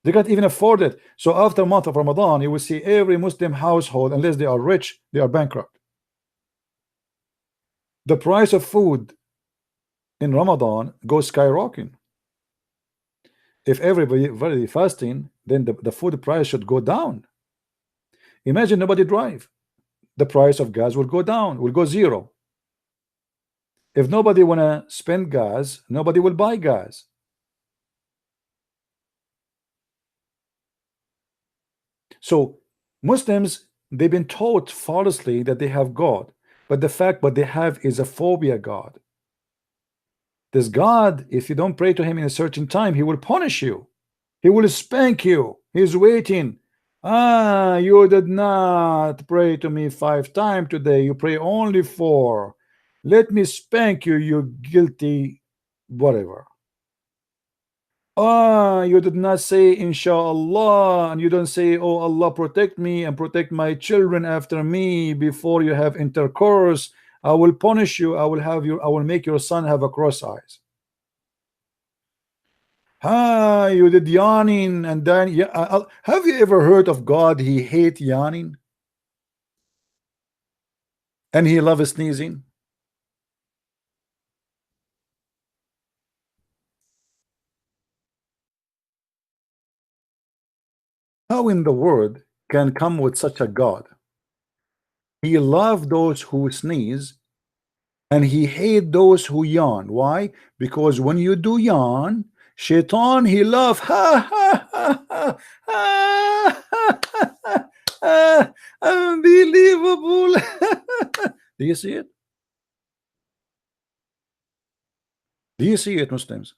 They can't even afford it. So after a month of Ramadan, you will see every Muslim household, unless they are rich, they are bankrupt. The price of food in Ramadan goes skyrocketing. If everybody fasting, then the food price should go down. Imagine nobody drive. The price of gas will go down, will go zero. If nobody wanna spend gas, nobody will buy gas. So Muslims, they've been taught falsely that they have God, but the fact what they have is a phobia God. This God, if you don't pray to him in a certain time, he will punish you. He will spank you. He's waiting. You did not pray to me 5 times today. You pray only 4. Let me spank you, you guilty whatever. You did not say inshallah, and you don't say, oh Allah, protect me and protect my children after me before you have intercourse. I will punish you. I will make your son have a cross eyes. You did yawning, and then have you ever heard of God? He hate yawning and he loves sneezing. How in the world can come with such a God? He loves those who sneeze and he hate those who yawn. Why? Because when you do yawn, Shaitan, he love unbelievable. Do you see it? Do you see it, Muslims?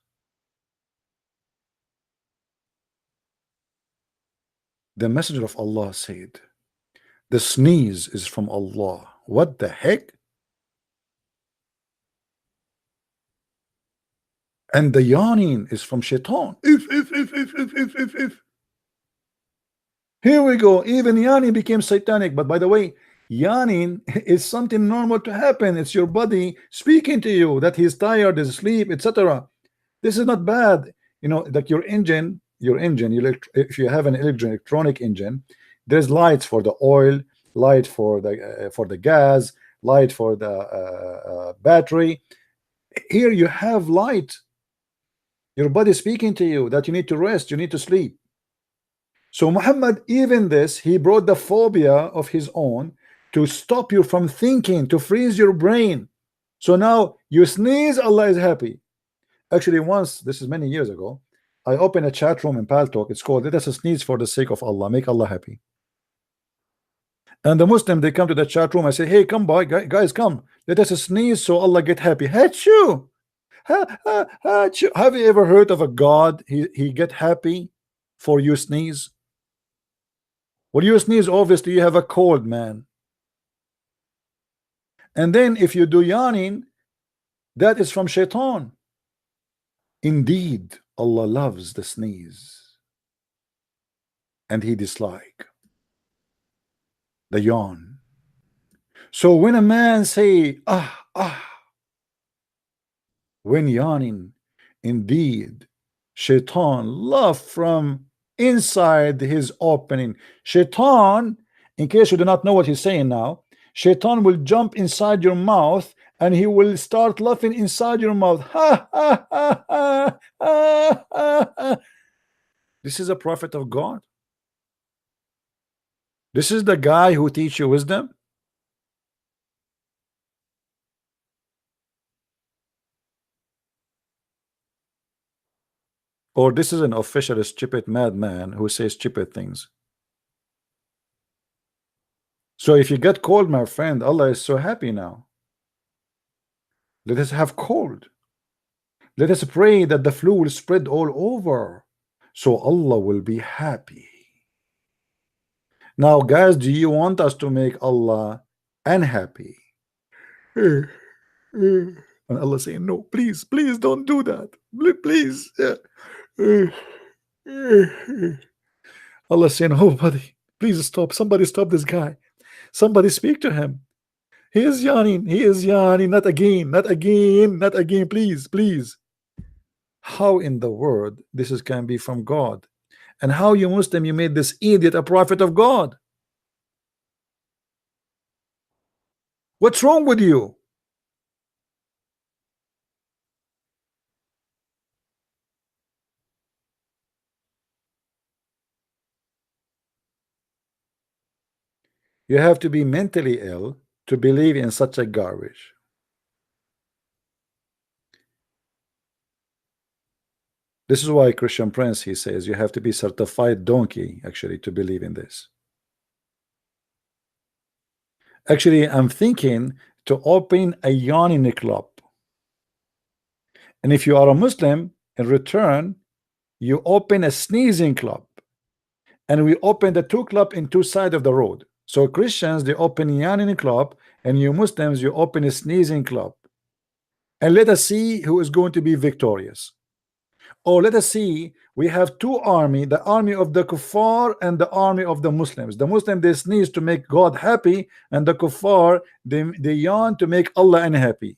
The Messenger of Allah said, the sneeze is from Allah. What the heck? And the yawning is from Shaitan. If. Here we go. Even yawning became satanic. But by the way, yawning is something normal to happen. It's your body speaking to you that he's tired, is asleep, etc. This is not bad. You know, like your engine, if you have an electronic engine, there's lights for the oil, light for the gas, light for the battery. Here you have light. Your body speaking to you that you need to rest, you need to sleep. So Muhammad, even this, he brought the phobia of his own to stop you from thinking, to freeze your brain. So now you sneeze, Allah is happy. Actually, once, this is many years ago, I opened a chat room in Paltalk. It's called "Let us sneeze for the sake of Allah, make Allah happy." And the Muslim, they come to the chat room. I say, hey, come by, guys, come. Let us sneeze so Allah get happy. Achoo! Achoo! Have you ever heard of a God? He get happy for you sneeze. When you sneeze, obviously you have a cold, man. And then if you do yawning, that is from shaitan. Indeed, Allah loves the sneeze, and He dislike the yawn. So when a man say when yawning, indeed shaitan love from inside his opening. Shaitan, in case you do not know what he's saying now, shaitan will jump inside your mouth and he will start laughing inside your mouth. Ha, ha, ha, ha, ha, ha, ha. This is a prophet of God. This is the guy who teach you wisdom. Or this is an official stupid madman who says stupid things. So if you get cold, my friend, Allah is so happy now. Let us have cold. Let us pray that the flu will spread all over, so Allah will be happy. Now, guys, do you want us to make Allah unhappy? And Allah saying, no, please, please don't do that. Please. Allah saying, oh, buddy, please stop. Somebody stop this guy. Somebody speak to him. He is yawning. He is yawning. Not again. Not again. Not again. Please, please. How in the world this can be from God? And how, you Muslim, you made this idiot a prophet of God? What's wrong with you? You have to be mentally ill to believe in such a garbage. This is why Christian Prince, he says, you have to be certified donkey actually to believe in this. Actually, I'm thinking to open a yawning club. And if you are a Muslim, in return, you open a sneezing club. And we open the two club in two sides of the road. So Christians, they open a yawning club, and you Muslims, you open a sneezing club. And let us see who is going to be victorious. Or let us see, we have two armies, the army of the kuffar and the army of the Muslims. The Muslims, they sneeze to make God happy, and the kuffar, they yawn to make Allah unhappy.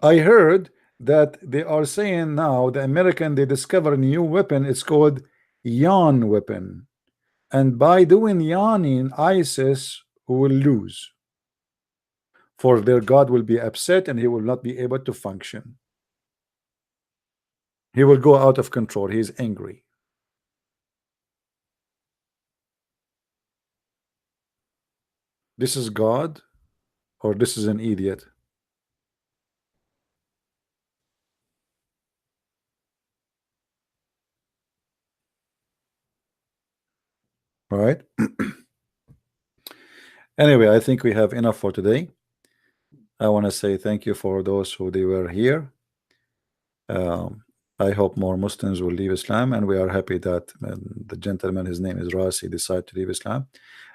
I heard that they are saying now, the American, they discover a new weapon. It's called yawn weapon. And by doing yawning, ISIS will lose. For their God will be upset and he will not be able to function. He will go out of control. He is angry. This is God, or this is an idiot? All right. Anyway, I think we have enough for today. I want to say thank you for those who they were here. I hope more Muslims will leave Islam, and we are happy that the gentleman, his name is Rasi, decided to leave Islam.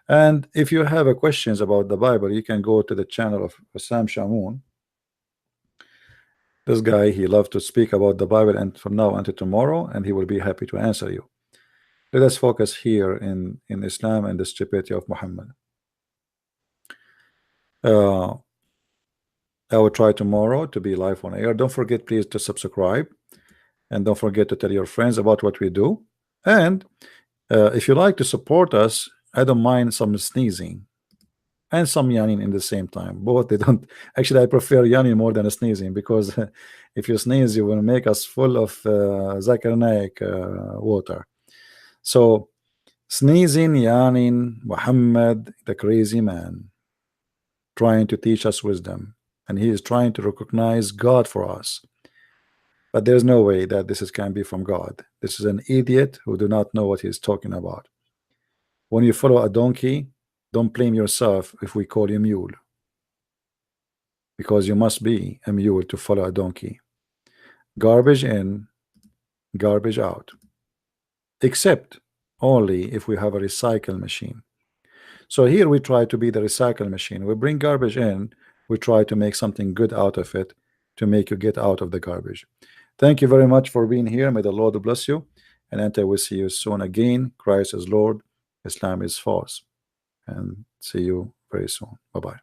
And if you have questions about the Bible, you can go to the channel of Sam Shamoun. This guy, he loves to speak about the Bible, and from now until tomorrow, and he will be happy to answer you. Let us focus here in Islam and the stupidity of Muhammad. I will try tomorrow to be live on air. Don't forget, please, to subscribe, and don't forget to tell your friends about what we do. And if you like to support us, I don't mind some sneezing and some yawning in the same time. Both, they don't actually, I prefer yawning more than sneezing, because if you sneeze, you will make us full of Zakir Naik water. So Sneezing, yawning, Muhammad, the crazy man, trying to teach us wisdom, and he is trying to recognize God for us. But there's no way that this can be from God. This is an idiot who do not know what he's talking about. When you follow a donkey, don't blame yourself if we call you mule, because you must be a mule to follow a donkey. Garbage in, garbage out, except only if we have a recycle machine. So here we try to be the recycle machine. We bring garbage in, we try to make something good out of it to make you get out of the garbage. Thank you very much for being here. May the Lord bless you, and until we see you soon again. Christ is Lord, Islam is false, and see you very soon. Bye-bye.